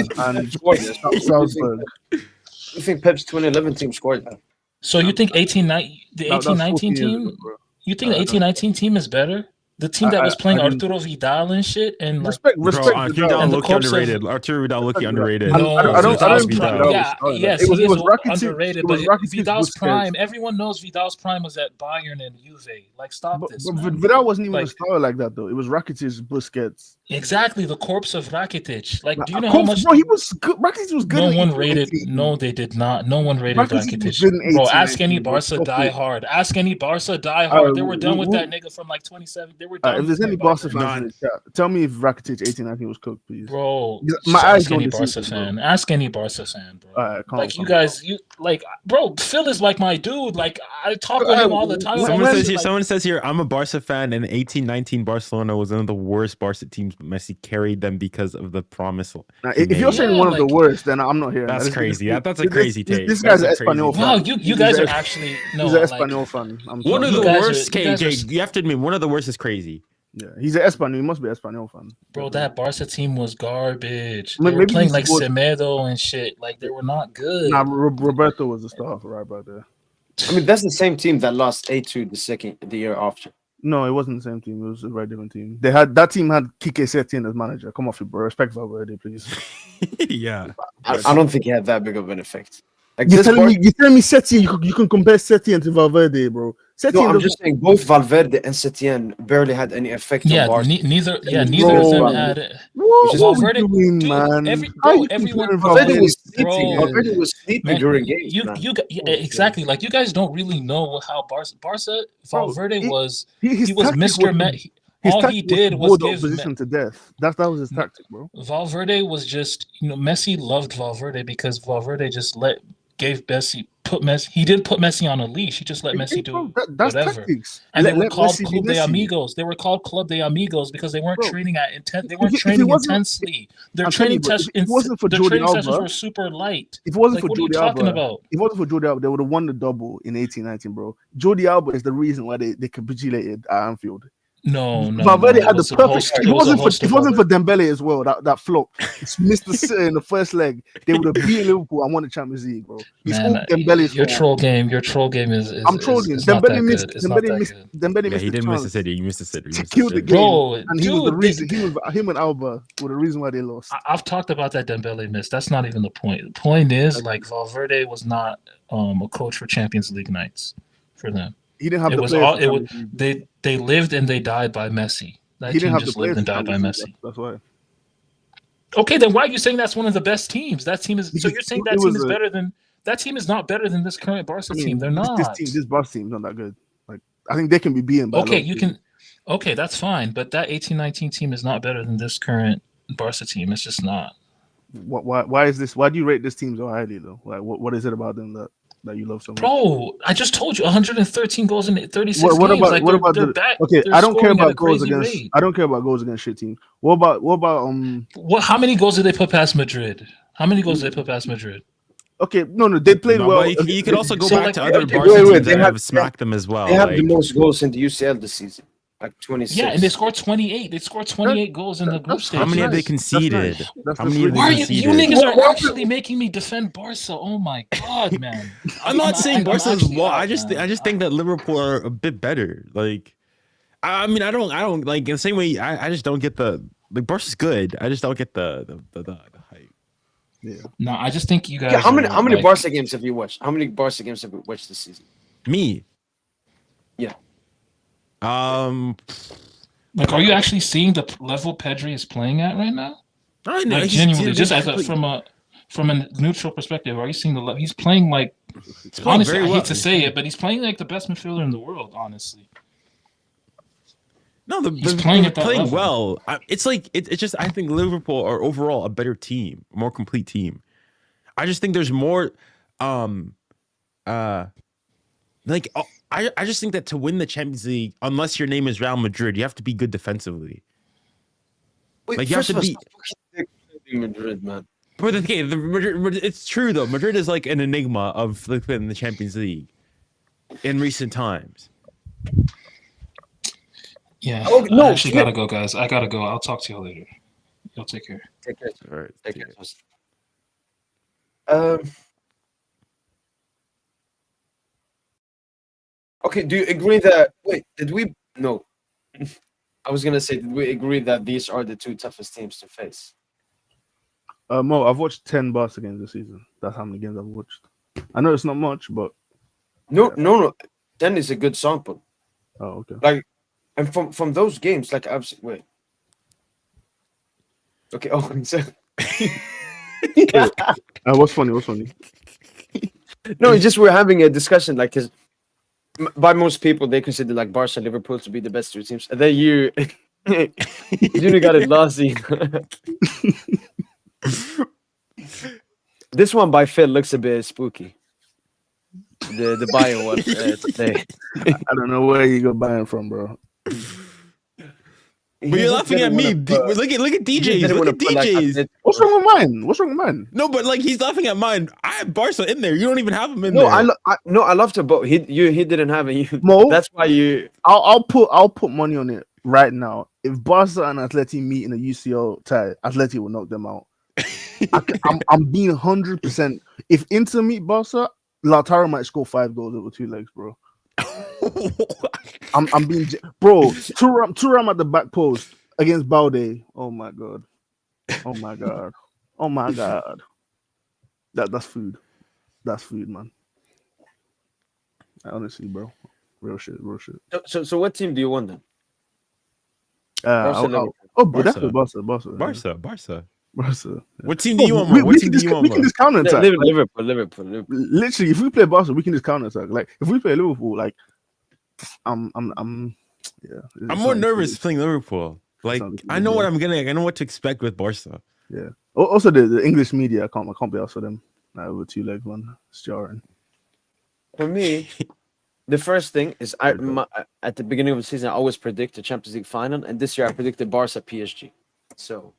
and Salzburg? You think Pep's 2011 team scored that? So you think the That's 1819 14 years team? ago, bro. You think the 1819 team is better? The team that was playing I didn't- Arturo Vidal and shit, and like, Respect. Bro, Vidal. Arturo Vidal And the low-key corpse of- underrated. Arturo Vidal low-key underrated. No, I don't Vidal's think prime. Vidal Yeah, was started. yes, It was he is Rakitic. underrated. It was But Rakitic, Vidal's Busquets. prime, everyone knows Vidal's prime was at Bayern and Juve. Like, stop But this. man. Vidal wasn't even a Like- star like that though. It was Rakitic, Busquets. Exactly, the corpse of Rakitic. Like, do you know Of how course, much? Bro, he was good. Rakitic was good. No in one 18. rated. No, they did not. No one rated Rakitic was Rakitic. good in Bro, 18, ask any 19, bro. Barca Fuck die you. hard. Ask any Barca die hard. They were done with who- that nigga from like 27. They were done. If there's with any that Barca Bayern. fans in the chat, tell me if Rakitic 18-19 was cooked, please. Bro, My just eyes ask don't any deceive Barca me, bro. fan. Ask any Barca fan, bro. Alright, calm, Like you calm, guys, bro, Phil is like my dude. Like I talk with him all the time. Someone says here, I'm a Barca fan, and 18-19 Barcelona was one of the worst Barca teams, but Messi carried them because of the promise. Now, if you're saying one of the worst, then I'm not here. That's This- crazy. this- That's a crazy take. This guy's an That's a crazy Espanyol take. Wow, fan. you He's guys a- are actually no. He's an like, Espanyol fan. I'm One sorry. of the You guys worst, are- you guys KJ. are- You have to admit, one of the worst is crazy. Yeah, he's an Espanyol. He must be an Espanyol fan. bro, that Barca team was garbage. Maybe They were playing he like scored- Semedo and shit. Like they were not good. Nah, Roberto was the star right about there. I mean, that's the same team that lost 8-2 the year after. No, it wasn't the same team. It was a very different team. That team had Kike Setien as manager. Come off it, bro. Respect Valverde, please. Yeah. I don't think he had that big of an effect. Like You're this telling Bar- me Setien, you can compare Setien to Valverde, bro. Setien No, I'm doesn't- just saying both Valverde and Setien barely had any effect yeah, on Barca. neither of Bro, them man. had. What Valverde- are we doing, dude, man? bro, How you everyone- comparing Valverde Valverde was to sleeping. Setien? Valverde was sleeping Man, during games. you man. exactly like you guys don't really know how Barca Bro, Valverde he- was. His He was tactic Mr. Met. his All he tactic did to was bore the give opposition to death. That was his tactic, bro. Valverde was just, Messi loved Valverde because Valverde just gave Messi he didn't put Messi on a leash. He just let Messi do Bro, that's whatever. tactics. And they were Let called Messi be Club de Messi. Amigos. They were called Club de Amigos because they weren't Bro, training at intent. They if weren't it training wasn't- intensely. Their I'm telling training you, bro, if it wasn't for their Jordi training sessions Alba- were super light. If it wasn't Like, for what are you Jordi talking Alba, about? if it wasn't for Jordi Alba, they would have won the double in 18-19, bro. Jordi Alba is the reason why they capitulated at Anfield. No, no, Valverde no. had the perfect. It was a host If it wasn't for Dembele as well, that flop, it's missed the City in the first leg. They would have beaten Liverpool and won the Champions League, bro. It's all Man, Dembele's your fault. Your troll game is I'm trolling. is not that Dembele missed. good. It's not that good. Dembele Yeah, missed he the didn't miss the chance City. He missed the City. He to missed the kill the City. game, Bro, and he was the reason. Him and Alba were the reason why they lost. I've talked about that Dembele miss. That's not even the point. The point is, like, Valverde was not a coach for Champions League nights for them. He didn't have It the was players all for it was. Champions League. They lived and they died by Messi. That He didn't team have the just players lived and for died by Champions League. Messi. That's why. Okay, then why are you saying that's one of the best teams? That team is. So Because you're saying it that team was is a- better than that team is not better than this current Barca I mean, team. They're not. This Barca team's not that good. Like, I think they can be beaten by. Okay, you can. Okay, that's fine. But that 18-19 team is not better than this current Barca team. It's just not. Why is this? Why do you rate this team so highly though? Like, what is it about them that you love so much? Bro, I just told you 113 goals in 36 What games. about Like, what about they're the? back. Okay, They're I don't care scoring at a about goals crazy against. rate. I don't care about goals against shit teams. What about How many goals did they put past Madrid? How many goals did they put past Madrid? Okay, no, they played No, well. but you could also go So, back like, to other okay, Barca wait, teams they that have- have smacked them as well. They have the like- most goals in the UCL this season, like 26. Yeah, and they scored 28. They scored 28 goals in the group that's- stage. How many have they nice. conceded? That's nice. How many have they Why are you conceded? niggas are What- actually making me defend Barca? Oh my god, man! I'm not saying Barca is actually low. out, I just man. think that Liverpool are a bit better. Like, I mean, I don't like in the same way. I just don't get the like Barca's good. I just don't get the hype. No, I just think you guys. Yeah, how many like, Barca games have you watched? How many Barca games have you watched this season? Me, Yeah. Like, are you actually seeing the level Pedri is playing at right now? I know Like, he's- genuinely, he's just complete- from a neutral perspective, are you seeing the level? He's playing like. he's playing Honestly, very I well. hate to say it, but he's playing like the best midfielder in the world. Honestly, No, He's playing at that playing level. well. It's like it's just I think Liverpool are overall a better team, a more complete team. I just think there's more, like I just think that to win the Champions League, unless your name is Real Madrid, you have to be good defensively. Wait, Like, you have first to of all, be- stop fucking defending Madrid, man. But okay, Madrid, it's true though. Madrid is like an enigma of like in the Champions League in recent times. yeah. Oh, no, I actually yeah. gotta go, guys. I gotta go. I'll talk to you later. Y'all take care. Take care. All right, Take care. Okay, do you agree that wait, did we no. I was gonna say, did we agree that these are the two toughest teams to face? Mo, I've watched 10 Barca games this season. That's how many games I've watched. I know it's not much, but No. 10 is a good sample. oh, okay. Like, and from those games, like I've wait. Okay, so What's funny? no, it's just we're having a discussion like this. By most people, they consider like Barca and Liverpool to be the best two teams. And then you got it last season. This one by Phil looks a bit spooky. The bio one today. I don't know where you go buying from, bro. But you're laughing at me. Look at DJs. Look at DJs. What's wrong with mine? No, but like he's laughing at mine. I have Barca in there. You don't even have him in No, there. I love to, but he didn't have it. Mo, That's why you. I'll put money on it right now. If Barca and Atleti meet in a UCL tie, Atleti will knock them out. I'm being 100%. If Inter meet Barca, Lautaro might score 5 goals over 2 legs, bro. I'm being bro. Thuram at the back post against Balde. Oh my god. That's food. That's food, man. Honestly, bro. Real shit. So what team do you want then? But that's Barca. Barca. Barca. What team do you want more? What team do you want We can more? just counter attack. Liverpool. Literally, if we play Barca, we can just counter attack. Like if we play Liverpool, like I'm more nervous playing Liverpool. Like sounds I know good. what I'm gonna. I know what to expect with Barca. Yeah. Also, the English media, I can't be asked for them. Over 2 legs, one. It's jarring. For me, the first thing is at the beginning of the season, I always predict the Champions League final, and this year I predicted Barca PSG. So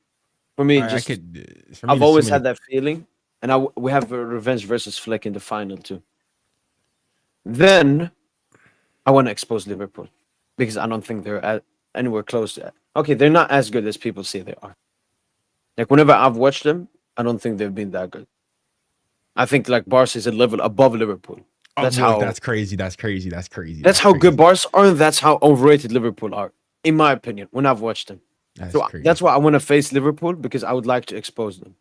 for me, I've always had that feeling, and we have a revenge versus Flick in the final too. Then I want to expose Liverpool because I don't think they're anywhere close to that. Okay, they're not as good as people say they are. Like whenever I've watched them, I don't think they've been that good. I think like Barca is a level above Liverpool. That's how that's crazy. That's crazy. That's crazy. that's how good crazy. Barca are, and that's how overrated Liverpool are, in my opinion, when I've watched them. That's So crazy. that's why I want to face Liverpool, because I would like to expose them.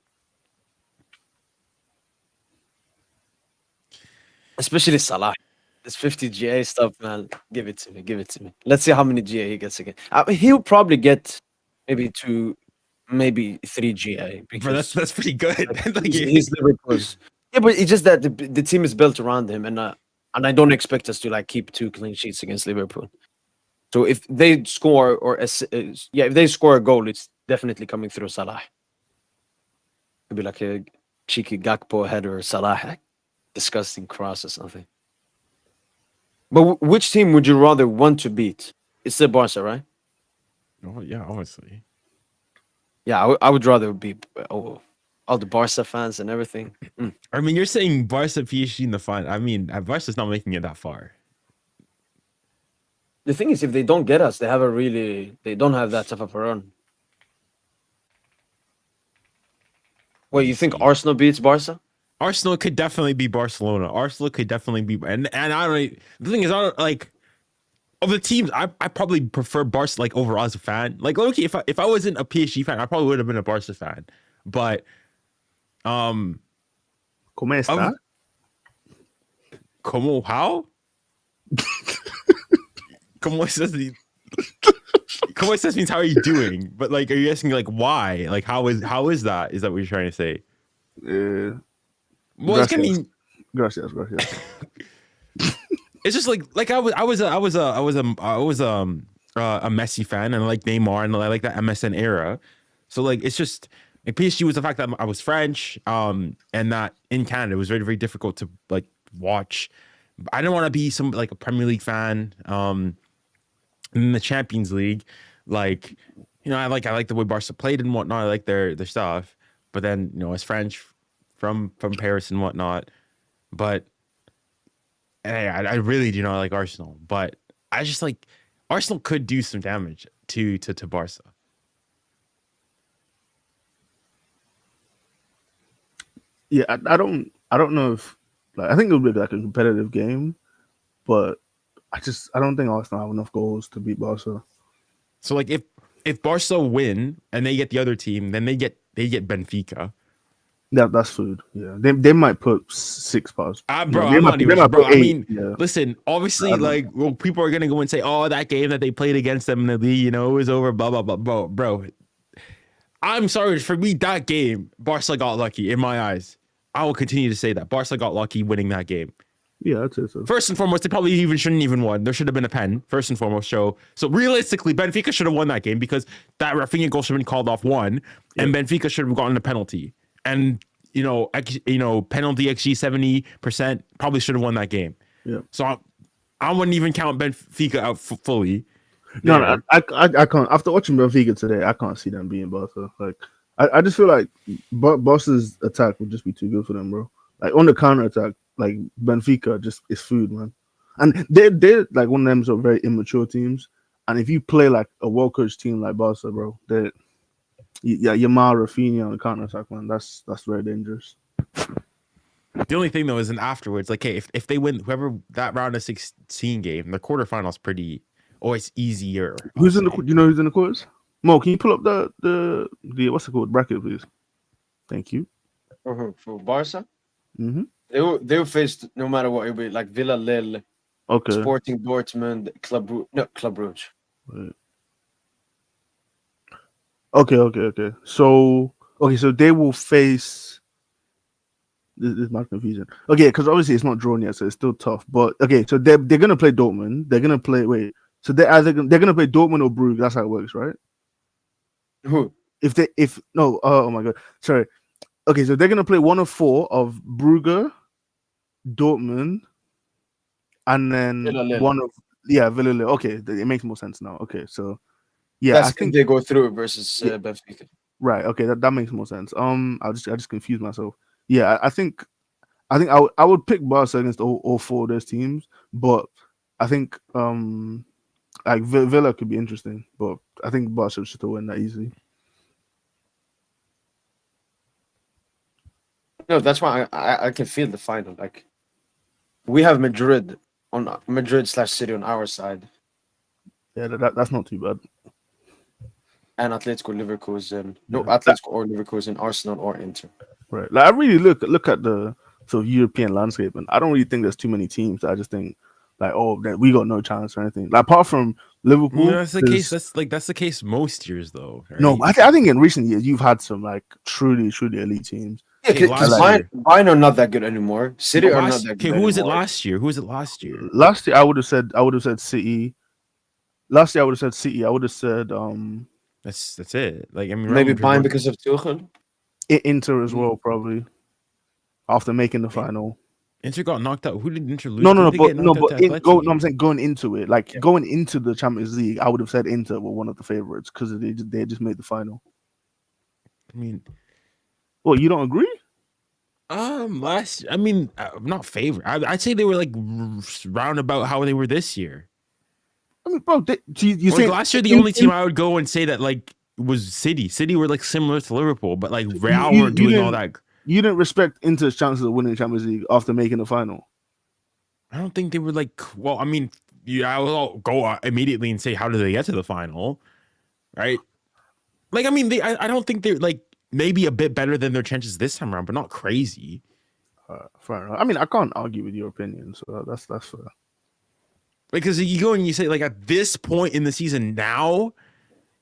Especially Salah. This 50 GA stuff, man. Give it to me. Give it to me. Let's see how many GA he gets again. He'll probably get maybe 2, maybe 3 GA. Bro, that's pretty good. Like, He's Liverpool's. Yeah, but it's just that the team is built around him, and I don't expect us to like keep 2 clean sheets against Liverpool. So if they score if they score a goal, it's definitely coming through Salah. It'd be like a cheeky Gakpo header or Salah disgusting cross or something. But which team would you rather want to beat? It's the Barca, right? oh, yeah, obviously. Yeah, I would rather beat all the Barca fans and everything. I mean, you're saying Barca PSG in the final. I mean, Barca's not making it that far. The thing is, if they don't get us, they don't have that tough of a run. Wait, you think Arsenal beats Barca? Arsenal could definitely be Barcelona. Arsenal could definitely be, and I don't. The thing is, I don't like of the teams. I probably prefer Barca like overall as a fan. Like, okay, if I wasn't a PSG fan, I probably would have been a Barca fan. But, ¿Cómo está? Como how? Como estás? Como estás means how are you doing? But like, are you asking like why? Like, how is that? Is that what you're trying to say? Well, it's, I mean, Gracias. it's just like I was a Messi fan, and I like Neymar, and I like that MSN era. So like, it's just like PSG was the fact that I was French, and that in Canada it was very, very difficult to like watch. I didn't want to be like a Premier League fan. In the Champions League, like, you know, I like the way Barca played and whatnot. I like their stuff, but then, you know, as French from Paris and whatnot, but hey, I really do not like Arsenal. But I just like Arsenal could do some damage to Barca. Yeah, I don't know if like I think it would be like a competitive game, but I don't think Arsenal have enough goals to beat Barca. So like if Barca win and they get the other team, then they get Benfica. That's food. Yeah, they might put 6 past. Bro, they I'm might, not even. they might Bro, put I 8. mean, Yeah. listen. Obviously, like, well, people are gonna go and say, "Oh, that game that they played against them in the league, you know, it was over." Blah blah blah. Bro, I'm sorry for me. That game, Barca got lucky in my eyes. I will continue to say that Barca got lucky winning that game. Yeah, I'd say so. First and foremost, they probably shouldn't even won. There should have been a pen. First and foremost, so realistically, Benfica should have won that game because that Rafinha goal should have been called off one, and Benfica should have gotten a penalty. And penalty XG 70% probably should have won that game. Yeah. So I wouldn't even count Benfica out fully. No, I can't. After watching Benfica today, I can't see them being Barca. Like, I just feel like Barca's attack would just be too good for them, bro. Like on the counter attack, like Benfica just is food, man. And they're like one of them sort of very immature teams. And if you play like a well coached team like Barca, bro, Yamal, Rafinha on the counter attack, man, that's very dangerous. The only thing though is afterwards, like, hey, if they win whoever that round of 16 game, the quarterfinals pretty always easier. Who's in the? Do you know who's in the quarters? Mo, can you pull up the what's it called bracket, please? Thank you. For Barca, Mm-hmm. They'll face no matter what. It'll be like Villarreal, Okay. Sporting Dortmund, Club Brugge. Right. Okay. So they will face. This is my confusion. Okay, because obviously it's not drawn yet, so it's still tough. But okay, so they're gonna play Dortmund. They're gonna play. Wait, so they're gonna play Dortmund or Brugge. That's how it works, right? Who? Oh my god, sorry. Okay, so they're gonna play one of 4 of Brugge, Dortmund, and then Villarreal. one of Villarreal. Okay, it makes more sense now. Okay, so That's I think they go through versus Benfica. right. Okay, that makes more sense. I just confused myself. Yeah, I think I would pick Barca against all 4 of those teams, but I think Like Villa could be interesting, but I think Barca should still win that easily. No, that's why I can feel the final. Like we have Madrid/City on our side, Yeah, that's not too bad. and Atletico Leverkusen. No, Yeah. Atletico or Leverkusen, Arsenal or Inter. Right. Like I really look at the sort of European landscape, and I don't really think there's too many teams. I just think like, oh, that we got no chance or anything. Like apart from Liverpool, That's the case. That's the case most years, though. Right? no, I think in recent years you've had some like truly elite teams. Yeah, Okay, because last Bayern, year. Bayern are not that good anymore. City are not Last, that okay, good who was it anymore. last year? Who was it last year? Last year I would have said City. Last year I would have said City. I would have said That's it. Like I mean, Real Maybe Madrid Bayern won- because of Tuchel. Inter as well probably after making the final. Inter got knocked out. Who did Inter lose? No, Did they get knocked out to Atleti? I'm saying going into it, like going into the Champions League, I would have said Inter were one of the favorites because they just made the final. I mean, Well, you don't agree? last. I mean, not favorite. I'd say they were like roundabout how they were this year. I mean, bro, you Like say last year, the only team I would go and say that like was City. City were like similar to Liverpool, but like Real you weren't doing all didn't- that. you didn't respect Inter's chances of winning the Champions League after making the final. I don't think they were like. Well, I mean, I will go immediately and say, how did they get to the final? Right? Like, I mean, I don't think they're like maybe a bit better than their chances this time around, but not crazy. Fair enough. I mean, I can't argue with your opinion, so that's fair. Because you go and you say like at this point in the season now,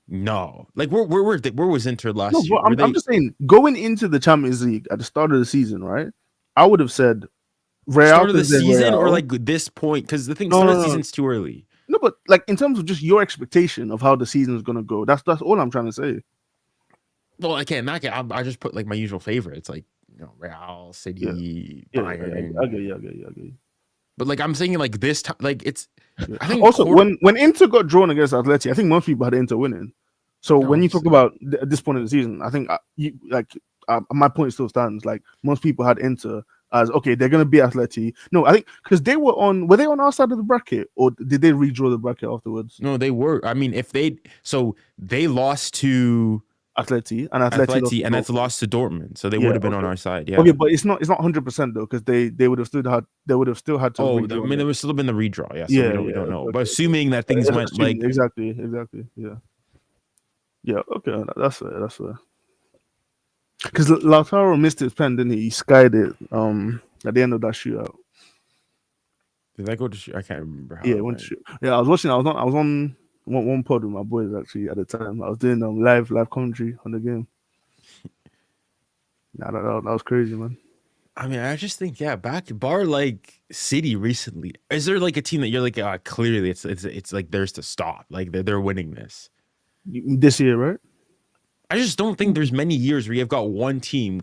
no. Like where was Inter last No, year? but I'm just saying, going into the Champions League at the start of the season, right? I would have said Real start of the 'cause they're season or Real. like this point? Because the thing, No, start of no, the no. season's too early. No, but like in terms of just your expectation of how the season is gonna go, that's all I'm trying to say. Well, I can't. I just put like my usual favorites, like Real, City, Yeah, Bayern. I get you. But like I'm saying, like this time, like it's. Yeah. I think Also, when Inter got drawn against Atleti, I think most people had Inter winning. So when you talk about at this point in the season, I think my point still stands. Like most people had Inter as okay, they're gonna be Atleti. No, I think because were they on our side of the bracket or did they redraw the bracket afterwards? No, they were. I mean, they lost to Atleti and Atleti, and that's a loss to Dortmund, so they Yeah, would have been on okay. our side. Yeah. Okay, but it's not 100% though because they would have still had to. Oh, I redraw mean, it. there would still have been the redraw. Yeah. So we don't know. okay. But assuming that things went like exactly. Yeah. Okay, that's fair. Because Lautaro missed his pen, didn't he? He skied it at the end of that shootout. Did that go to? I can't remember. How Yeah, it went went. to shoot. Yeah, I was watching. I was on one pod with my boys actually at the time. I was doing live commentary on the game. Nah, that was crazy, man. I mean, I just think bar like City recently. Is there like a team that you're like clearly it's like theirs to stop? Like they're winning this. This year, right? I just don't think there's many years where you've got one team.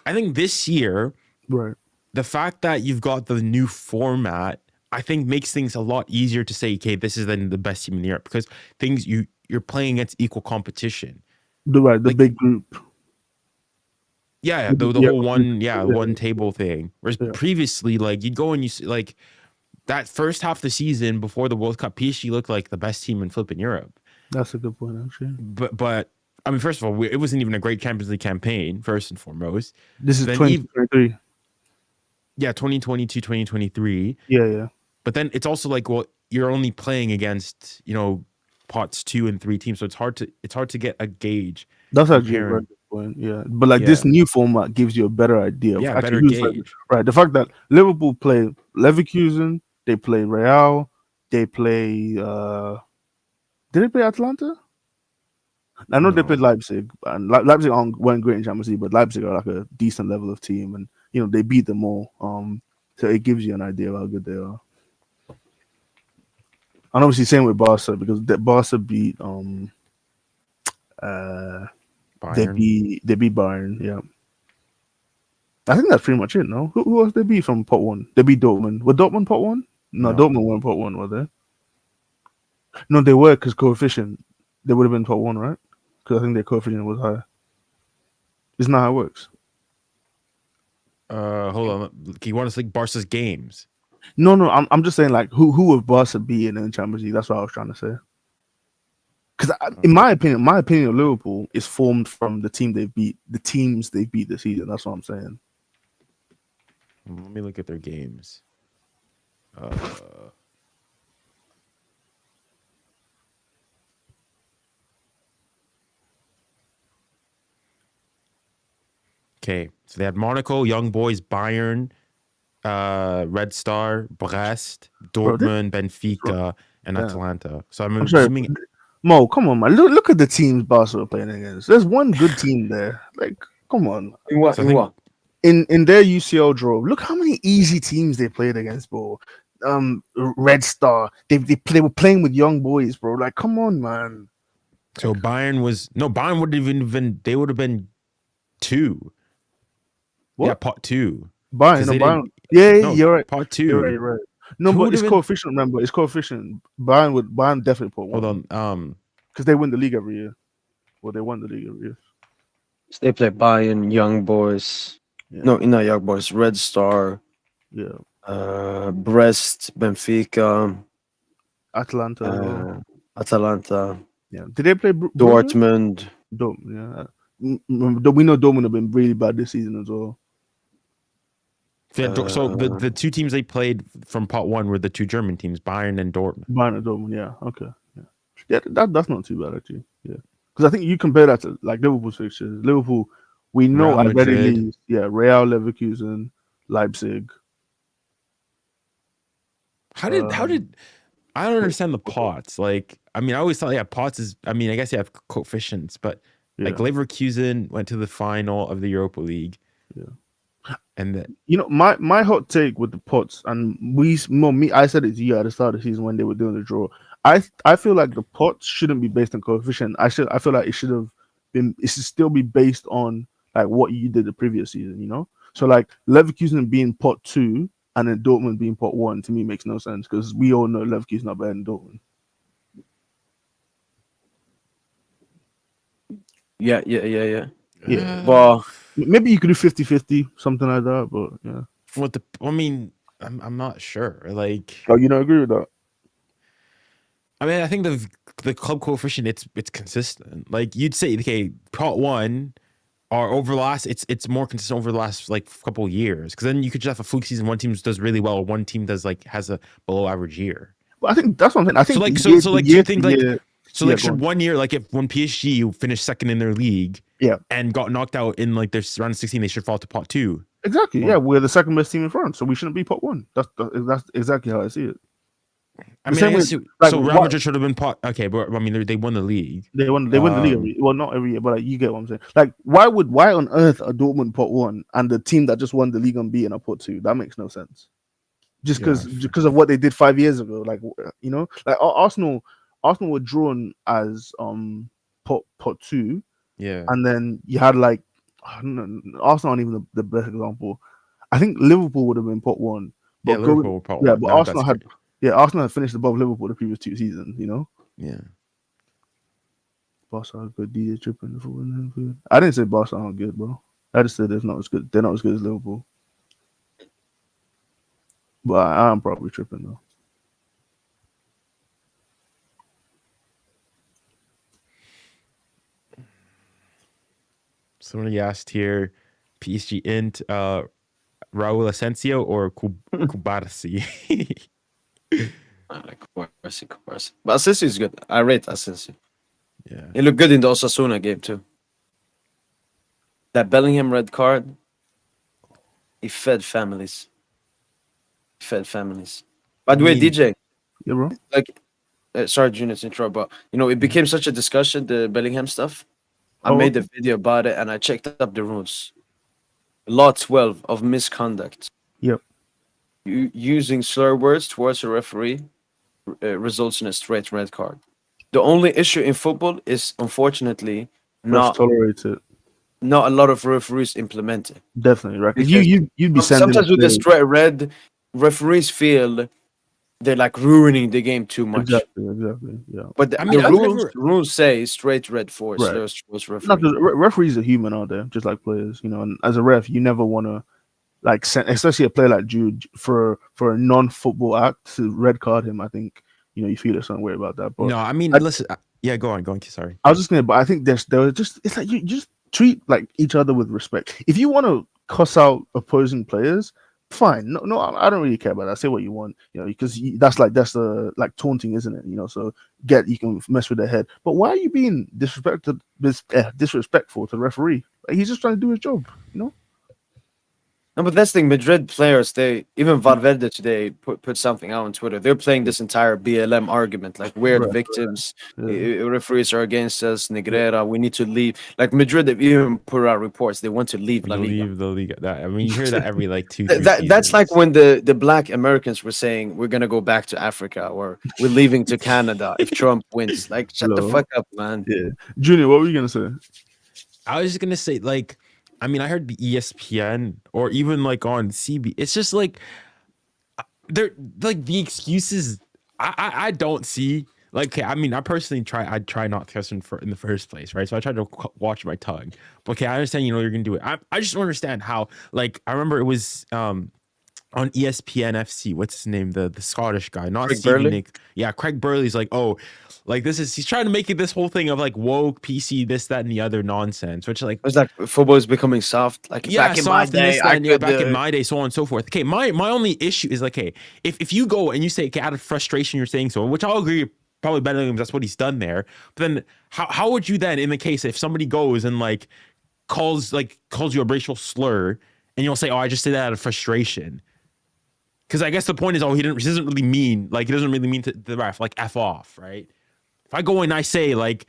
I think this year, Right. the fact that you've got the new format, I think makes things a lot easier to say, okay, this is then the best team in Europe because things you're playing against equal competition. The Like- big group. Yeah, the Yeah. whole one table thing. Whereas Yeah. previously, like you'd go and you see like that first half of the season before the World Cup, PSG looked like the best team in flipping Europe. That's a good point, actually. But I mean, first of all, it wasn't even a great Champions League campaign. First and foremost, This is Then 2023. yeah, 2022, 2023. Yeah. But then it's also like, well, you're only playing against pots 2 and 3 teams, so it's hard to get a gauge. That's actually a Comparing. very good point. Yeah, but like this new format gives you a better idea. Of Yeah, actually better who's like- gauge. right. The fact that Liverpool play Leverkusen, they play Real, they play. Did they play Atlanta? I know they No. played Leipzig, and Leipzig weren't great in Champions League, but Leipzig are like a decent level of team, and they beat them all. So it gives you an idea of how good they are. And obviously, same with Barca because Barca beat Bayern. they beat Bayern. Yeah, I think that's pretty much it. No, who else they beat from pot 1? They beat Dortmund. Were Dortmund pot 1? No, No. Dortmund weren't pot 1, were they? No, they were because coefficient. They would have been pot 1, right? Because I think their coefficient was higher. Isn't that how it works? Hold on. You want to see Barca's games? No, I'm just saying like who would Barca be in the Champions League? That's what I was trying to say. Because in my opinion of Liverpool is formed from the teams they've beat this season. That's what I'm saying. Let me look at their games. Okay, so they had Monaco, Young Boys, Bayern, Red Star, Brest, Bro, Dortmund, Benfica, and yeah. Atalanta. So I'm I'm sorry, assuming Mo, come on, man. Look at the teams Barca are playing against. There's one good team there. Like, come on. In what? So I In think- what? In their UCL draw, look how many easy teams they played against, bro. Red Star. They were playing with Young Boys, bro. Like, come on, man. so. Bayern would have been 2. What? Yeah, pot 2. Bayern, 'Cause no, they Bayern. didn't- Yeah, No, you're right. pot 2. You're right. No, Who but would've it's been- coefficient. Remember, it's coefficient. Bayern definitely put Hold one on. because they win the league every year. Well, they won the league every year. They play Bayern, Young Boys. Yeah. No, not Young Boys. Red Star, Yeah, Brest, Benfica, Atalanta. As well. Atalanta, Yeah, did they play Brugge? Dortmund. Yeah. We know Dortmund have been really bad this season as well. So the 2 teams they played from pot 1 were the 2 German teams, Bayern and Dortmund. Bayern and Dortmund, yeah, okay, yeah, that's not too bad actually, yeah. Because I think you compare that to like Liverpool's fixtures. Liverpool, we know Real at very Madrid. least, Real, Leverkusen, Leipzig. How did I don't understand the pots? Like, I mean, I always thought pots is. I mean, I guess you have coefficients, but like Leverkusen went to the final of the Europa League. Yeah. And that my hot take with the pots, and I said it to you at the start of the season when they were doing the draw. I feel like the pots shouldn't be based on coefficient. I feel like it should still be based on like what you did the previous season, you know? So like Leverkusen being pot 2 and then Dortmund being pot 1 to me makes no sense because we all know Leverkusen are better than Dortmund. Yeah. Well, Maybe you could do 50-50, something like that, but yeah. I'm not sure. Like, Oh, you don't agree with that? I mean, I think the club coefficient it's consistent. Like you'd say, okay, pot 1 or over the last it's more consistent over the last like couple of years. Because then you could just have a fluke season. One team does really well, or one team does has a below average year. Well, I think that's what I'm saying. I think do you think should 1 year, like if when PSG finished second in their league, and got knocked out in like their round of 16, they should fall to pot 2. Exactly. Yeah, we're the second best team in France, so we shouldn't be pot 1. That's exactly how I see it. I mean, Real Madrid should have been pot. Okay, but I mean, they won the league. They won the league. Well, not every year, but like, you get what I'm saying. Like, why on earth are Dortmund pot 1 and the team that just won the league unbeaten are pot 2? That makes no sense. Just because of what they did 5 years ago, like like Arsenal were drawn as pot 2. Yeah, and then you had like Arsenal aren't even the best example. I think Liverpool would have been pot 1. But Liverpool were pot 1. but Arsenal had finished above Liverpool the previous 2 seasons. Yeah. Barca are good. DJ tripping. I didn't say Barca aren't good, bro. I just said they're not as good. They're not as good as Liverpool. But I'm probably tripping though. Somebody asked here, PSG int Raul Asensio or Kubarsi? Kubarsi. But Asensio is good. I rate Asensio. Yeah. He looked good in the Osasuna game too. That Bellingham red card, he fed families. By the way, DJ. Yeah, bro. Like, sorry, Junior, to interrupt, but it became such a discussion, the Bellingham stuff. I made a video about it and I checked up the rules. Law 12 of misconduct. Yep. Using slur words towards a referee results in a straight red card. The only issue in football is, unfortunately, not tolerated. Not a lot of referees implement it. Definitely, right? You'd be sending sometimes with the straight red, referees feel they're like ruining the game too much. Exactly. Yeah. But the rules say straight red for slurs towards referees. Referees are human, aren't they? Just like players, and as a ref, you never want to like especially a player like Jude for a non-football act to red card him. I think you feel a certain way about that. But No, I mean, I, listen. Yeah, go on. Sorry. I was just gonna, but I think there was just it's like you just treat like each other with respect. If you want to cuss out opposing players, fine. No, I don't really care about that. Say what you want, because that's like taunting, isn't it? So you can mess with their head. But why are you being disrespectful to the referee? Like, he's just trying to do his job, No, but that's the thing. Madrid players, even Valverde today put something out on Twitter. They're playing this entire BLM argument, like we're the Right, victims. Yeah. Referees are against us. Negrera, we need to leave. Like Madrid, they even put out reports. They want to leave La Liga. Leave the Liga. I mean, you hear that every like 2 That's like when the black Americans were saying we're gonna go back to Africa or we're leaving to Canada if Trump wins. Like, shut the fuck up, man. Yeah, Junior, what were you gonna say? I was just gonna say, like, I mean, I heard the ESPN or even like on CB. It's just like they're like the excuses. I don't see. Like, okay, I mean, I try not to cuss in the first place, right? So I try to watch my tongue. But okay, I understand. You're gonna do it. I just don't understand how. Like, I remember it was on ESPN FC. What's his name? The Scottish guy, not Craig Stevie Burley? Nick. Yeah, Craig Burley's like, oh, like he's trying to make it this whole thing of like woke PC, this, that, and the other nonsense, which like It was like football is becoming soft. Like back in my soft and day, this, that, and back in my day, so on and so forth. Okay, my only issue is like, hey, if you go and you say, okay, out of frustration, you're saying so, which I'll agree, probably Bellingham, that's what he's done there. But then how would you then, in the case if somebody goes and like calls you a racial slur, and you'll say, oh, I just did that out of frustration. Because I guess the point is, he doesn't really mean, like, he doesn't really mean to the ref, like, F off, right? If I go and I say, like,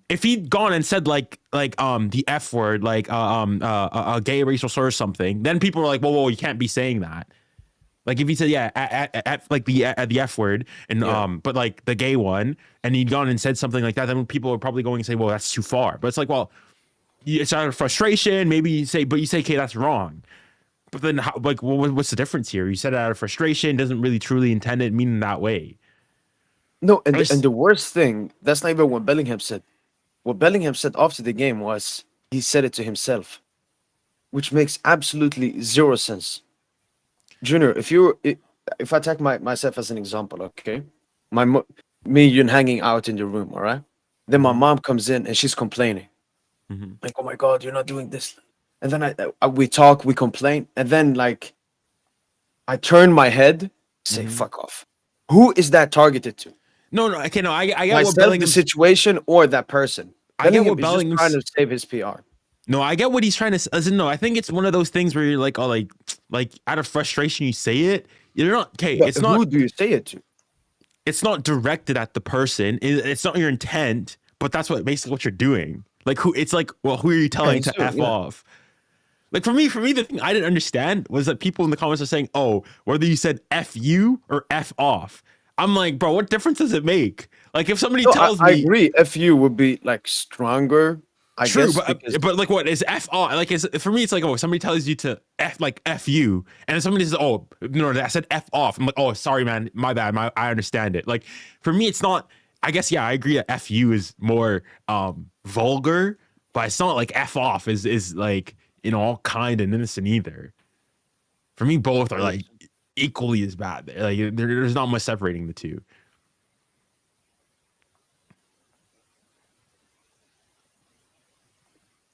if he'd gone and said, the F word, like, a gay racial slur or something, then people are like, whoa, you can't be saying that. Like, if he said, the F word, and, but, like, the gay one, and he'd gone and said something like that, then people are probably going and say, well, that's too far. But it's like, well, it's out of frustration, maybe you say, okay, that's wrong. But then, what's the difference here? You said it out of frustration, doesn't really truly intend it, mean that way. No, and the worst thing, that's not even what Bellingham said. What Bellingham said after the game was he said it to himself, which makes absolutely zero sense. Junior, if I take myself as an example, okay, me and you hanging out in the room, all right. Then my mom comes in and she's complaining, like, "Oh my God, you're not doing this." And then we talk, we complain, and then like I turn my head, say "fuck off." Who is that targeted to? No, okay, no, I get Myself, what Bellingham, the situation, or that person. I get what Bellingham's just trying to save his PR. No, I get what he's trying to. No, I think it's one of those things where you're like, oh, like out of frustration, you say it. You're not okay. But It's not. who do you say it to? It's not directed at the person. It's not your intent, but that's basically what you're doing. Like who? It's like, well, who are you telling to F off? Like for me, the thing I didn't understand was that people in the comments are saying, oh, whether you said F you or F off. I'm like, bro, what difference does it make? Like if somebody tells me, I agree. FU would be like stronger. I true, guess, but like what is F off? Like for me, it's like, oh, somebody tells you to F you, and then somebody says, oh no, I said F off. I'm like, oh, sorry, man, my bad. I understand it. Like for me, it's not. I guess yeah, I agree that FU is more vulgar, but it's not like F off is like all kind and innocent either. For me, both are like equally as bad. Like there's not much separating the two.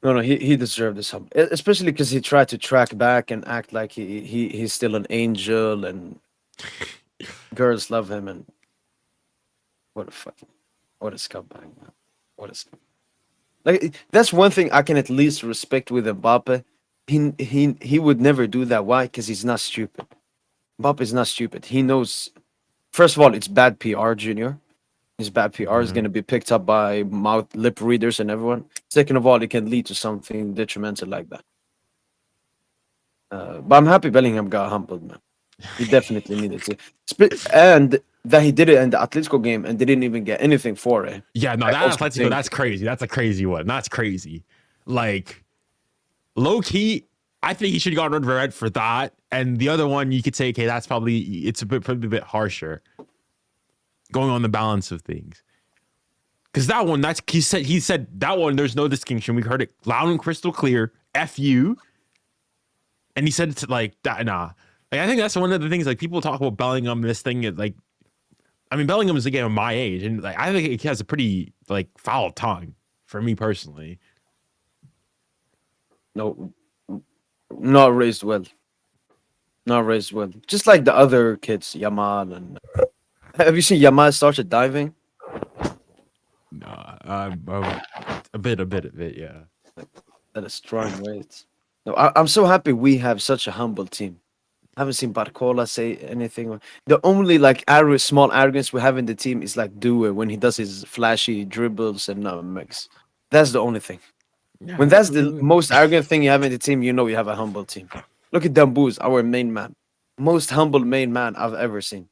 No, he deserved this, especially because he tried to track back and act like he's still an angel and girls love him. And what a scumbag, man! What a scumbag. Like that's one thing I can at least respect with Mbappe. He would never do that. Why? Because he's not stupid. Mbappe is not stupid. He knows. First of all, it's bad PR, Junior. His bad PR is going to be picked up by lip readers and everyone. Second of all, it can lead to something detrimental like that. But I'm happy Bellingham got humbled, man. He definitely needed to. And that he did it in the Atletico game and didn't even get anything for it. Yeah, no, that Atletico, that's crazy. That's a crazy one. That's crazy. Like, low key, I think he should have gotten red for that. And the other one, you could say, okay, that's probably a bit harsher. Going on the balance of things. Because that one, he said that one, there's no distinction. We heard it loud and crystal clear. F you. and he said to like that. Nah, like, I think that's one of the things. Like people talk about Bellingham. This thing is like, I mean, Bellingham is again my age, and like I think he has a pretty like foul tongue for me personally. No, not raised well. Not raised well. Just like the other kids, Yamal and. Have you seen Yamal started diving? No, a bit of it, yeah. At a strong rate. No, I'm so happy we have such a humble team. I haven't seen Barcola say anything. The only like small arrogance we have in the team is like Due when he does his flashy dribbles and nutmegs. That's the only thing. Yeah, When that's the most arrogant thing you have in the team, you know you have a humble team. Look at Dambuz, our main man. Most humble main man I've ever seen.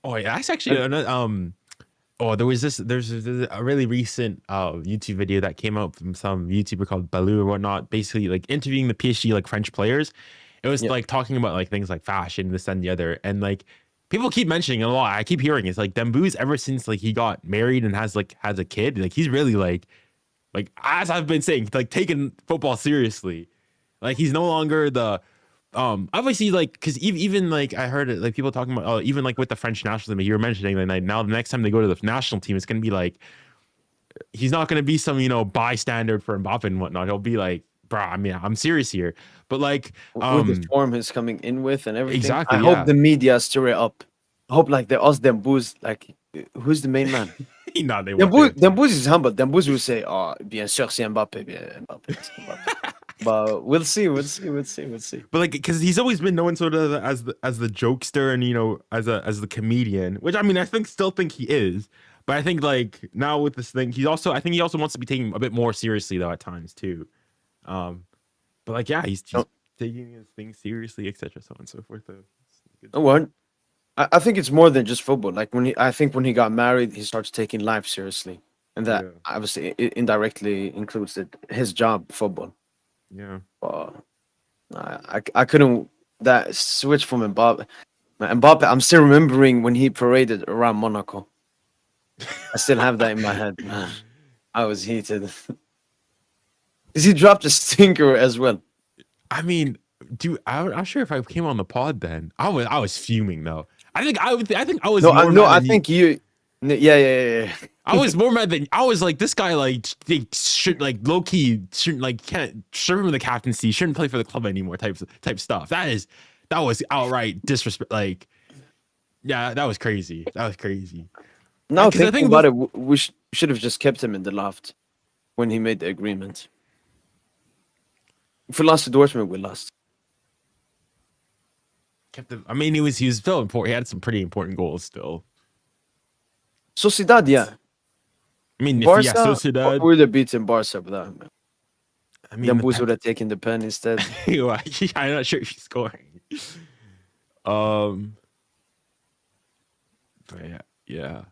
Oh yeah, that's actually another. Oh, there's a really recent YouTube video that came out from some YouTuber called Baloo or whatnot, basically like interviewing the PSG like French players. It was like talking about like things like fashion, this and the other, and like people keep mentioning it a lot. I keep hearing it's like Dembouz ever since like he got married and has a kid, like he's really like as I've been saying, like taking football seriously. Like he's no longer the obviously like because even like I heard it like people talking about even like with the French national team you were mentioning like now the next time they go to the national team it's gonna be like he's not gonna be some bystander for Mbappe and whatnot. He'll be like, bro, I mean I'm serious here, but like with the form he's coming in with and everything. Exactly, I hope the media stir it up. I hope like they ask Dembuz like who's the main man. No, they won't. Dembuz is humble. Dembuz will say, "Oh, bien sûr, c'est Mbappe, bien Mbappe." But we'll see. But like, because he's always been known sort of as the jokester and as the comedian, which I mean I still think he is. But I think like now with this thing, I think he also wants to be taken a bit more seriously though at times too. But like yeah, he's taking his thing seriously, etc. So on and so forth. No one. I think it's more than just football. Like I think when he got married, he starts taking life seriously, and that obviously indirectly includes his job, football. Yeah. I couldn't that switch from Mbappe. Mbappe, I'm still remembering when he paraded around Monaco. I still have that in my head, man. I was heated. He dropped a stinker as well. I mean, dude, I'm not sure if I came on the pod then. I was fuming though. I think I was more mad I than think you. Yeah. I was more mad than I was like this guy like they should like low key shouldn't like can't serve him the captaincy, shouldn't play for the club anymore type stuff. That was outright disrespect. Like yeah, that was crazy. Now thinking about it, we should have just kept him in the loft when he made the agreement. If we lost to Dortmund, we lost. I mean, he was still important. He had some pretty important goals still. Sociedad, yeah. I mean, Barca, Sociedad we would have beaten Barca with that. Man. I mean, Dembuz would have taken the pen instead. I'm not sure if he's scoring. But yeah.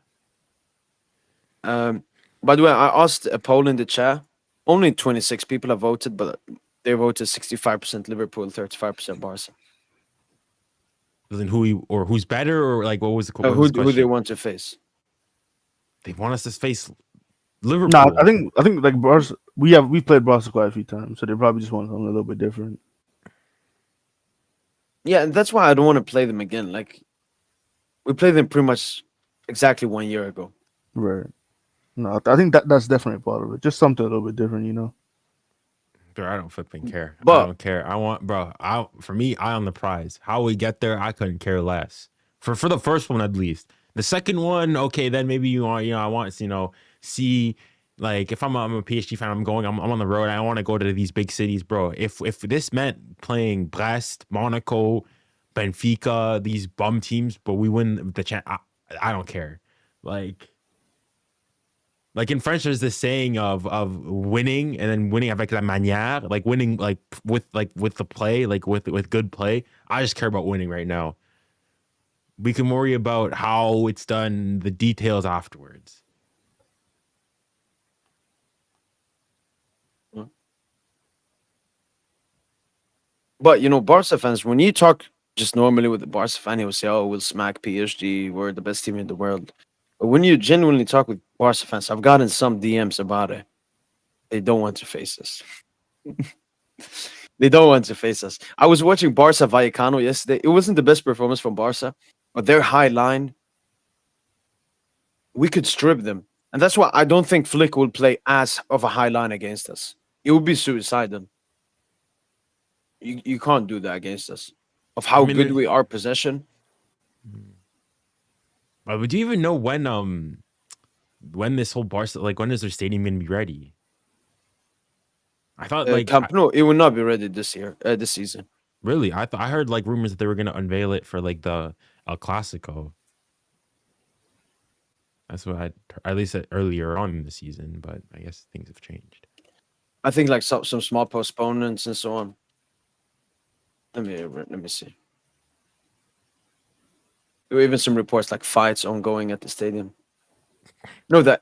By the way, I asked a poll in the chat. Only 26 people have voted, but they voted 65% Liverpool, 35% Barca. Then who's better or like what was the who they want to face? They want us to face Liverpool. No, I think like Barca, we played Barca quite a few times, so they probably just want something a little bit different. Yeah, and that's why I don't want to play them again. Like we played them pretty much exactly 1 year ago. Right. No, I think that's definitely part of it. Just something a little bit different. Bro, I don't flipping care. But, I don't care. I want, bro. For me, eye on the prize. How we get there, I couldn't care less. For the first one at least. The second one, okay, then maybe you want, I want to, see like if I'm a PSG fan, I'm on the road. I want to go to these big cities, bro. If this meant playing Brest, Monaco, Benfica, these bum teams, but we win the chance, I don't care. Like in French, there's this saying of winning and then winning avec la manière, like winning like with the play, like with good play. I just care about winning right now. We can worry about how it's done, the details afterwards. But Barca fans, when you talk just normally with the Barca fan, he will say, "Oh, we'll smack PSG. We're the best team in the world." But when you genuinely talk with Barca fans, I've gotten some DMs about it. They don't want to face us. They don't want to face us. I was watching Barca Vallecano yesterday. It wasn't the best performance from Barca, but their high line, we could strip them. And that's why I don't think Flick will play as of a high line against us. It would be suicidal. You can't do that against us. Of how mean, good there's- we are possession. But do you even know when this whole Barca, like, when is their stadium gonna be ready? I thought like Camp Nou, it will not be ready this year, this season. really, I heard like rumors that they were gonna unveil it for like the El Clasico. That's what I at least said earlier on in the season, but I guess things have changed. I think like some small postponements and so on. Let me see. There were even some reports like fights ongoing at the stadium. No, that.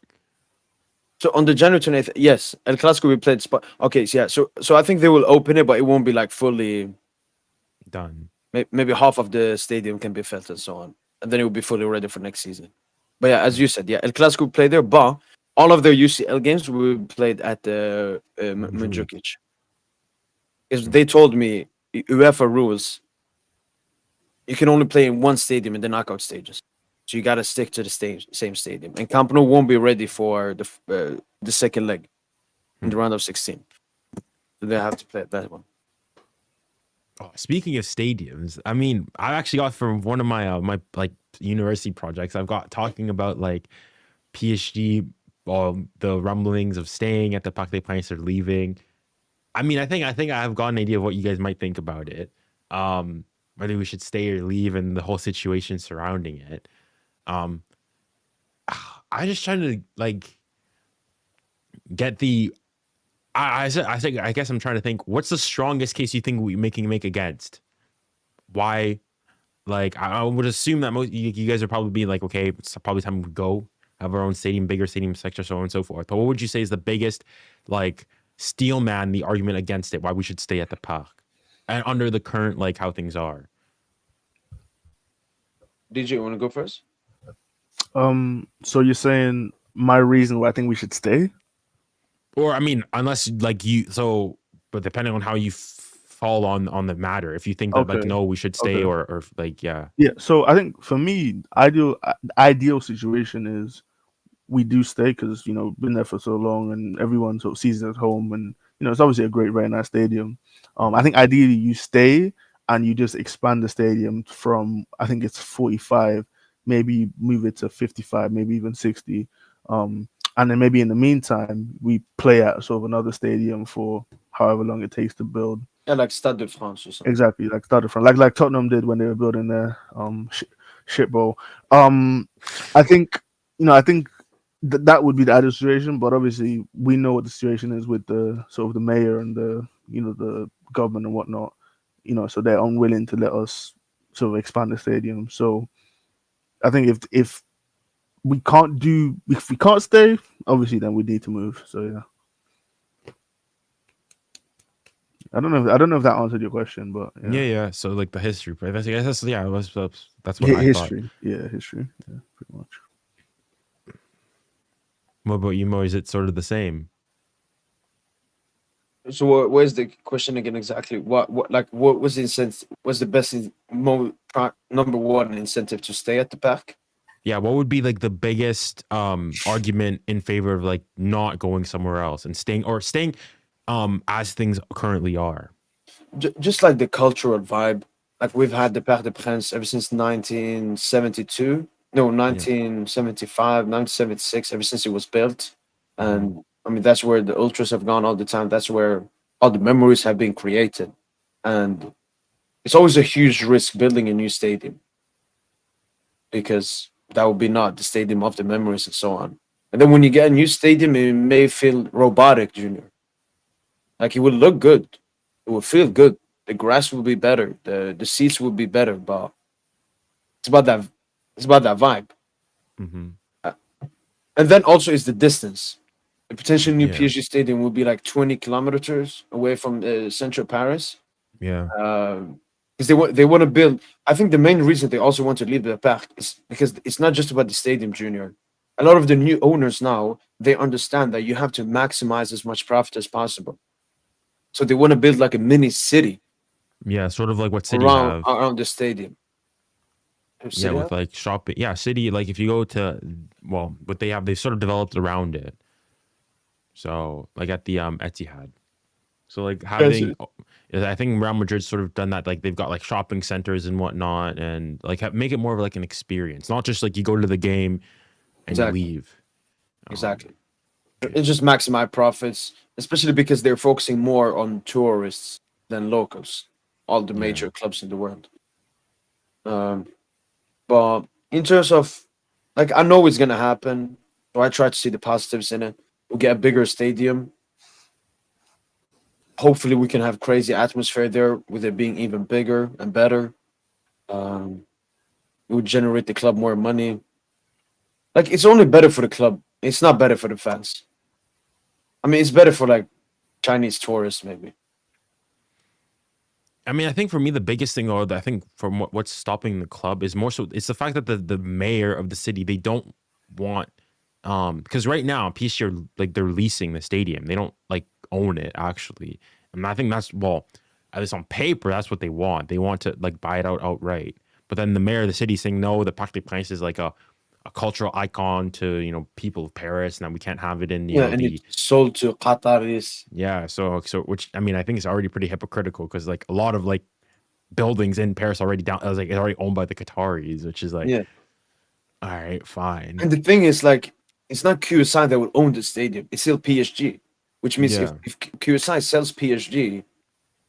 So on the January 28th, yes, El Clasico we played. Okay, so yeah, so I think they will open it, but it won't be like fully. Done. Maybe half of the stadium can be filled and so on, and then it will be fully ready for next season. But yeah, as you said, yeah, El Clasico will play there, but all of their UCL games will be played at the Mandzukic. Because they told me UEFA rules, you can only play in one stadium in the knockout stages. So you got to stick to the same stadium. And Camp Nou won't be ready for the second leg in the round of 16. So they have to play at that one. Oh, speaking of stadiums, I mean, I actually got from one of my my like university projects. I've got talking about like PSG, the rumblings of staying at the Parc des Princes or leaving. I mean, I think I have got an idea of what you guys might think about it. Whether we should stay or leave and the whole situation surrounding it. I just trying to like get the. I guess I'm trying to think. What's the strongest case you think we make against? Why? Like I would assume that most you guys are probably like, okay, it's probably time we go have our own stadium, bigger stadium sector, so on and so forth. But what would you say is the biggest like steel man the argument against it? Why we should stay at the park and under the current like how things are? DJ, you want to go first? So you're saying my reason why I think we should stay? Or I mean, unless like but depending on how you fall on the matter, if you think that like Okay. no, we should stay Okay. or like yeah. Yeah. So I think for me, ideal situation is we do stay because been there for so long and everyone sort of sees it at home, and it's obviously a great, very nice stadium. I think ideally you stay and you just expand the stadium from, I think it's 45, maybe move it to 55, maybe even 60. And then maybe in the meantime, we play at sort of another stadium for however long it takes to build. Yeah, like Stade de France or something. Exactly, like started from like Tottenham did when they were building their shit bowl. I think that would be the ideal situation, but obviously we know what the situation is with the sort of the mayor and the the government and whatnot. So they're unwilling to let us sort of expand the stadium. So I think if we can't stay, obviously then we need to move. So yeah. I don't know if that answered your question, but Yeah. So like the history, I guess that's what I history. thought. Yeah, history. Yeah, pretty much. What about you, Mo? Is it sort of the same? So where's the question again exactly? What was the incentive? What's the best number one incentive to stay at the park? Yeah, what would be like the biggest argument in favor of like not going somewhere else and staying as things currently are? Just like the cultural vibe. Like we've had the Parc des Princes ever since 1972. No, 1975, 1976, ever since it was built. And I mean, that's where the ultras have gone all the time. That's where all the memories have been created. And it's always a huge risk building a new stadium because that would be not the stadium of the memories and so on. And then when you get a new stadium, it may feel robotic, Junior. Like it will look good. It will feel good. The grass will be better. The seats will be better. But it's about that vibe. Mm-hmm. And then also is the distance. The potential new Yeah. PSG stadium will be like 20 kilometers away from central Paris. Yeah. Because they want to build. I think the main reason they also want to leave the park is because it's not just about the stadium, Junior. A lot of the new owners now, they understand that you have to maximize as much profit as possible. So they want to build like a mini city Yeah, sort of like what City around have. the stadium. Yeah, with like shopping. Yeah, City, like if you go to, well, what they have, they've sort of developed around it. So like at the Etihad. So like having, I think Real Madrid's sort of done that. Like they've got like shopping centers and whatnot, and like make it more of like an experience, not just like you go to the game and Exactly. you leave. Exactly. It just maximize profits, especially because they're focusing more on tourists than locals. All the major clubs in the world. But in terms of, like, I know it's gonna happen, so I try to see the positives in it. We'll get a bigger stadium. Hopefully, we can have crazy atmosphere there with it being even bigger and better. It would generate the club more money. Like, it's only better for the club. It's not better for the fans. I mean, it's better for like Chinese tourists, maybe. I mean, I think for me, the biggest thing, or I think from what's stopping the club is more so it's the fact that the mayor of the city, they don't want, because right now PSG are like they're leasing the stadium, they don't like own it actually, and I think that's, well, at least on paper, that's what they want. They want to like buy it out outright, but then the mayor of the city is saying no, the Parc des Princes is like a cultural icon to, you know, people of Paris, and we can't have it in, you know, And the it's sold to Qataris. yeah, so which, I mean, I think it's already pretty hypocritical because like a lot of like buildings in Paris already down, I was like, it's already owned by the Qataris, which is like, Yeah. all right, fine. And the thing is, like, it's not QSI that will own the stadium. It's still PSG, which means Yeah. if QSI sells PSG,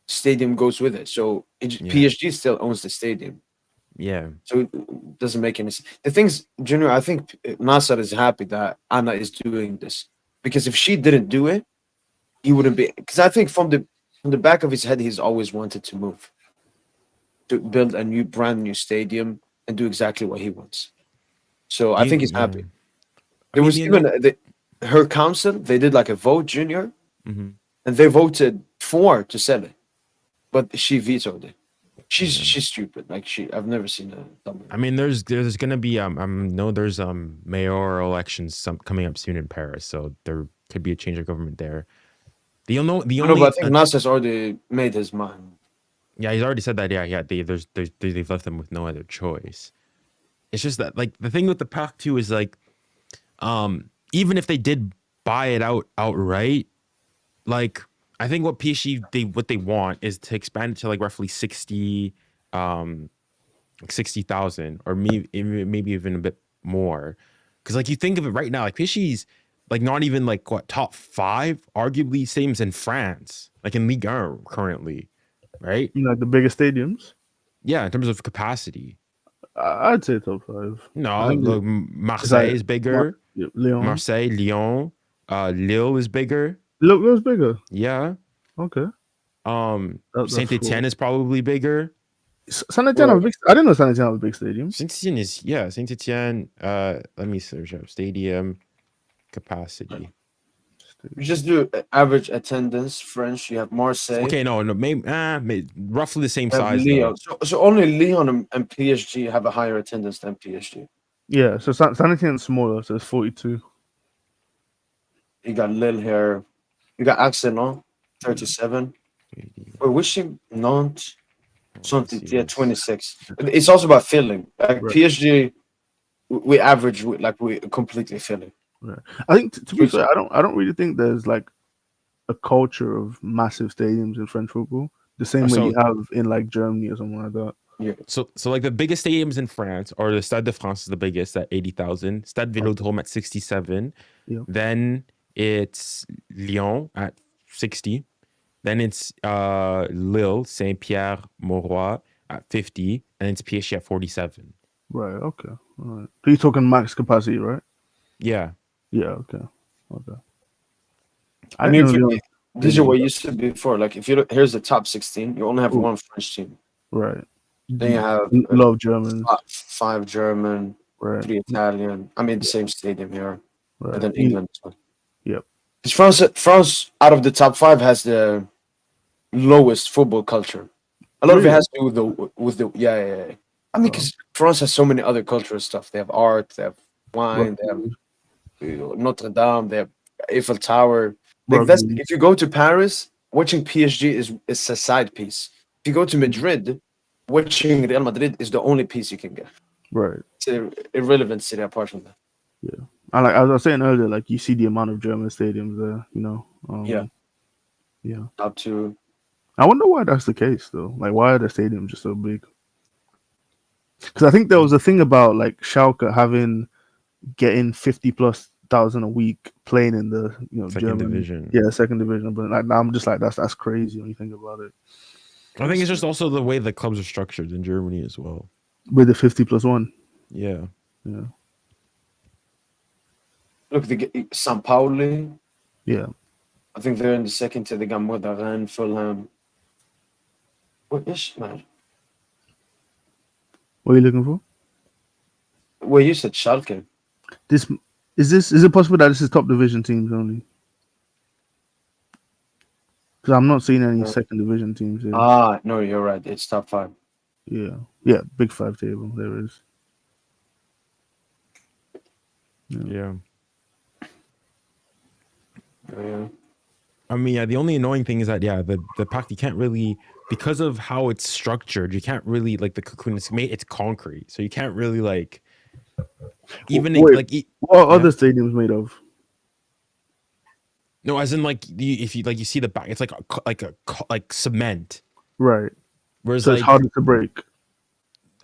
stadium goes with it. So Yeah. PSG still owns the stadium. Yeah, So it doesn't make any sense. The things, Junior, I think Nasser is happy that Anna is doing this, because if she didn't do it, he wouldn't be. Because I think from the back of his head, he's always wanted to move, to build a brand new stadium and do exactly what he wants. So I think he's happy. I There mean, was you even know, her council. They did like a vote, Junior, mhm. and they voted for to sell it, but she vetoed it. She's stupid. Like I've never seen a dumb. I mean, there's gonna be no, there's mayoral elections coming up soon in Paris, so there could be a change of government there. The No, only but I think Nasser's already made his mind. yeah, he's already said that. Yeah, they've left them with no other choice. It's just that like the thing with the Pac 2 is like, even if they did buy it outright, like I think what PSG what they want is to expand it to like roughly 60,000 or maybe even a bit more, because like you think of it right now, like PSG's like not even like what top 5 arguably stadiums in France, like in Ligue 1 currently, right? You know, like the biggest stadiums. Yeah, in terms of capacity. I'd say top 5. No, think look, Marseille is bigger. Leon. Marseille, Lyon, Lille is bigger. Look, was bigger. Yeah. Okay. That's Saint Etienne cool. is probably bigger. Saint Etienne have a big. I didn't know Saint Etienne have a big stadium. Saint Etienne is Saint Etienne. Let me search up stadium capacity. You just do average attendance. French, you have Marseille. Okay, no, maybe roughly the same you have size. Lyon. So only Lyon and PSG have a higher attendance than PSG. Yeah, so Saint Etienne's smaller, so it's 42. You got Lille here. You got Arsenal, 37. We're wishing Nantes, Saint-Etienne, 26. It's also about filling. Like Right. PSG, we average like we completely filling. Right. I think to be fair, I don't really think there's like a culture of massive stadiums in French football the same way you have in like Germany or something like that. Yeah. So like the biggest stadiums in France, or the Stade de France is the biggest at 80,000. Stade Vélodrome at 67. Yeah. Then it's Lyon at 60. Then it's Lille, Saint-Pierre, Mauroy at 50, and it's PSG at 47. Right. Okay. All right. So you're talking max capacity, right? Yeah. Yeah. Okay. Okay. I mean, these are what you said before. Like, if you look, here's the top 16. You only have one French team. Right. Then you have a lot of Germans. 5 German, Right. 3 Italian. I mean, the same stadium here. Right. And then England as well. Yep. France, out of the top 5, has the lowest football culture. A lot of it has to do with the yeah. I mean, because France has so many other cultural stuff. They have art, they have wine, they have Notre Dame, they have Eiffel Tower. Like that's, if you go to Paris, watching PSG is a side piece. If you go to Madrid, watching Real Madrid is the only piece you can get. Right. It's irrelevant city apart from that. And like as I was saying earlier, like you see the amount of German stadiums there, you know. Yeah. Yeah. Up to I wonder why that's the case though. Like why are the stadiums just so big? Because I think there was a thing about like Schalke getting 50,000+ a week playing in the Second German division. Yeah, second division. But like I'm just like that's crazy when you think about it. I think it's just also the way the clubs are structured in Germany as well. With the 50+1. Yeah. Yeah. look, the San Pauli. Yeah. I think they're in the second to the Gamoda, Rennes, Fulham. What is man? What are you looking for? Well, you said Schalke. Is it possible that this is top division teams only? Because I'm not seeing any second division teams here. Ah, no, you're right. It's top 5. Yeah, big 5 table. There is. Yeah. Yeah. I mean, yeah, the only annoying thing is that, the pack, you can't really, because of how it's structured, you can't really, like, the cocoon, it's concrete. So you can't really, like, even, Wait, what are other stadiums made of? No, as in, like, if you see the back, it's like cement. Right. Whereas, So like, it's harder to break.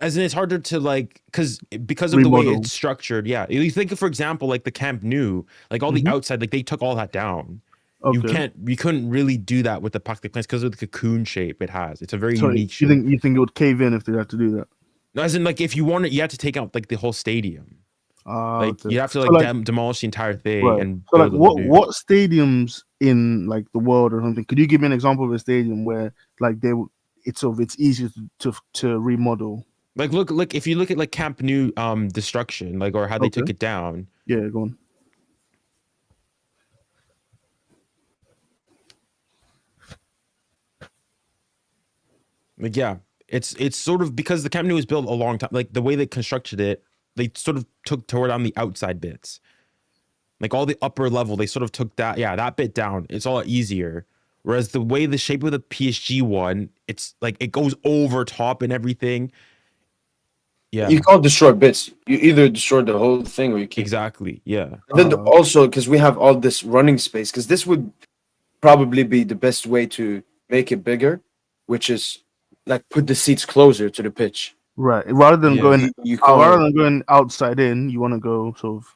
as in, it's harder to, like, because of the way Remodel. it's structured. Yeah. You think of, for example, like the Camp Nou, like all the outside, like they took all that down. Okay. You couldn't really do that with the Pac de Plans because of the cocoon shape it has. It's a very So unique shape. you think it would cave in if they had to do that? No, as in, like, if you want it, you have to take out like the whole stadium. Like Okay. you have to So, like, demolish the entire thing right. and So like build it new. what stadiums in like the world or something? Could you give me an example of a stadium where like it's easier to remodel? Like look if you look at like Camp Nou destruction, like, or how they took it down. Yeah, go on. Like, yeah, it's sort of because the Camp Nou was built a long time. Like the way they constructed it, they sort of tore down the outside bits. Like all the upper level, they sort of took that bit down. It's a lot easier. Whereas the shape of the PSG one, it's like it goes over top and everything. Yeah, You can't destroy bits. You either destroy the whole thing or you keep. exactly. Yeah. And then also, because we have all this running space, because this would probably be the best way to make it bigger, which is like put the seats closer to the pitch. Right. Rather than going rather than going outside in, you want to go sort of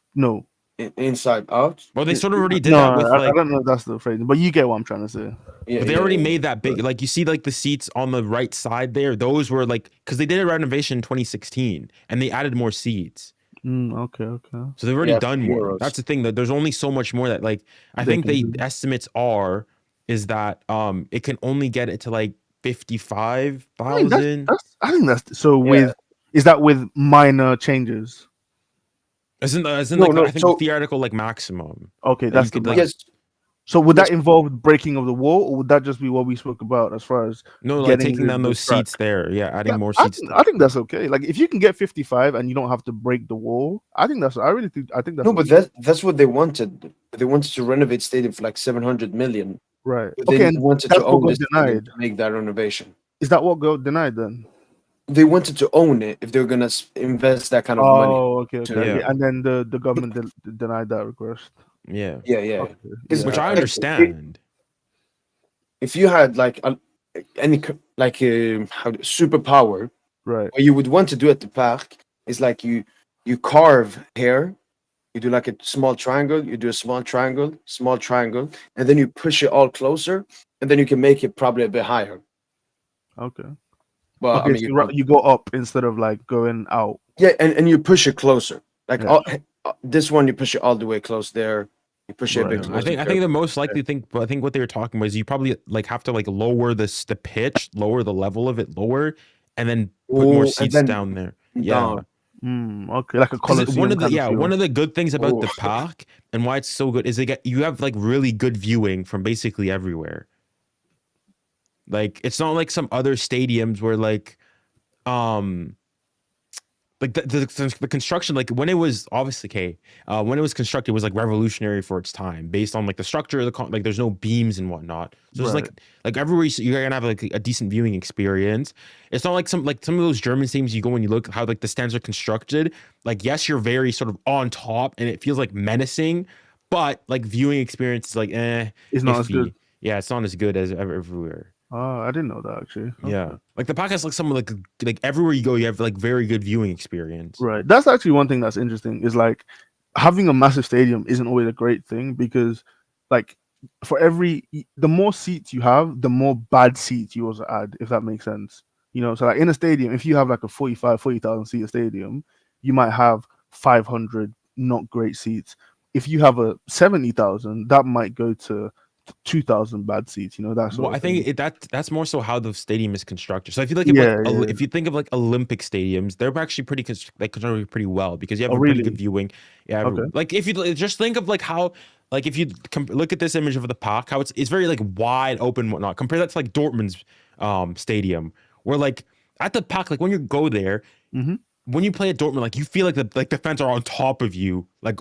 inside out. Well, they sort of already did that with I don't know if that's the phrase, but you get what I'm trying to say. Yeah, but they already made that big. Like you see, like the seats on the right side there. Those were like because they did a renovation in 2016 and they added more seats. Okay. So they've already done more. Euros. That's the thing. That there's only so much more that like I think the estimates is that it can only get it to like 55,000. I think that's so. Is that with minor changes? As in No, like no, I think the theoretical like maximum. Okay, That that's you could, the like, Yes. So would that involve breaking of the wall, or would that just be what we spoke about as far as No, like getting taking down the those track? seats there. Yeah, adding more I seats. think that's okay. Like if you can get 55 and you don't have to break the wall, I think that's No, but that's what they wanted. They wanted to renovate stadium for like 700 million. right. But Okay, they and wanted that's to what own got this stadium denied. to make that renovation. Is that what got denied then? They wanted to own it if they were gonna invest that kind of money. Oh, okay. Yeah. And then the government denied that request. Yeah, Yeah. Okay. Because which I like, understand. If you had like any superpower, Right. what you would want to do at the park is like you carve hair, you do like a small triangle, you do a small triangle, and then you push it all closer, and then you can make it probably a bit higher. Okay. Well, Okay, so you go up instead of like going out. yeah, and you push it closer. Like Yeah. this one, you push it all the way close there. You push it a bit Right. closer. I think the most likely thing, but I think what they were talking about is you probably like have to like lower the pitch, lower the level of it lower, and then put more Ooh, and seats then down there. down. Yeah. Okay, like a 'Cause Colosseum. one of the kind of feel. one of the good things about the Oof. park and why it's so good is you have like really good viewing from basically everywhere. Like it's not like some other stadiums where like the like the construction, like when it was obviously when it was constructed, it was like revolutionary for its time, based on like the structure of the like there's no beams and whatnot. So it's Right. like everywhere you're gonna have like a decent viewing experience. It's not like some of those German stadiums you go and you look how like the stands are constructed. Like yes, you're very sort of on top and it feels like menacing, but like viewing experience is like It's not as good. iffy. Yeah, it's not as good as everywhere. Oh, I didn't know that actually. Yeah, Okay. like the podcast, like some of like everywhere you go, you have like very good viewing experience. Right. That's actually one thing that's interesting is like having a massive stadium isn't always a great thing because like for the more seats you have, the more bad seats you also add, if that makes sense. You know, so like in a stadium, if you have like a 40,000 seat stadium, you might have 500 not great seats. If you have a 70,000, that might go to 2,000 bad seats, you know, that sort Well, of I thing. think that's more so how the stadium is constructed. So if you look Yeah, at yeah. if you think of like Olympic stadiums, they're actually pretty constructed pretty well because you have Oh, a pretty good really? viewing. Yeah, Okay. like if you just think of like how like if you look at this image of the park, how it's very like wide open and whatnot. Compare that to like Dortmund's stadium, where like at the park, like when you go there, Mhm. when you play at Dortmund, like you feel like the fans are on top of you, like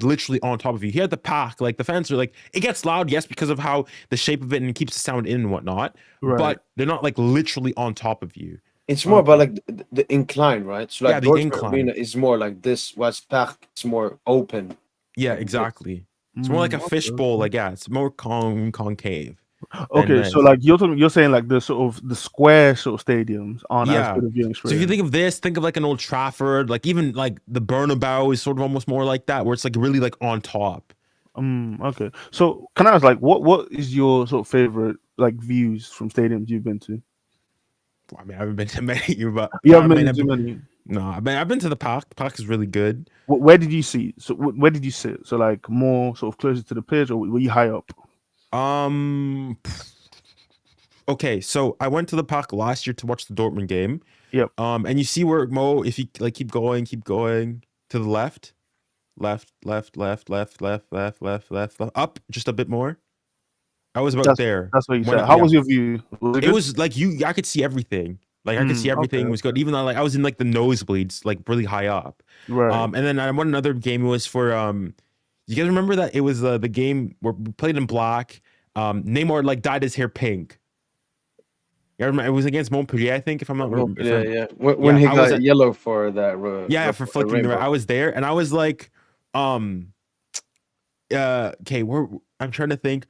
literally on top of you. Here at the park, like the fans are like it gets loud, yes, because of how the shape of it and it keeps the sound in and whatnot, Right. but they're not like literally on top of you. It's more about like the incline, right? So Yeah, like the Dortmund incline. Arena is more like this, whilst Park is more open. Yeah, Like this. exactly. It's more like a Okay, fishbowl. okay. Like yeah, it's more concave. than Okay, so this. like you're saying like the sort of the square sort of stadiums aren't as Yeah. good a viewing So if you experience. think of this, think of like an Old Trafford, like even like the Bernabeu is sort of almost more like that, where it's like really like on top. Okay. So can I ask like what is your sort of favorite like views from stadiums you've been to? I mean, I haven't been to many, but You I haven't mean, been to too many. no, I've been to the park. The park is really good. Where did you see? So where did you sit? So like more sort of closer to the pitch, or were you high up? Um. Okay, so I went to the park last year to watch the Dortmund game. Yep. And you see where Mo, if you like, keep going to the left, left, up just a bit more. I was about there. That's what you When said. I- How yeah. was your view? Was it It good? was like I could see everything. Like I could see everything Okay, was good. Even though like I was in like the nosebleeds, like really high up. Right. And then I won another game. It was for you guys remember that it was the game where we played in black. Neymar like dyed his hair pink. Yeah, I remember it was against Montpellier, I think, if I'm not wrong. Yeah. When Yeah, he I was got yellow for that. for flicking the. I was there, and I was like, okay, I'm trying to think.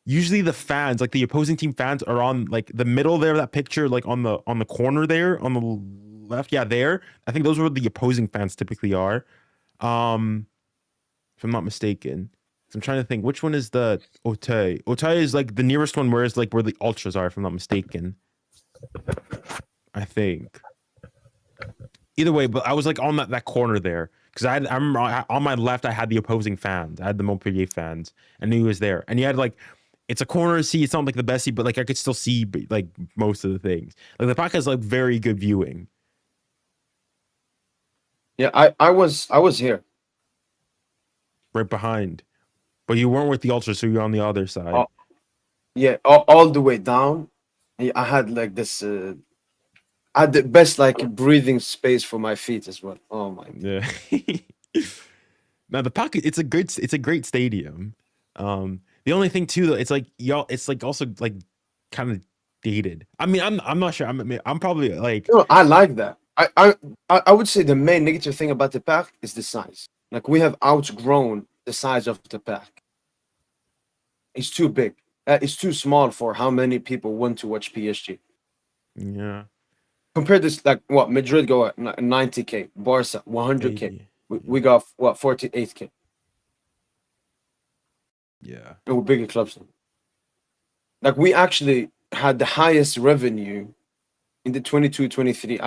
Usually the fans, like the opposing team fans, are on like the middle there. That picture, like on the corner there, on the left. Yeah, there. I think those are where the opposing fans typically are. If I'm not mistaken. So I'm trying to think which one is the Otay. Otay is like the nearest one, whereas like where the ultras are, if I'm not mistaken. I think. Either way, but I was like on that corner there because I remember on my left I had the opposing fans. I had the Montpellier fans, and he was there, and he had like. It's a corner seat. It's not like the best seat, but like I could still see like most of the things. Like the podcast has like very good viewing. Yeah, I was here. Right behind, but you weren't with the ultras, so you're on the other side. Oh, yeah, all the way down. I had like this. I had the best like breathing space for my feet as well. Oh my. Yeah. Now the pocket, it's a great stadium. The only thing too, though, it's like it's like also like kind of dated. I mean, I'm not sure. I'm probably like. No, I like that. I would say the main negative thing about the park is the size. Like we have outgrown the size of the park. It's too big. It's too small for how many people want to watch PSG. Yeah. Compare this like what Madrid go at 90K, Barca 100K. 80, We got what 48K. Yeah. We're bigger clubs now. Like we actually had the highest revenue in the 22-23.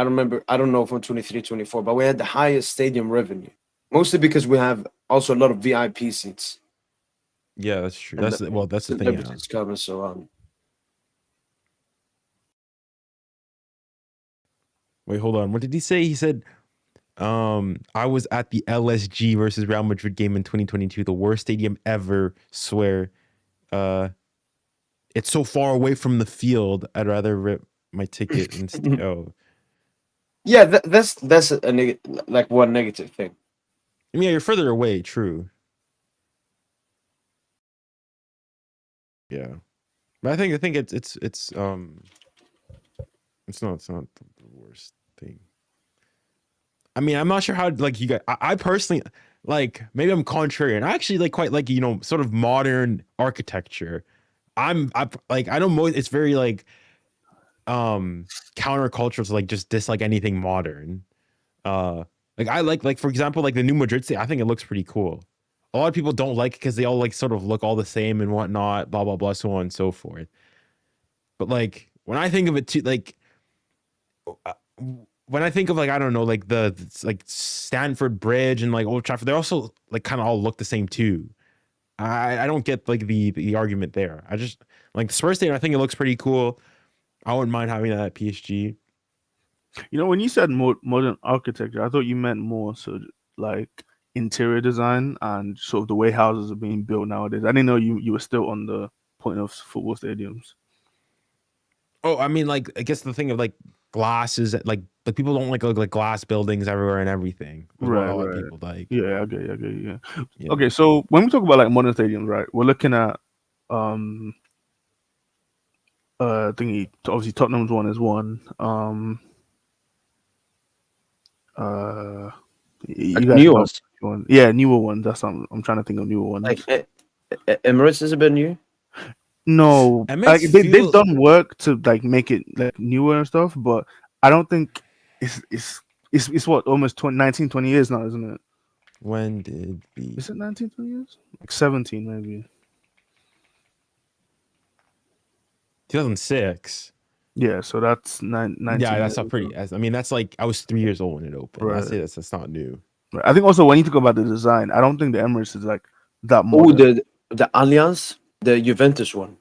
I don't know from 23-24, but we had the highest stadium revenue. Mostly because we have also a lot of VIP seats. Yeah, that's true. And That's the thing. Yeah. It's covered, so Wait, hold on. What did he say? He said, I was at the LSG versus Real Madrid game in 2022, the worst stadium ever. Swear. It's so far away from the field. I'd rather rip my ticket instead. Oh. Yeah, that's like one negative thing. I mean, yeah, you're further away. True. Yeah, but I think it's it's not the worst thing. I mean, I'm not sure how like you guys. I personally like maybe I'm contrarian. I actually like quite like sort of modern architecture. I like I know it's very like countercultural to like just dislike anything modern. Like I like for example like the new Madrid city. I think it looks pretty cool. A lot of people don't like it because they all like sort of look all the same and whatnot, blah blah blah, so on and so forth. But like when I think of it too, like uh, when I think of like I don't know, like like Stanford Bridge and like Old Trafford, they also like kind of all look the same too. I don't get like the argument there. I just like the Spurs Stadium. I think it looks pretty cool. I wouldn't mind having that at PSG. When you said modern architecture, I thought you meant more so like interior design and sort of the way houses are being built nowadays. I didn't know you were still on the point of football stadiums. Oh, I mean, like I guess the thing of like glasses, like people don't like glass buildings everywhere and everything. Is what a lot of people like. Yeah, I get you. Yeah. Okay, so when we talk about like modern stadiums, right, we're looking at thingy. Obviously, Tottenham's one is one. You Like guys new know ones, which one. Yeah, newer ones. That's I'm trying to think of newer ones. like Emirates is a bit new. No, It like makes they've feel done work to like make it like newer and stuff, but I don't think it's what almost 19, 20 years now, isn't it? when did we Is it 19, 20 years? Like 17 maybe. 2006? Yeah, so that's 19 Yeah, that's years not pretty. ago. I mean, that's like I was 3 years old when it opened. I'd Right. say that's not new. Right. I think also when you talk about the design, I don't think the Emirates is like that Oh, modern. the Allianz, the Juventus one.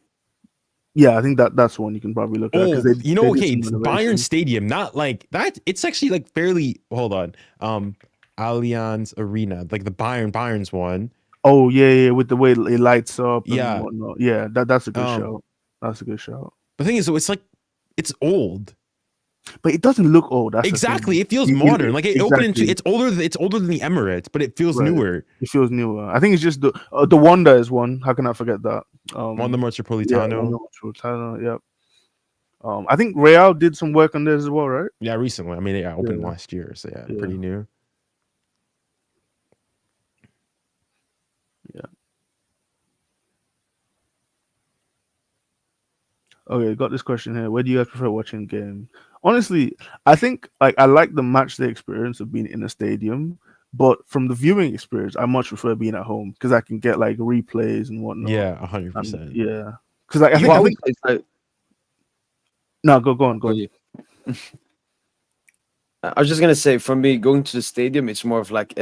Yeah, I think that's one you can probably look at because Oh, they did okay, some it's Bayern renovations. Stadium, not like that. It's actually like fairly. Hold on, Allianz Arena, like the Bayern's one. Oh yeah, with the way it lights up and Yeah. whatnot. Yeah, that's a good Um, shout. That's a good shout. the thing is, so it's like it's old. But it doesn't look old. That's the Exactly, thing. it feels modern. Like it opened into. Exactly. It's older than the Emirates, but it feels Right. newer. It feels newer. I think it's just the Wanda is one. How can I forget that? Wanda Yeah, Metropolitano. Wanda Metropolitano. Yep. I think Real did some work on this as well, right? Yeah, recently. I mean, yeah, opened Yeah. last year, so yeah, Yeah. pretty new. Yeah. Okay, got this question here. Where do you guys prefer watching game? Honestly, I think like I like the match day experience of being in a stadium, but from the viewing experience, I much prefer being at home because I can get like replays and whatnot. Yeah, And 100%. yeah, because like I Well, think it's like, no, go on. I was just gonna say, for me, going to the stadium, it's more of like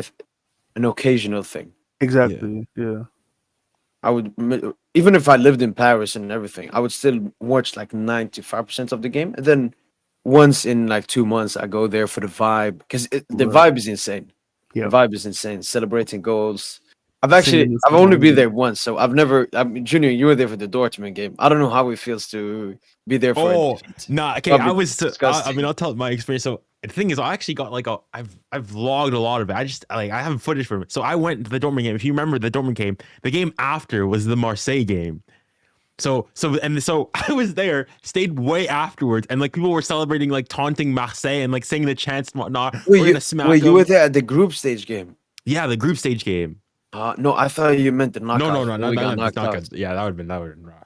an occasional thing. Exactly. Yeah. I would even if I lived in Paris and everything, I would still watch like 95% of the game, and then once in like 2 months, I go there for the vibe because the Right. vibe is insane. Yeah. The vibe is insane. Celebrating goals. Singing the I've only been song. there once, so I've never. Junior, you were there for the Dortmund game. I don't know how it feels to be there for a Oh, defeat. nah, okay. Probably I was I disgusting. mean, I'll tell my experience. So the thing is, I actually got like I've vlogged a lot of it. I just like I have footage from it. So I went to the Dortmund game. If you remember the Dortmund game, the game after was the Marseille game. So I was there, stayed way afterwards, and like people were celebrating, like taunting Marseille and like saying the chants and whatnot. We're gonna smack Wait, you were them. there at the group stage game? Yeah, the group stage game. No, I thought you meant the No, knockout. no, when we got it's knocked not out. good. Yeah, that would have been rough.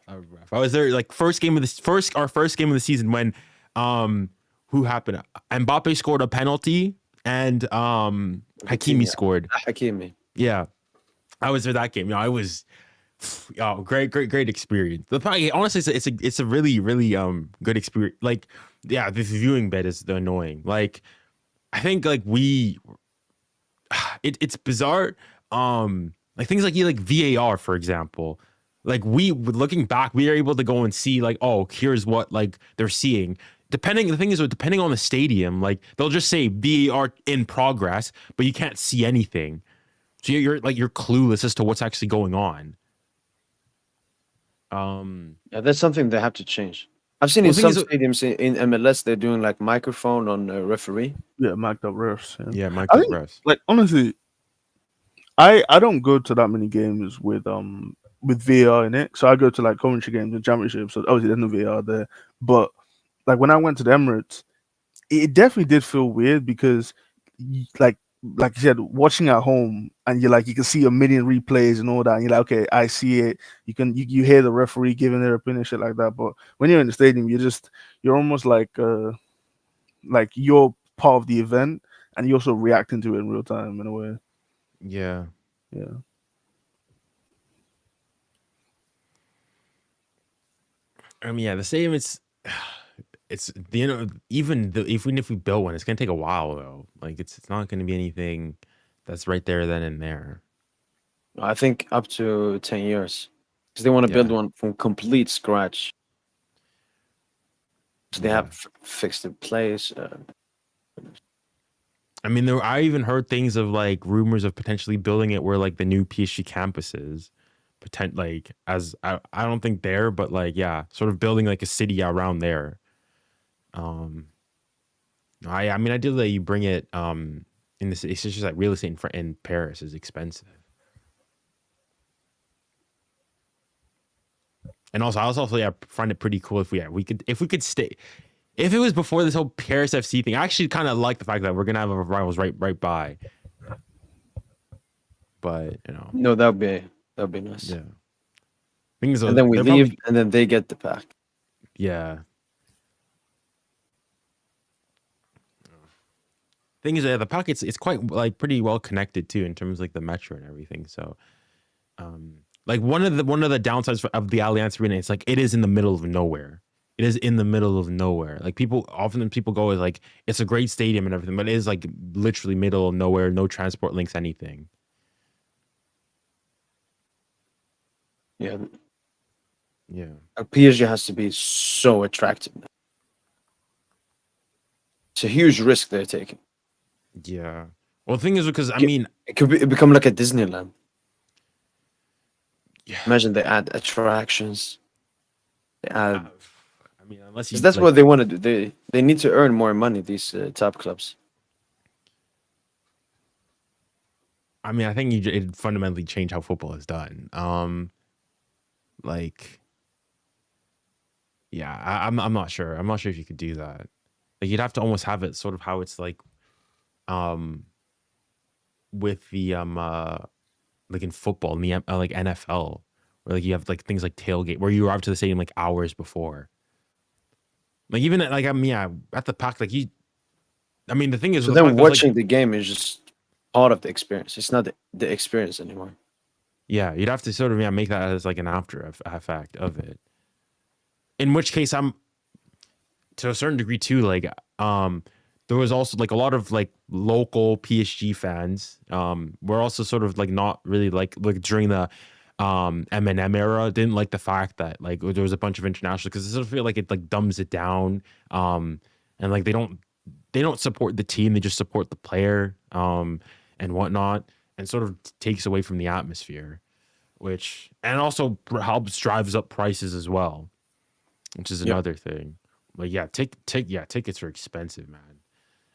That would have been rough. I was there like our first game of the season when who happened? Mbappe scored a penalty and Hakimi scored. Hakimi. Yeah. I was there that game. I was great experience. The fact, honestly, it's a really good experience. Like, yeah, this viewing bed is annoying. Like, I think like it's bizarre. Like things like VAR, for example. Like looking back, we are able to go and see like, oh, here's what like they're seeing. The thing is, depending on the stadium, like they'll just say VAR in progress, but you can't see anything. So you're clueless as to what's actually going on. Yeah, that's something they have to change. I've seen Well, in the thing some is, stadiums in MLS they're doing like microphone on the referee. Yeah, mic'd up refs. Yeah. yeah, Mike I up think, refs. like, honestly, I don't go to that many games with VR in it. So I go to like commentary games and championships. So obviously there's no VR there. But like when I went to the Emirates, it definitely did feel weird because like you said, watching at home and you're like you can see a million replays and all that, and you're like, okay, I see it. You hear the referee giving their opinion, shit like that. But when you're in the stadium, you're almost like you're part of the event and you're also reacting to it in real time in a way. Yeah. Yeah. I mean, yeah, the same. It's the even if we build one, it's gonna take a while though. Like it's not gonna be anything that's right there then and there. I think up to 10 years because they want to build Yeah. one from complete scratch. So they Yeah. have fixed in place. I mean, I even heard things of like rumors of potentially building it where like the new PSG campus is, like as I don't think there, but like yeah, sort of building like a city around there. I mean, ideally you bring it in this. It's just like real estate in Paris is expensive, and also I also yeah find it pretty cool if we could stay. If it was before this whole Paris FC thing, I actually kind of like the fact that we're gonna have our rivals right by. But you know, No, that'd be nice. yeah. Things And then we they're leave, probably, and then they get the pack. yeah. Thing is, the pockets it's quite like pretty well connected too in terms of like the metro and everything. So, like one of the downsides of the Allianz Arena, it's like it is in the middle of nowhere. It is in the middle of nowhere. Like people go as like it's a great stadium and everything, but it is like literally middle of nowhere, no transport links, anything. Yeah, Yeah. PSG has to be so attractive. It's a huge risk they're taking. Yeah. Well, the thing is because I mean, It could become like a Disneyland. yeah. Imagine they add attractions. They add. I mean, unless you 'Cause that's like, what they want to do. They need to earn more money. These top clubs. I mean, I think it fundamentally change how football is done. Like, yeah, I'm not sure. I'm not sure if you could do that. Like, you'd have to almost have it sort of how it's like, with the like in football in the like NFL, where like you have like things like tailgate where you arrive to the stadium like hours before. Like even like I mean, yeah, at the park, like you. I mean, the thing is, So the then park, there's, watching like, the game is just part of the experience. It's not the experience anymore. yeah, you'd have to sort of make that as like an after effect of it. In which case, I'm to a certain degree too. Like, there was also like a lot of like local PSG fans. Were also sort of like not really like during the M&M era, didn't like the fact that like there was a bunch of internationals because I sort of feel like it like dumbs it down. And like they don't support the team, they just support the player and whatnot, and sort of takes away from the atmosphere, which and also drives up prices as well, which is Yep. another thing. Like yeah, tickets are expensive, man.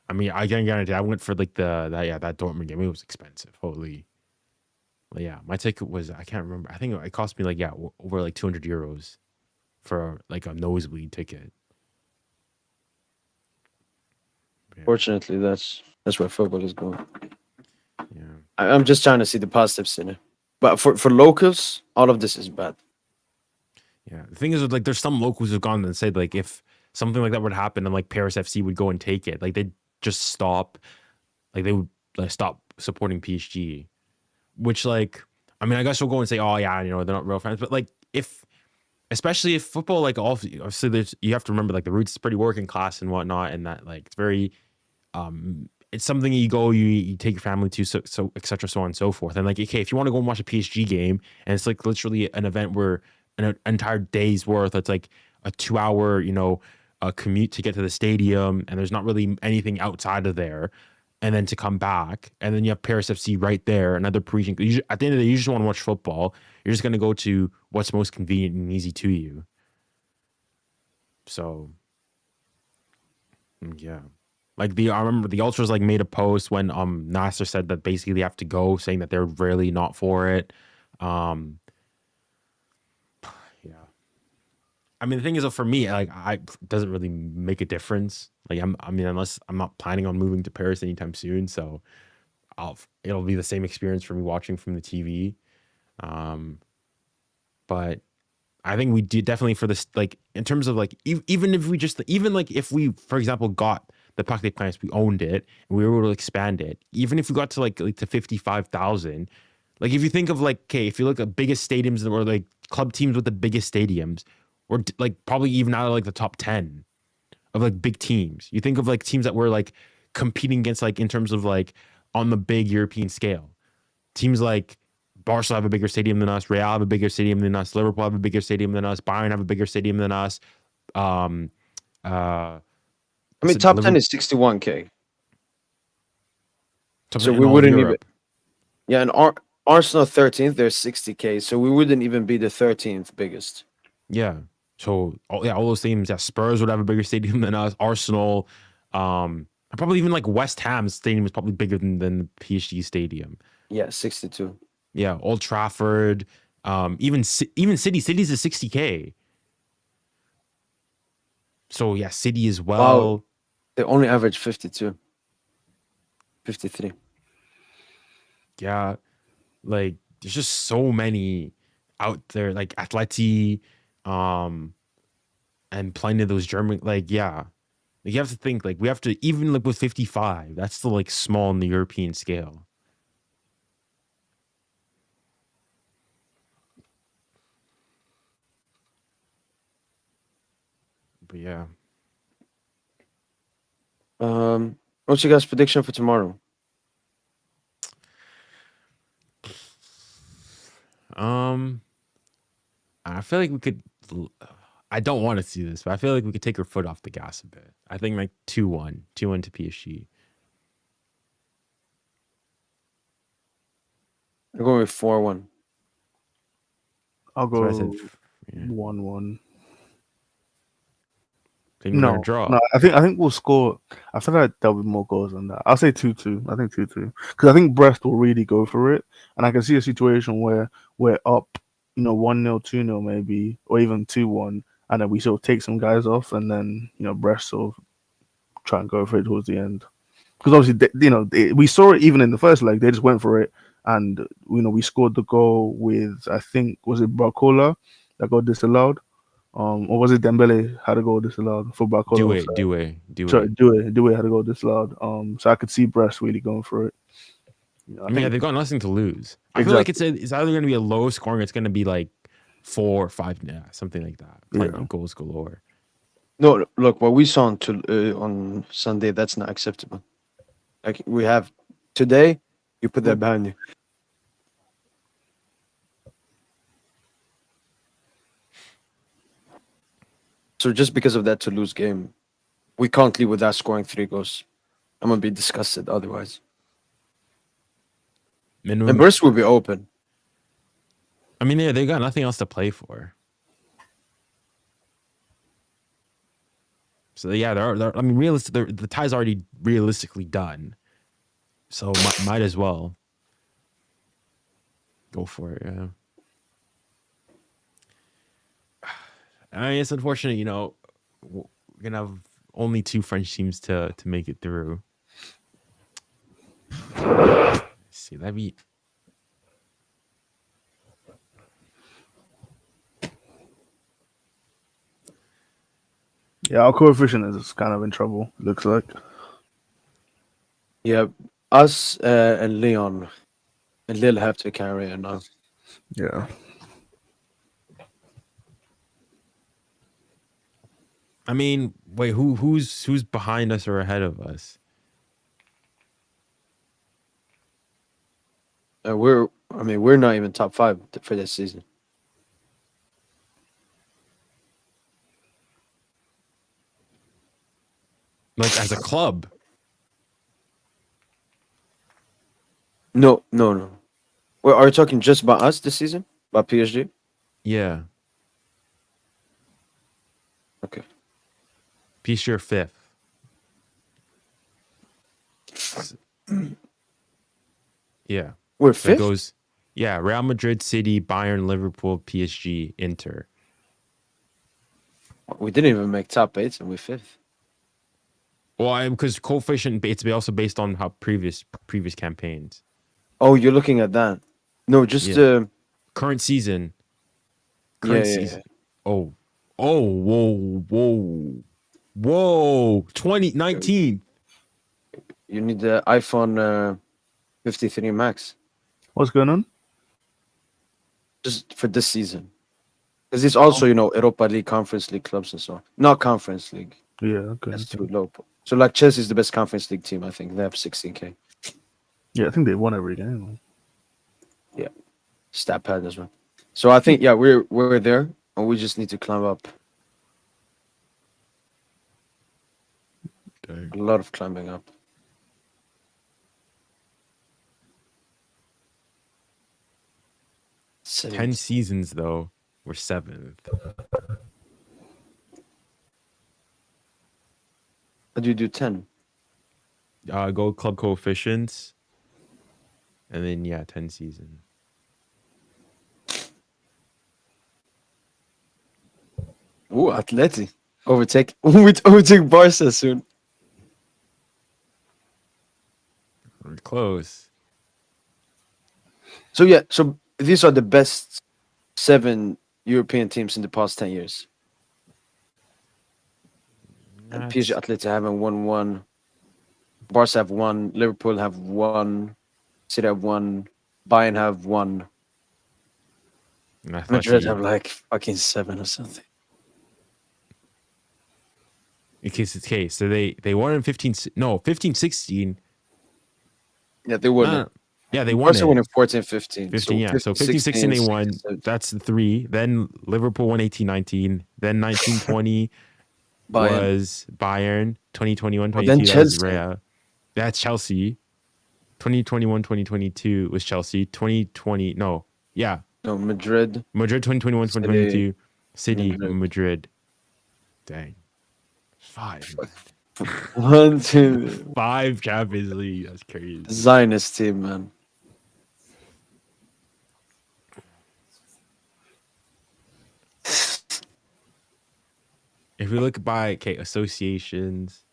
I mean, I can guarantee I went for like that Dortmund game. It was expensive. Holy. But yeah, my ticket was I can't remember. I think it cost me like over like 200 euros for like a nosebleed ticket. Yeah. Fortunately, that's where football is going. Yeah. I'm just trying to see the positives in it. But for locals, all of this is bad. Yeah. The thing is, like, there's some locals who've gone and said, like, if something like that would happen and, like, Paris FC would go and take it, like, they'd just stop. Like, they would like, stop supporting PSG. Which, like, I mean, I guess we'll go and say, oh, yeah, they're not real fans. But, like, especially if football, like, obviously, you have to remember, like, the roots is pretty working class and whatnot. And that, like, it's very, it's something you go, you take your family to, so et cetera, so on and so forth. And, like, okay, if you want to go and watch a PSG game and it's, like, literally an event where an entire day's worth. It's like a 2-hour, a commute to get to the stadium, and there's not really anything outside of there. And then to come back, and then you have Paris FC right there, another Parisian. At the end of the day, you just want to watch football. You're just going to go to what's most convenient and easy to you. So yeah. Like I remember the ultras like made a post when Nasser said that basically they have to go, saying that they're really not for it. Yeah. I mean, the thing is, for me, like, doesn't really make a difference. Like, unless I'm not planning on moving to Paris anytime soon, so it'll be the same experience for me watching from the TV. But I think we do definitely for this, like, in terms of like, even if we, for example, got the Parc des Princes, we owned it and we were able to expand it. Even if we got to like to 55,000, like if you think of like, okay, if you look at biggest stadiums or like club teams with the biggest stadiums, or like probably even out of like the top 10 of like big teams. You think of like teams that were like competing against, like in terms of like on the big European scale. Teams like Barcelona have a bigger stadium than us, Real have a bigger stadium than us, Liverpool have a bigger stadium than us, Bayern have a bigger stadium than us. I mean, top 10 is 61K. So we wouldn't even. Yeah, and Arsenal 13th, they're 60K. So we wouldn't even be the 13th biggest. Yeah. So all those teams, yeah, Spurs would have a bigger stadium than us. Arsenal, probably even like West Ham's stadium is probably bigger than the PSG stadium. Yeah, 62. Yeah, Old Trafford, even City's a 60K. So yeah, City as well. Wow. They only average 52, 53. Yeah, like there's just so many out there, like Atleti, and plenty of those German, like, yeah. Like you have to think, like we have to, even like with 55, that's still like small in the European scale. But yeah. What's your guys' prediction for tomorrow? I feel like we could. I don't want to see this, but I feel like we could take our foot off the gas a bit. I think like 2-1 to PSG. I'm going with 4-1. I'll go That's what I said. Yeah. 1-1. Think we're gonna draw. No, I think we'll score. I feel like there'll be more goals than that. I'll say 2-2. I think 2-2 because I think Brest will really go for it, and I can see a situation where we're up, 1-0, 2-0 maybe, or even 2-1, and then we sort of take some guys off, and then Brest sort of try and go for it towards the end. Because obviously, we saw it even in the first leg. They just went for it, and we scored the goal with, I think, was it Barcola that got disallowed. Or was it Dembele had a goal disallowed for Barcola? Due had a goal disallowed. So I could see Brest really going for it. I mean, they've got nothing to lose. I feel like it's either going to be a low scoring, it's going to be like 4 or 5, something like that. Plenty of goals galore. No, look, what we saw on Sunday, that's not acceptable. Like we have today, you put that behind you. So just because of that Toulouse game, we can't leave without scoring 3 goals. I'm gonna be disgusted otherwise. And Brest will be open. I mean, they got nothing else to play for. So yeah, I mean, the tie's already realistically done. So might as well go for it. Yeah. I mean, it's unfortunate, we're gonna have only 2 French teams to make it through. Let's see, that'd be. Yeah, our coefficient is kind of in trouble. Looks like. Yeah, us and Leon and Lille have to carry it now. Yeah. I mean, wait, who's behind us or ahead of us? We're not even top 5 for this season. Like as a club? No. Well, are you talking just about us this season? About PSG? Yeah. Okay. PSG are 5th. S- Yeah. We're So it fifth. goes, yeah, Real Madrid, City, Bayern, Liverpool, PSG, Inter. We didn't even make top 8, and we're fifth. Well, because coefficient, it's also based on how previous campaigns. Oh, you're looking at that. No, just Yeah. Current season. yeah. Season. Oh, whoa. 2019. You need the iPhone 53 Max What's going on? just for this season. Because it's also, Europa League, Conference League clubs and so on. Not Conference League. Yeah, okay. That's too low. So, like, Chelsea's the best Conference League team, I think. They have 16K. Yeah, I think they won every game. Stat pad as well. So, I think, yeah, we're there, and we just need to climb up. Dang. A lot of climbing up. 10 seasons, though, we're 7th. How do you do 10? Go club coefficients. And then, 10 seasons. Ooh, Atleti. Overtake Barca soon. We're close. So, yeah, so these are the best 7 European teams in the past 10 years. And PSG, Atleti haven't won one. Barca have won. Liverpool have won. City have won. Bayern have won. And I thought Madrid you- have like fucking 7 or something. in case it's case. So they won in 15-16. Yeah, they won it. Yeah, they won Barca it. won in 14-15. 15, yeah. So 15-16 they won. 16, That's the 3. Then Liverpool won 18-19. Then 19-20 Bayern. was Bayern. 2021-22 then that was Chelsea. Real. That's Chelsea. 2021-2022 was Chelsea. 2020 no. Yeah. No, Madrid. Madrid 2021-2022. City, Madrid. Madrid. Dang. 5. 1, 2. 5 Champions League. That's crazy. Zionist team, man. If we look by associations,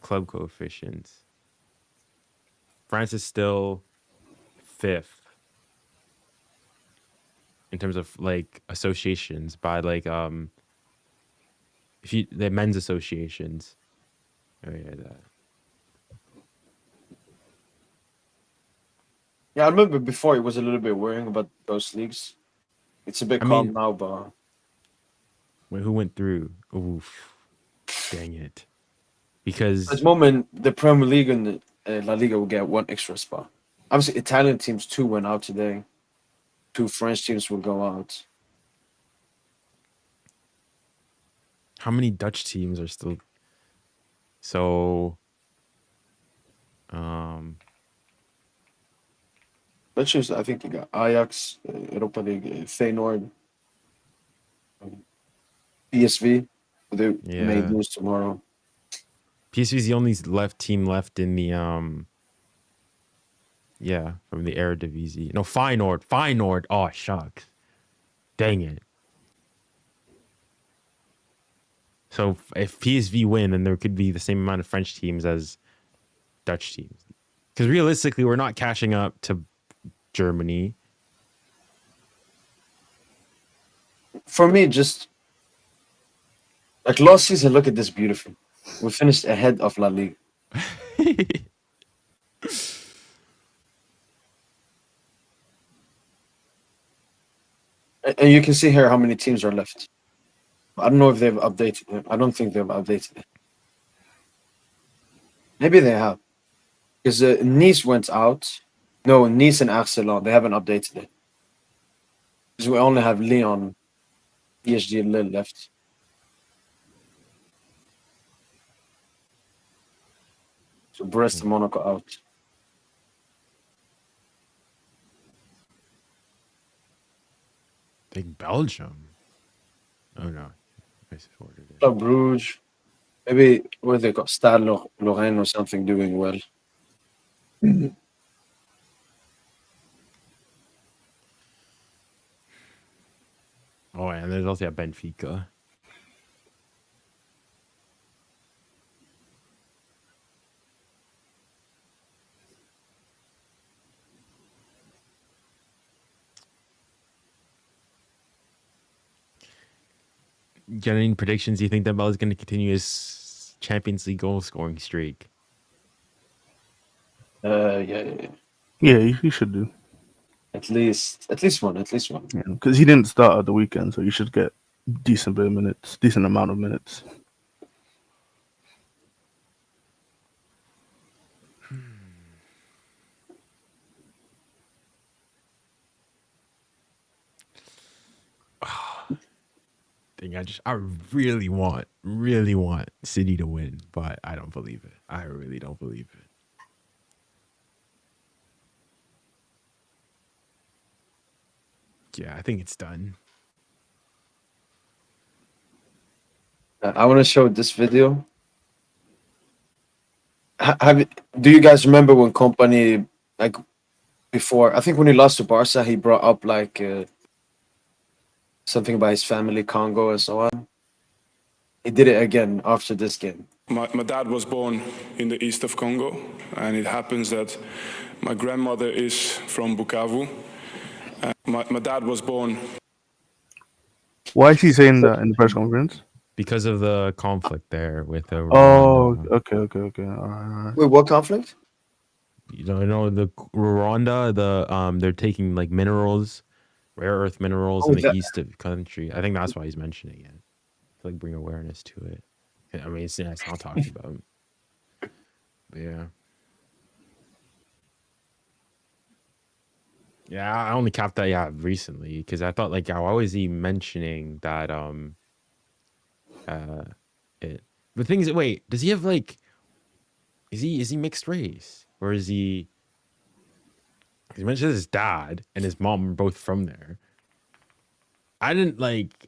club coefficients, France is still 5th in terms of like associations by like if you the men's associations. Oh yeah, that. Yeah, I remember before it was a little bit worrying about those leagues. It's a bit I calm mean- now, but Who went through? Oof, dang it! at Because the moment, the Premier League and the La Liga will get 1 extra spot. Obviously, Italian teams 2 went out today. 2 French teams will go out. how many Dutch teams are still? So, Let's just, I think you got Ajax, Europa League, Feyenoord, PSV. They may Yeah. lose tomorrow. PSV is the only team left in the from the Eredivisie. No, Feyenoord. Oh, shucks. Dang it. So if PSV win, then there could be the same amount of French teams as Dutch teams. Because realistically, we're not catching up to Germany. For me, just like last season, look at this beautiful. We finished ahead of La Liga. And you can see here how many teams are left. I don't know if they've updated it. I don't think they've updated it. Maybe they have. Because Nice went out. No, Nice and Arsenal, they haven't updated it. Because we only have Lyon, PSG, and Lille left. So Brest and Monaco out. I think Belgium. Oh no. I just ordered it. Club Brugge. Maybe where they got Stade Lorraine or something doing well. Oh, and there's also Benfica. Got any predictions? Do you think Dembele is going to continue his Champions League goal scoring streak? Yeah. Yeah, he should do. At least one. Because he didn't start at the weekend, so you should get decent amount of minutes. I really want City to win, but I don't believe it. I really don't believe it. Yeah, I think it's done. I want to show this video. Do you guys remember when Company, like before? I think when he lost to Barca, he brought up like something about his family, Congo, and so on. He did it again after this game. My dad was born in the east of Congo, and it happens that my grandmother is from Bukavu. My dad was born. Why is he saying that in the press conference? Because of the conflict there with the Oh, Rwanda. okay. All right. Wait, what conflict? You know the Rwanda, they're taking like minerals, rare earth minerals in the east of the country. I think that's why he's mentioning it. To like bring awareness to it. I mean, it's not talking about. But yeah. Yeah, I only capped that recently because I thought like why was he mentioning that it. The thing is, wait, does he have like is he mixed race? Or is he mentioned his dad and his mom were both from there. I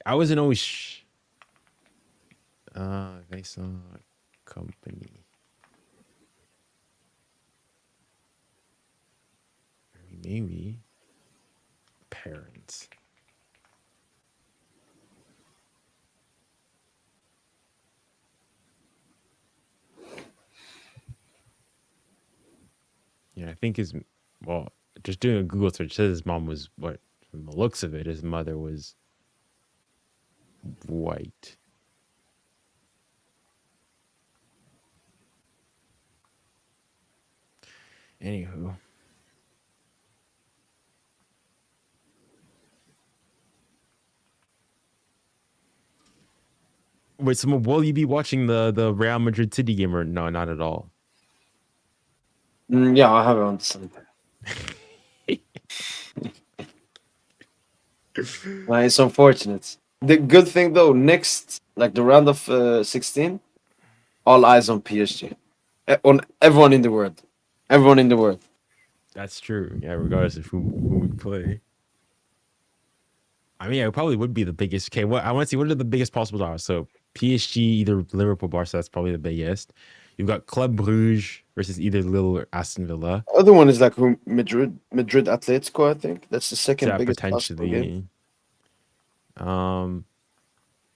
wasn't always they saw company. Maybe parents. Yeah, I think just doing a Google search says his mom was what, from the looks of it, his mother was white. Anywho. Wait, so will you be watching the Real Madrid City game or no, not at all? Yeah, I have it on Sunday. It's unfortunate. The good thing though, next the round of 16, all eyes on PSG, on everyone in the world, That's true. Yeah, regardless of who we play. I mean, it probably would be the biggest. Okay, I want to see what are the biggest possible odds. So PSG, either Liverpool, Barca. That's probably the biggest. You've got Club Brugge versus either Lille or Aston Villa. Other one is Madrid Atletico. I think that's the second biggest possible game. I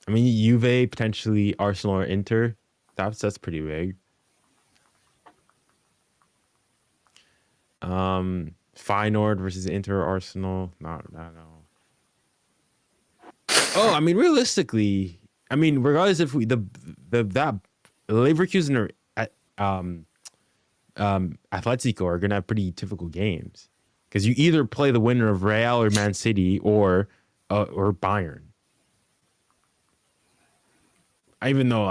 mean, Juve, potentially Arsenal or Inter. That's pretty big. Feyenoord versus Inter or Arsenal. No. Oh, I mean, realistically, regardless if that Leverkusen or Atletico are gonna have pretty difficult games because you either play the winner of Real or Man City or Bayern. Even though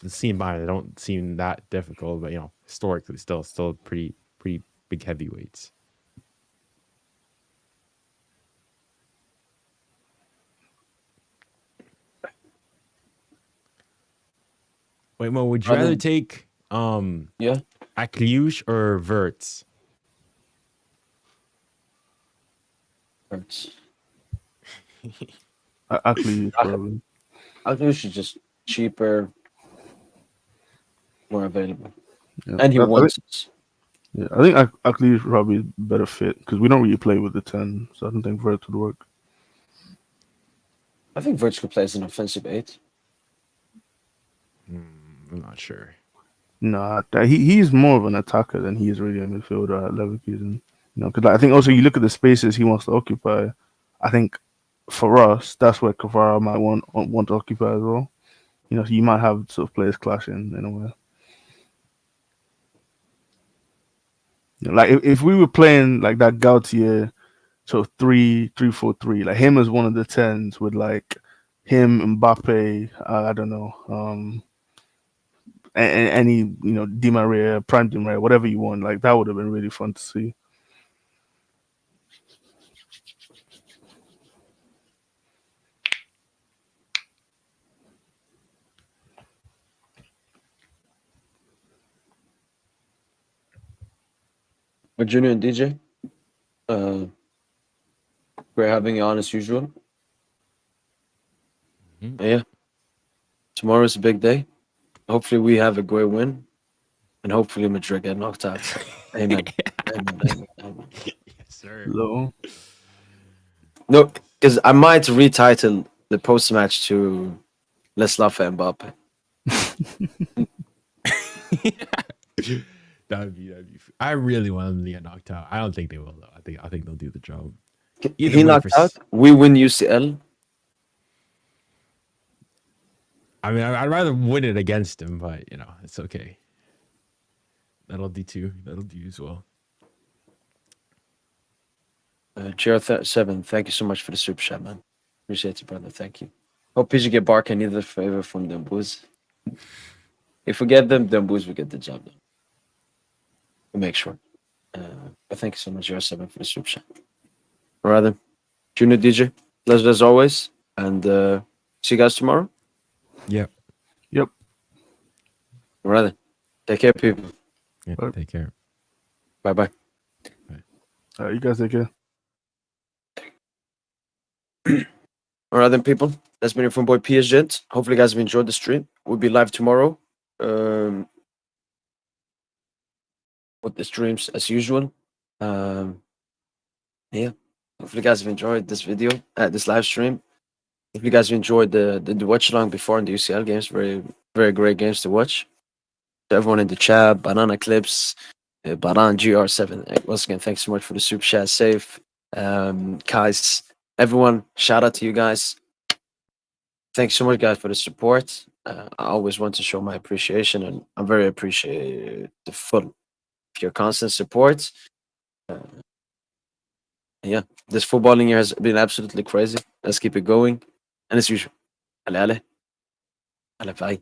seeing Bayern, they don't seem that difficult, but historically, still pretty big heavyweights. Wait, Mo, would you rather take Akliouche or Verts? Verts. Actually, probably. I think she's just cheaper, more available, Yeah, and he I think, wants it. yeah, I think Akli is probably better fit because we don't really play with the 10, so I don't think Vert would work. I think Virch could play as an offensive 8. I'm not sure. Nah, he's more of an attacker than he is really a midfielder at Leverkusen. You know, because I think also you look at the spaces he wants to occupy. I think for us, that's where Kvara might want to occupy as well. You know, so you might have sort of players clashing in a way. You know, like if we were playing like that Gautier sort of 3-3-4-3, like him as one of the 10s with like him, Mbappe, I don't know, any Di Maria, Prime Di Maria, whatever you want, like that would have been really fun to see. But Junior and DJ, we're having you on as usual. Mhm. Yeah, tomorrow's a big day. Hopefully, we have a great win, and hopefully Madrid get knocked out. Amen. Amen. Amen. Amen. Yes, sir. So No, because I might retitle the post match to "Let's Laugh at Mbappe." that'd be. I really want them to get knocked out. I don't think they will though. I think they'll do the job. He Either way, knocked out. We win UCL. I mean, I'd rather win it against him, but it's okay. That'll do too. That'll do as well. GR7, thank you so much for the super chat, man. Appreciate you, brother. Thank you. Hope PSG get Barca neither favor from them boys. If we get them boys will get the job done. We'll make sure. But thank you so much, GR7, for the super chat. Rather, Junior DJ, pleasure as always. And see you guys tomorrow. Yep. Rather, take care, people. Yeah, Right. take care. Bye bye. you guys take care. All right, then, people. That's been it from boy PSG. Hopefully, you guys have enjoyed the stream. We'll be live tomorrow with the streams as usual. Yeah. Hopefully, you guys have enjoyed this video, this live stream. If you guys have enjoyed the watch along before in the UCL games, very, very great games to watch. To everyone in the chat, Banana Clips, Baran GR7. Once again, thanks so much for the super chat. Safe, guys, everyone. Shout out to you guys. Thanks so much, guys, for the support. I always want to show my appreciation, and I'm very appreciative of your constant support. Yeah, this footballing year has been absolutely crazy. Let's keep it going. And as usual, ale, ale, bye.